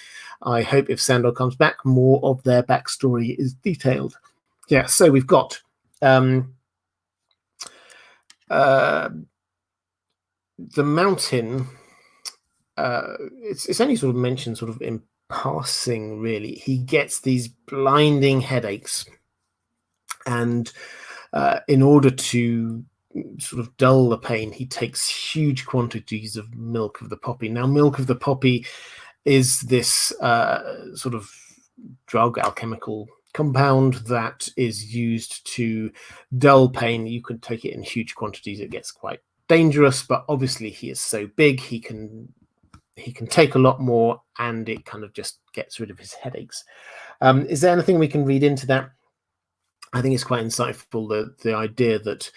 I hope if Sandor comes back, more of their backstory is detailed. Yeah, so we've got the Mountain. It's only sort of mentioned sort of in passing, really. He gets these blinding headaches, and in order to sort of dull the pain, he takes huge quantities of milk of the poppy. Now, milk of the poppy is this sort of drug, alchemical compound that is used to dull pain. You can take it in huge quantities. It gets quite dangerous, but obviously he is so big, he can take a lot more, and it kind of just gets rid of his headaches. Is there anything we can read into that? I think it's quite insightful, the idea that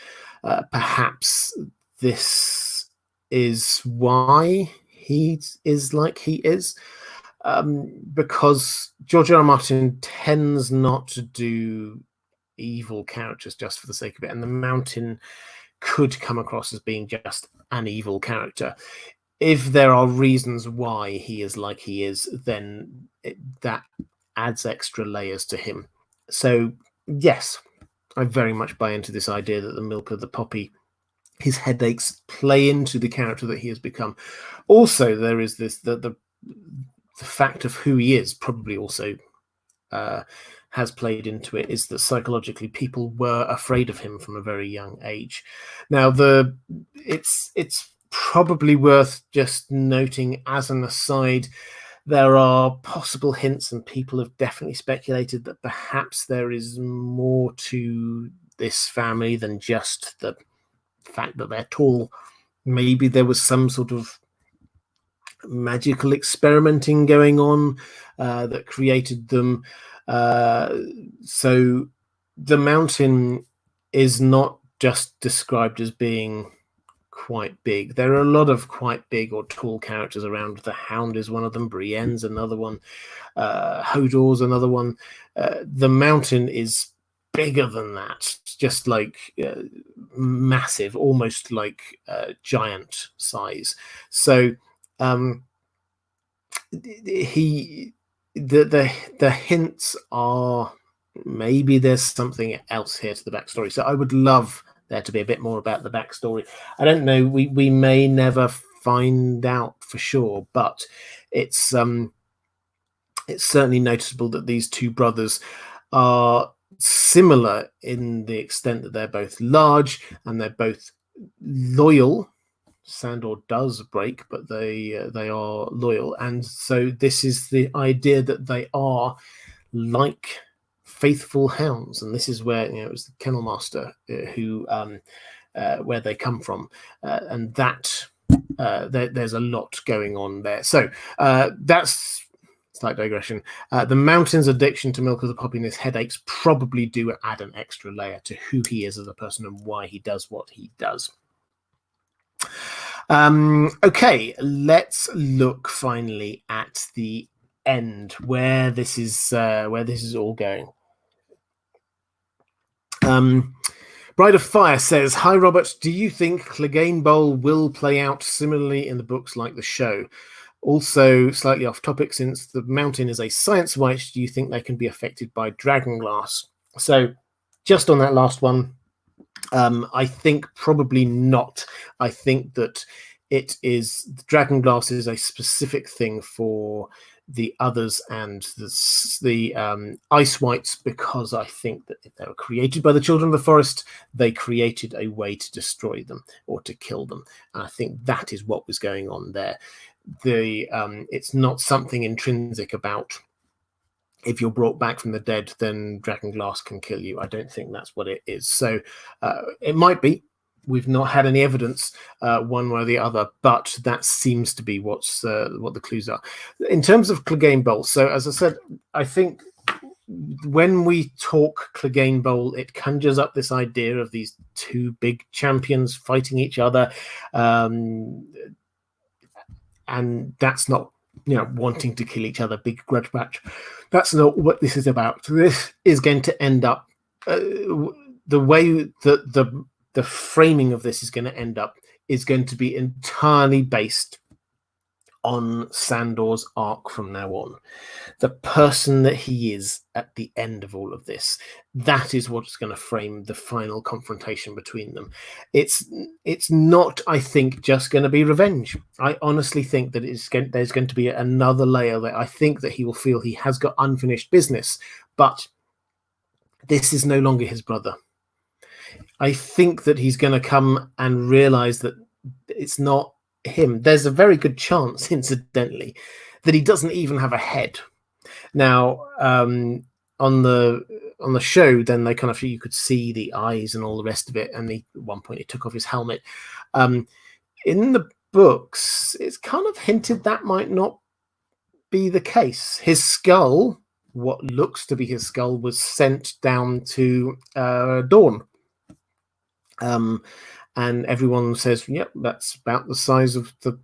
perhaps this is why he is like he is, because George R. R. Martin tends not to do evil characters just for the sake of it, and the Mountain could come across as being just an evil character. If there are reasons why he is like he is, then that adds extra layers to him. So yes, I very much buy into this idea that the milk of the poppy, his headaches, play into the character that he has become. Also, there is this the fact of who he is probably also has played into it, is that psychologically people were afraid of him from a very young age. Now, it's probably worth just noting as an aside, there are possible hints, and people have definitely speculated that perhaps there is more to this family than just the fact that they're tall. Maybe there was some sort of magical experimenting going on that created them. So the Mountain is not just described as being quite big. There are a lot of quite big or tall characters around. The Hound is one of them. Brienne's another one. Hodor's another one. The Mountain is bigger than that, just like massive, almost like giant size. So he the hints are maybe there's something else here to the backstory. So I would love there to be a bit more about the backstory. I don't know. We may never find out for sure, but it's certainly noticeable that these two brothers are similar in the extent that they're both large and they're both loyal. Sandor does break, but they are loyal, and so this is the idea that they are like faithful hounds, and this is where it was the kennel master who where they come from, and that there's a lot going on there. So that's slight digression. The mountain's addiction to milk of the poppy and his headaches probably do add an extra layer to who he is as a person and why he does what he does. Okay, let's look finally at the end, where this is all going. Bride of Fire says, "Hi Robert, do you think Clegane Bowl will play out similarly in the books like the show? Also, slightly off topic, since the mountain is a science witch, do you think they can be affected by dragonglass?" So, just on that last one, I think probably not. I think that it is dragonglass is a specific thing for the others and the ice wights, because I think that if they were created by the children of the forest, they created a way to destroy them or to kill them. And I think that is what was going on there. It's not something intrinsic about if you're brought back from the dead, then dragonglass can kill you. I don't think that's what it is. So it might be. We've not had any evidence one way or the other, but that seems to be what the clues are. In terms of Clegane Bowl, so as I said, I think when we talk Clegane Bowl, it conjures up this idea of these two big champions fighting each other, and that's not wanting to kill each other, big grudge match. That's not what this is about. This is going to end up the way that the framing of this is going to end up is going to be entirely based on Sandor's arc from now on. The person that he is at the end of all of this, that is what's going to frame the final confrontation between them. It's not, I think, just going to be revenge. I honestly think that there's going to be another layer there. I think that he will feel he has got unfinished business, but this is no longer his brother. I think that he's going to come and realize that it's not him. There's a very good chance, incidentally, that he doesn't even have a head. Now, on the show, then they kind of, you could see the eyes and all the rest of it, and at one point he took off his helmet. In the books, it's kind of hinted that might not be the case. His skull, what looks to be his skull, was sent down to Dawn. And everyone says, yep, that's about the size of the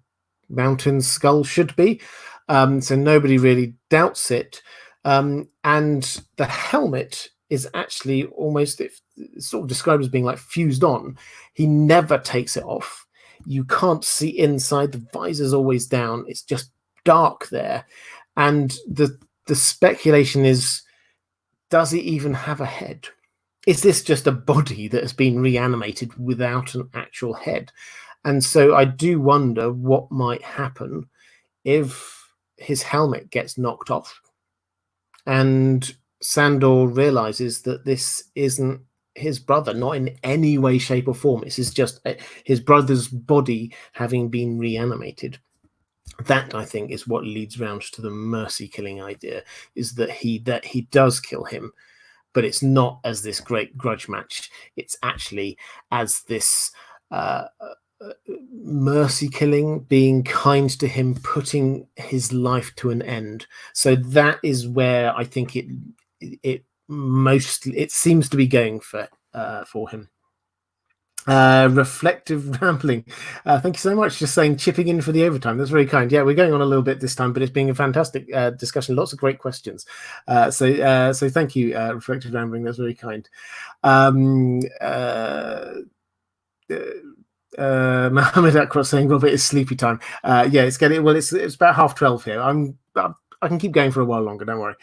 mountain skull should be. So nobody really doubts it. And the helmet is actually almost, it's sort of described as being like fused on. He never takes it off. You can't see inside. The visor's always down. It's just dark there. And the speculation is, does he even have a head? Is this just a body that has been reanimated without an actual head? And so I do wonder what might happen if his helmet gets knocked off and Sandor realizes that this isn't his brother, not in any way, shape, or form. This is just his brother's body having been reanimated. That, I think, is what leads round to the mercy killing idea, is that he does kill him, but it's not as this great grudge match. It's actually as this mercy killing, being kind to him, putting his life to an end. So that is where I think it mostly, it seems to be going for him. Reflective rambling. Thank you so much. Just saying, chipping in for the overtime. That's very kind. Yeah, we're going on a little bit this time, but it's been a fantastic discussion. Lots of great questions. So thank you, reflective rambling. That's very kind. Mohammed Akra saying Robert is sleepy time. Yeah, it's getting well. It's about 12:30 here. I can keep going for a while longer. Don't worry.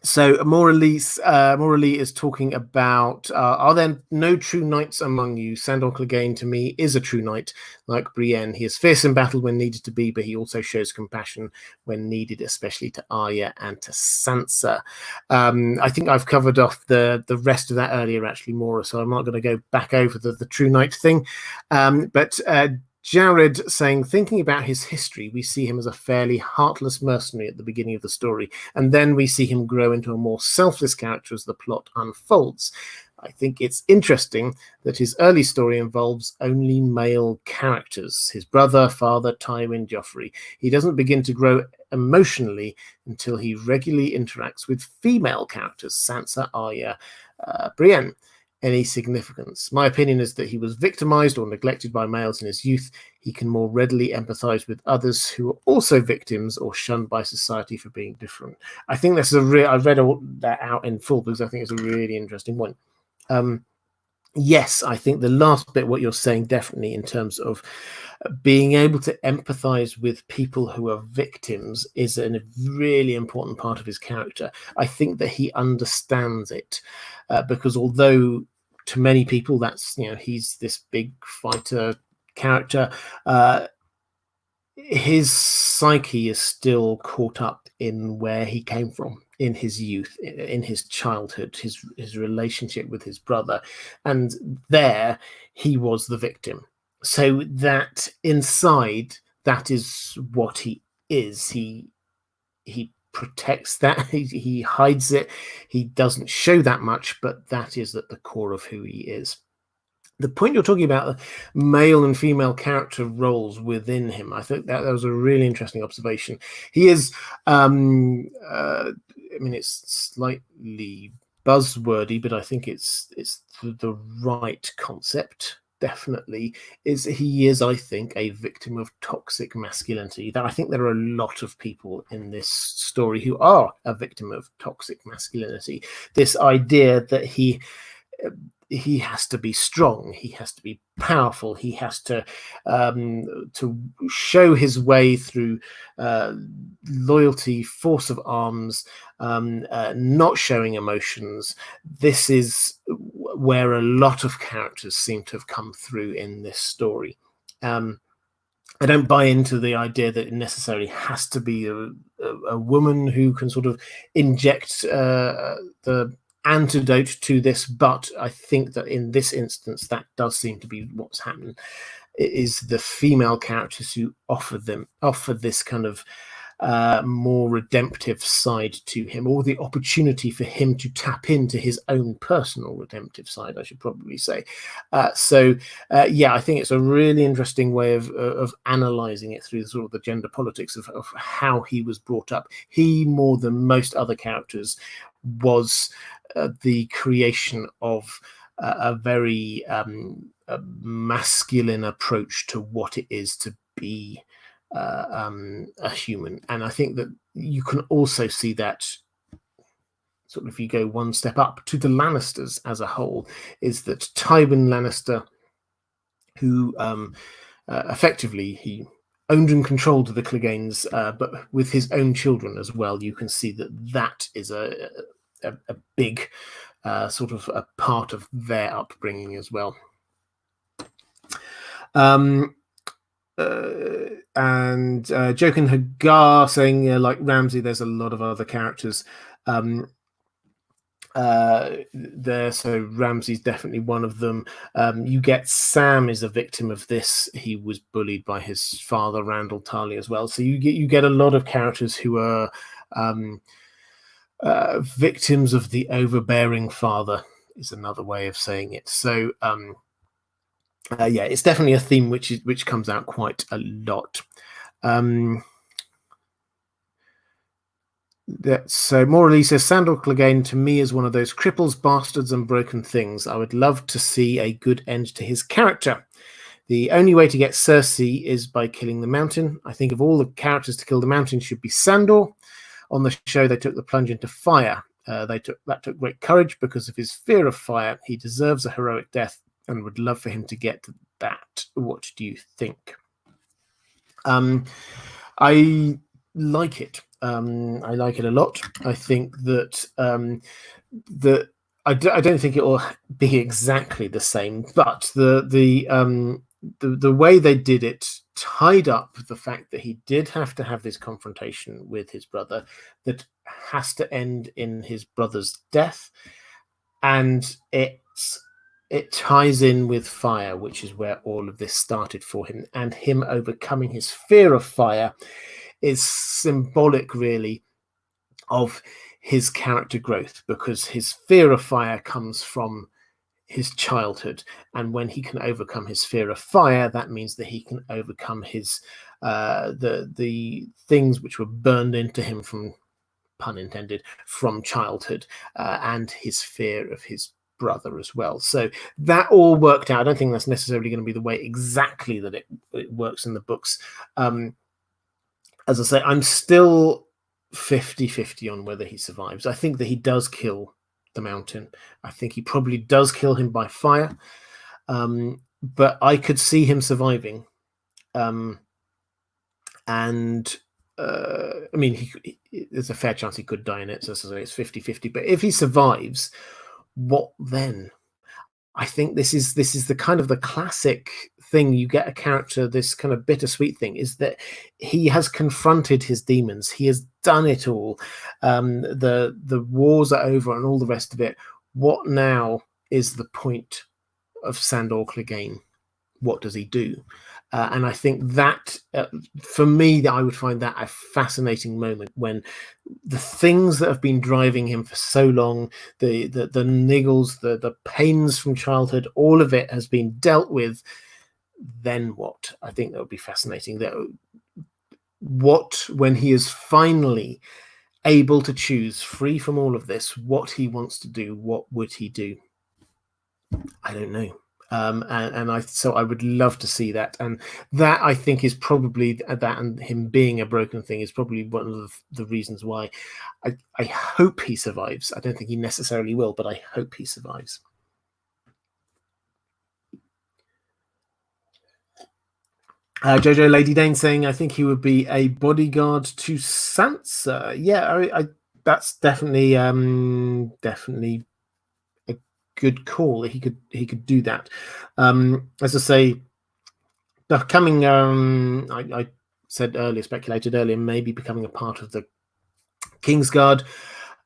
So Morally is talking about are there no true knights among you? Sandor Clegane to me is a true knight, like Brienne. He is fierce in battle when needed to be, but he also shows compassion when needed, especially to Arya and to Sansa. I think I've covered off the rest of that earlier, actually, Maura, so I'm not going to go back over the true knight thing. But Jared saying, thinking about his history, we see him as a fairly heartless mercenary at the beginning of the story, and then we see him grow into a more selfless character as the plot unfolds. I think it's interesting that his early story involves only male characters, his brother, father, Tywin, Joffrey. He doesn't begin to grow emotionally until he regularly interacts with female characters, Sansa, Arya, Brienne. Any significance? My opinion is that he was victimized or neglected by males in his youth. He can more readily empathize with others who are also victims or shunned by society for being different. I think that's I've read all that out in full because I think it's a really interesting one. Yes, I think the last bit, what you're saying, definitely in terms of being able to empathize with people who are victims is a really important part of his character. I think that he understands it because although to many people that's, he's this big fighter character, his psyche is still caught up in where he came from in his youth, in his childhood, his relationship with his brother, and there he was the victim. So that inside, that is what he is. He protects that. He hides it. He doesn't show that much, but that is at the core of who he is. The point you're talking about, male and female character roles within him, I think that was a really interesting observation. He is, I mean, it's slightly buzzwordy, but I think it's the right concept. Definitely he is, I think, a victim of toxic masculinity. That I think there are a lot of people in this story who are a victim of toxic masculinity. This idea that he has to be strong, he has to be powerful, he has to show his way through loyalty, force of arms, not showing emotions. This is where a lot of characters seem to have come through in this story. I don't buy into the idea that it necessarily has to be a woman who can sort of inject the antidote to this, but I think that in this instance that does seem to be what's happened. It is the female characters who offer this kind of more redemptive side to him, or the opportunity for him to tap into his own personal redemptive side, I should probably say. Yeah, I think it's a really interesting way of analyzing it through sort of the gender politics of how he was brought up. He, more than most other characters, was the creation of a very masculine approach to what it is to be a human. And I think that you can also see that sort of, if you go one step up to the Lannisters as a whole, is that Tywin Lannister, who effectively he owned and controlled the Cleganes, but with his own children as well, you can see that is a big sort of a part of their upbringing as well. And Jokin Hagar saying, like Ramsay, there's a lot of other characters there, so Ramsay's definitely one of them. You get Sam is a victim of this. He was bullied by his father, Randall Tarly, as well. So you get a lot of characters who are victims of the overbearing father, is another way of saying it. So yeah, it's definitely a theme which comes out quite a lot. So Morley says, Sandor Clegane to me is one of those cripples, bastards, and broken things. I would love to see a good end to his character. The only way to get Cersei is by killing the Mountain. I think of all the characters to kill the Mountain should be Sandor. On the show, they took the plunge into fire. That took great courage because of his fear of fire. He deserves a heroic death and would love for him to get that. What do you think? I like it. I like it a lot. I think that I don't think it will be exactly the same, but the way they did it tied up the fact that he did have to have this confrontation with his brother that has to end in his brother's death, and it ties in with fire, which is where all of this started for him, and him overcoming his fear of fire is symbolic, really, of his character growth, because his fear of fire comes from his childhood, and when he can overcome his fear of fire, that means that he can overcome his the things which were burned into him, from pun intended, from childhood, and his fear of his brother as well. So that all worked out. I don't think that's necessarily going to be the way exactly that it works in the books. As I say, I'm still 50-50 on whether he survives. I think that he does kill the Mountain. I think he probably does kill him by fire, but I could see him surviving. And I mean, there's a fair chance he could die in it, so it's 50-50. But if he survives, what then? I think this is the kind of the classic thing. You get a character, this kind of bittersweet thing, is that he has confronted his demons. He has done it all. The wars are over and all the rest of it. What now is the point of Sandor Clegane? What does he do? And I think that, for me, I would find that a fascinating moment, when the things that have been driving him for so long, the niggles, the pains from childhood, all of it has been dealt with. Then what? I think that would be fascinating. When he is finally able to choose, free from all of this, what he wants to do, what would he do? I don't know. So I would love to see that, and that, I think, is probably that, and him being a broken thing is probably one of the reasons why I hope he survives. I don't think he necessarily will, but I hope he survives. Jojo Lady Dane saying, I think he would be a bodyguard to Sansa. Yeah, that's definitely a good call. He could do that. As I say, becoming I said earlier, speculated earlier, maybe becoming a part of the Kingsguard.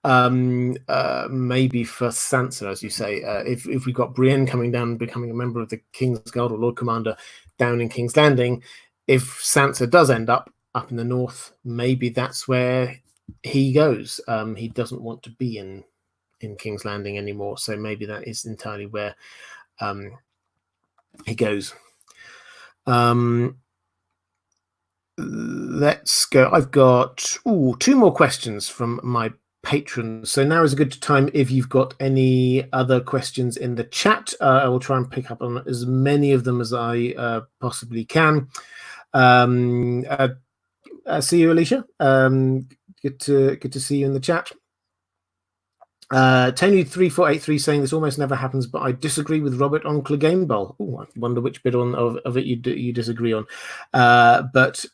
Maybe for Sansa, as you say, if we got Brienne coming down and becoming a member of the Kingsguard or Lord Commander down in King's Landing, if Sansa does end up in the north, maybe that's where he goes. He doesn't want to be in King's Landing anymore, so maybe that is entirely where he goes. Let's go. I've got two more questions from my patrons. So now is a good time if you've got any other questions in the chat. I will try and pick up on as many of them as I possibly can. See you, Alicia. Good to see you in the chat. Tony3483 saying this almost never happens, but I disagree with Robert on Clegane Bowl. I wonder which bit of it you disagree on. But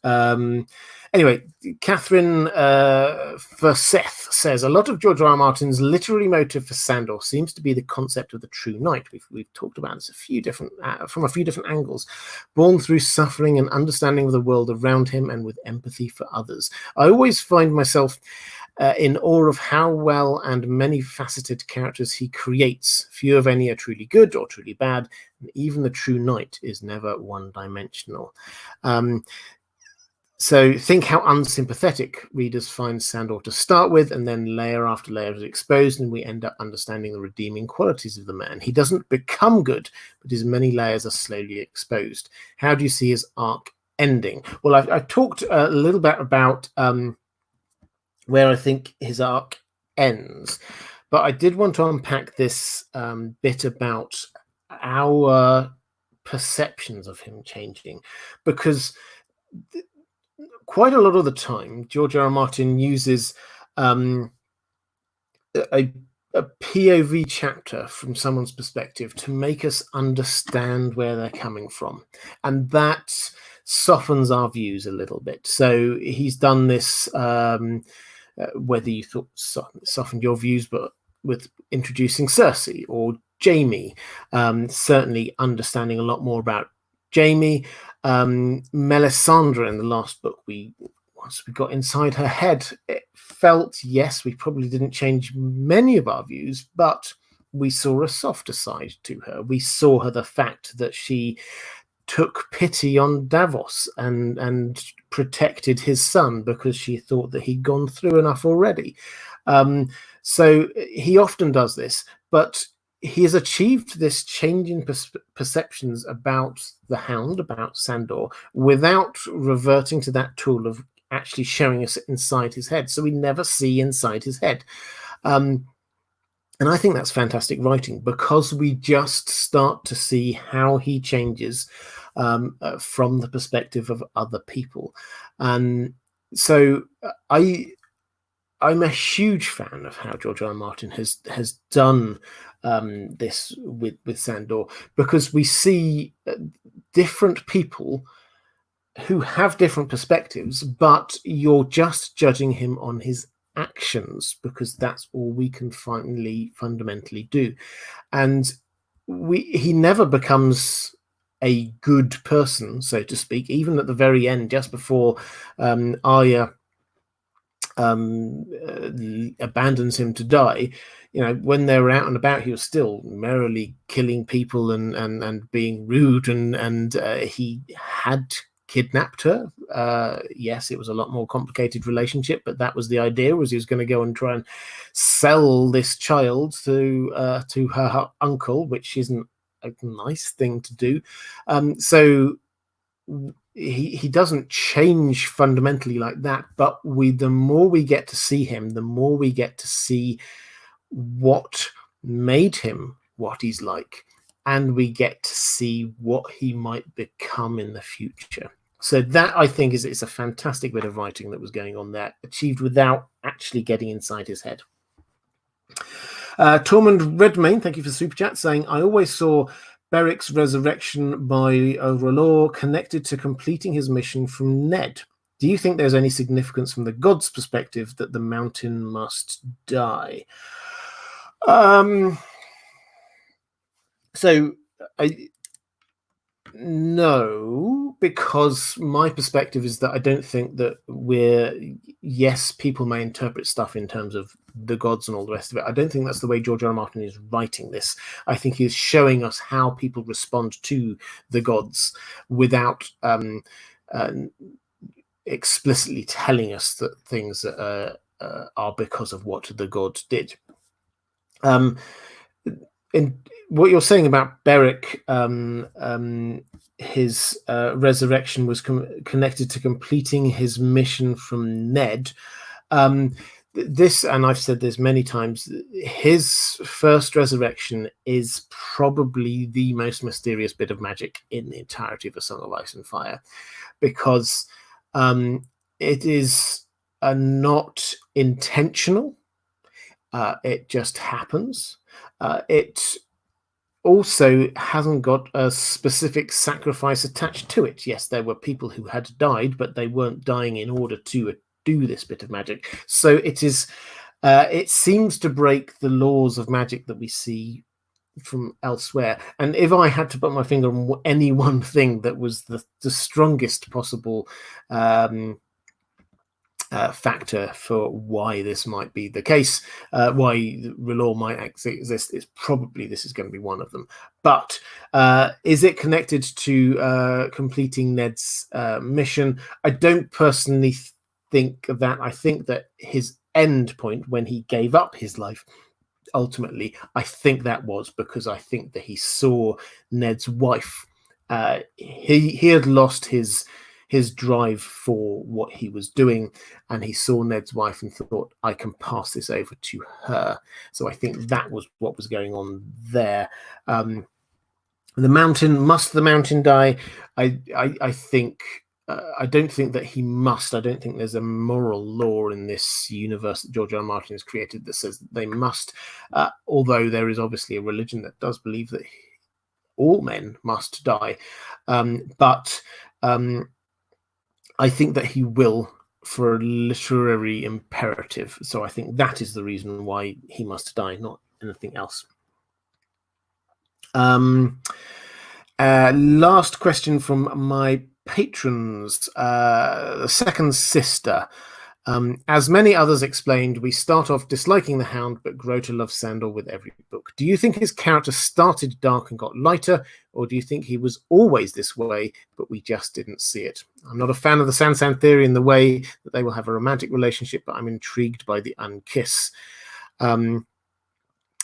anyway, Catherine Forseth says a lot of George R. R. Martin's literary motive for Sandor seems to be the concept of the true knight. We've talked about this from a few different angles. Born through suffering and understanding of the world around him, and with empathy for others. I always find myself in awe of how well and many faceted characters he creates. Few of any are truly good or truly bad, and even the true knight is never one-dimensional. So think how unsympathetic readers find Sandor to start with, and then layer after layer is exposed, and we end up understanding the redeeming qualities of the man. He doesn't become good, but his many layers are slowly exposed. How do you see his arc ending? Well, I've talked a little bit about where I think his arc ends. But I did want to unpack this bit about our perceptions of him changing, because quite a lot of the time, George R. R. Martin uses a, a POV chapter from someone's perspective to make us understand where they're coming from. And that softens our views a little bit. So he's done this, whether you thought softened your views, but with introducing Cersei or Jaime, certainly understanding a lot more about Jaime. Melisandre in the last book, once we got inside her head, it felt, yes, we probably didn't change many of our views, but we saw a softer side to her. We saw her the fact that she took pity on Davos and protected his son because she thought that he'd gone through enough already. So he often does this, but he has achieved this change in perceptions about the Hound, about Sandor, without reverting to that tool of actually showing us inside his head. So we never see inside his head. And I think that's fantastic writing, because we just start to see how he changes from the perspective of other people. And so I'm a huge fan of how George R. R. Martin has done this with Sandor, because we see different people who have different perspectives, but you're just judging him on his actions, because that's all we can fundamentally do. And he never becomes a good person, so to speak. Even at the very end, just before Arya abandons him to die, when they were out and about, he was still merrily killing people and being rude, and he had kidnapped her. Yes, it was a lot more complicated relationship, but that was the idea, was he was going to go and try and sell this child to her uncle, which isn't a nice thing to do. So he doesn't change fundamentally like that, but the more we get to see him, the more we get to see what made him what he's like, and we get to see what he might become in the future. So that, I think, is a fantastic bit of writing that was going on there, achieved without actually getting inside his head. Tormund Redmayne, thank you for the super chat, saying, I always saw Beric's resurrection by R'hllor connected to completing his mission from Ned. Do you think there's any significance from the gods' perspective that the mountain must die? No, because my perspective is that I don't think that yes, people may interpret stuff in terms of the gods and all the rest of it. I don't think that's the way George R. R. Martin is writing this. I think he's showing us how people respond to the gods without explicitly telling us that things are because of what the gods did. In what you're saying about Beric, his resurrection was connected to completing his mission from Ned. This, and I've said this many times, his first resurrection is probably the most mysterious bit of magic in the entirety of A Song of Ice and Fire, because it is not intentional. It just happens. It also hasn't got a specific sacrifice attached to it. Yes, there were people who had died, but they weren't dying in order to do this bit of magic. So it is. It seems to break the laws of magic that we see from elsewhere. And if I had to put my finger on any one thing that was the strongest possible factor for why this might be the case, why R'hllor might exist, is probably this is going to be one of them. But is it connected to completing Ned's mission? I don't personally think that. I think that his end point, when he gave up his life, ultimately, I think that was because I think that he saw Ned's wife. He had lost his his drive for what he was doing, and he saw Ned's wife and thought, I can pass this over to her. So I think that was what was going on there. Must the mountain die? I think I don't think that he must. I don't think there's a moral law in this universe that George R. R. Martin has created that says that they must, although there is obviously a religion that does believe that all men must die. But I think that he will, for a literary imperative. So I think that is the reason why he must die, not anything else. Last question from my patrons. The second sister. As many others explained, we start off disliking the Hound, but grow to love Sandor with every book. Do you think his character started dark and got lighter, or do you think he was always this way, but we just didn't see it? I'm not a fan of the Sansan theory in the way that they will have a romantic relationship, but I'm intrigued by the unkiss.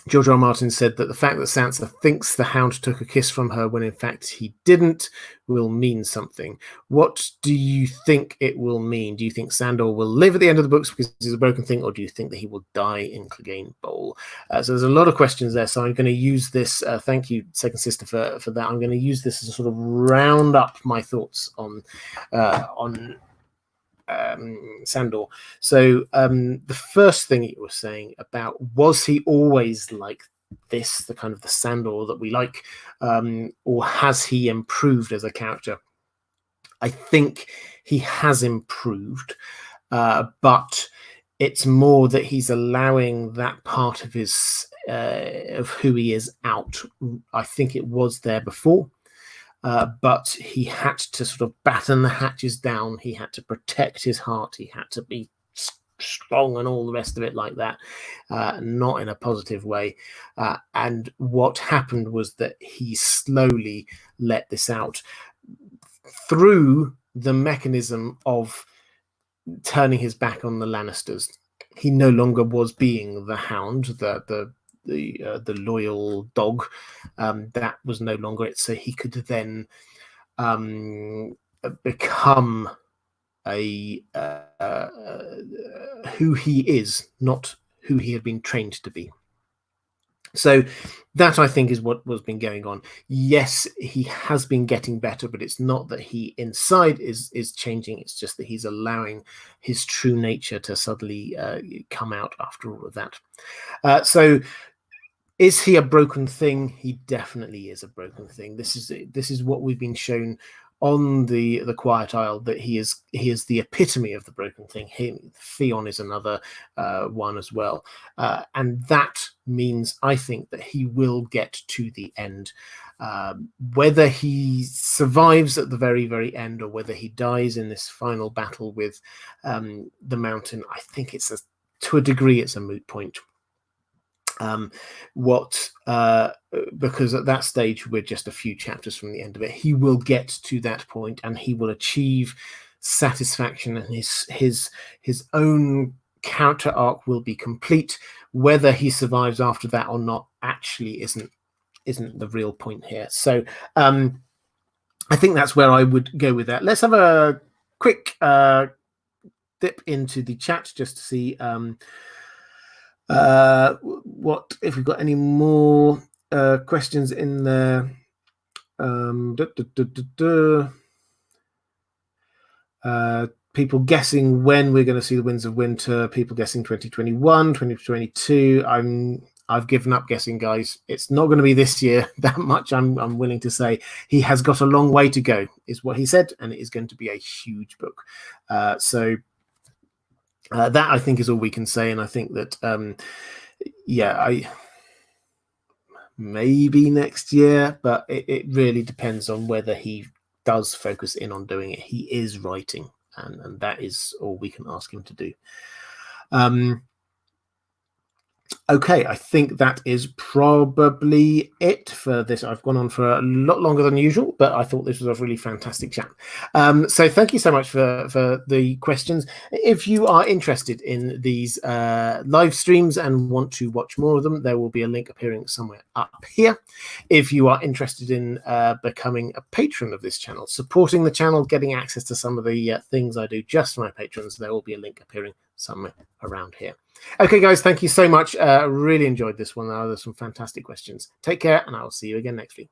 George R. R. Martin said that the fact that Sansa thinks the Hound took a kiss from her when in fact he didn't will mean something. What do you think it will mean? Do you think Sandor will live at the end of the books because he's a broken thing, or do you think that he will die in Clegane Bowl? So there's a lot of questions there, so I'm going to use this. Thank you, Second Sister, for that. I'm going to use this as a sort of round up my thoughts on Sandor. So the first thing you were saying about, was he always like this, the kind of the Sandor that we like, or has he improved as a character? I think he has improved, but it's more that he's allowing that part of his of who he is out. I think it was there before. But he had to sort of batten the hatches down. He had to protect his heart. He had to be strong and all the rest of it like that, not in a positive way. And what happened was that he slowly let this out through the mechanism of turning his back on the Lannisters. He no longer was being the Hound, the loyal dog. That was no longer it. So he could then become a who he is, not who he had been trained to be. So that, I think, is what was been going on. Yes, he has been getting better, but it's not that he inside is changing. It's just that he's allowing his true nature to suddenly come out after all of that. So is he a broken thing? He definitely is a broken thing. This is what we've been shown on the Quiet Isle, that he is the epitome of the broken thing. Theon is another one as well, and that means, I think, that he will get to the end. Whether he survives at the very, very end, or whether he dies in this final battle with the Mountain, I think to a degree it's a moot point. Because at that stage we're just a few chapters from the end of it. He will get to that point and he will achieve satisfaction, and his own character arc will be complete. Whether he survives after that or not actually isn't the real point here. So I think that's where I would go with that. Let's have a quick dip into the chat just to see what if we've got any more questions in there. People guessing when we're going to see the Winds of Winter. People guessing 2021, 2022. I've given up guessing, guys. It's not going to be this year. That much I'm willing to say. He has got a long way to go, is what he said, and it is going to be a huge book. So that, I think, is all we can say, and I think that maybe next year, but it really depends on whether he does focus in on doing it. He is writing, and that is all we can ask him to do. Okay, I think that is probably it for this. I've gone on for a lot longer than usual, but I thought this was a really fantastic chat. So thank you so much for the questions. If you are interested in these live streams and want to watch more of them, there will be a link appearing somewhere up here. If you are interested in becoming a patron of this channel, supporting the channel, getting access to some of the things I do just for my patrons, there will be a link appearing somewhere around here. Okay, guys, thank you so much. Really enjoyed this one. There's some fantastic questions. Take care, and I will see you again next week.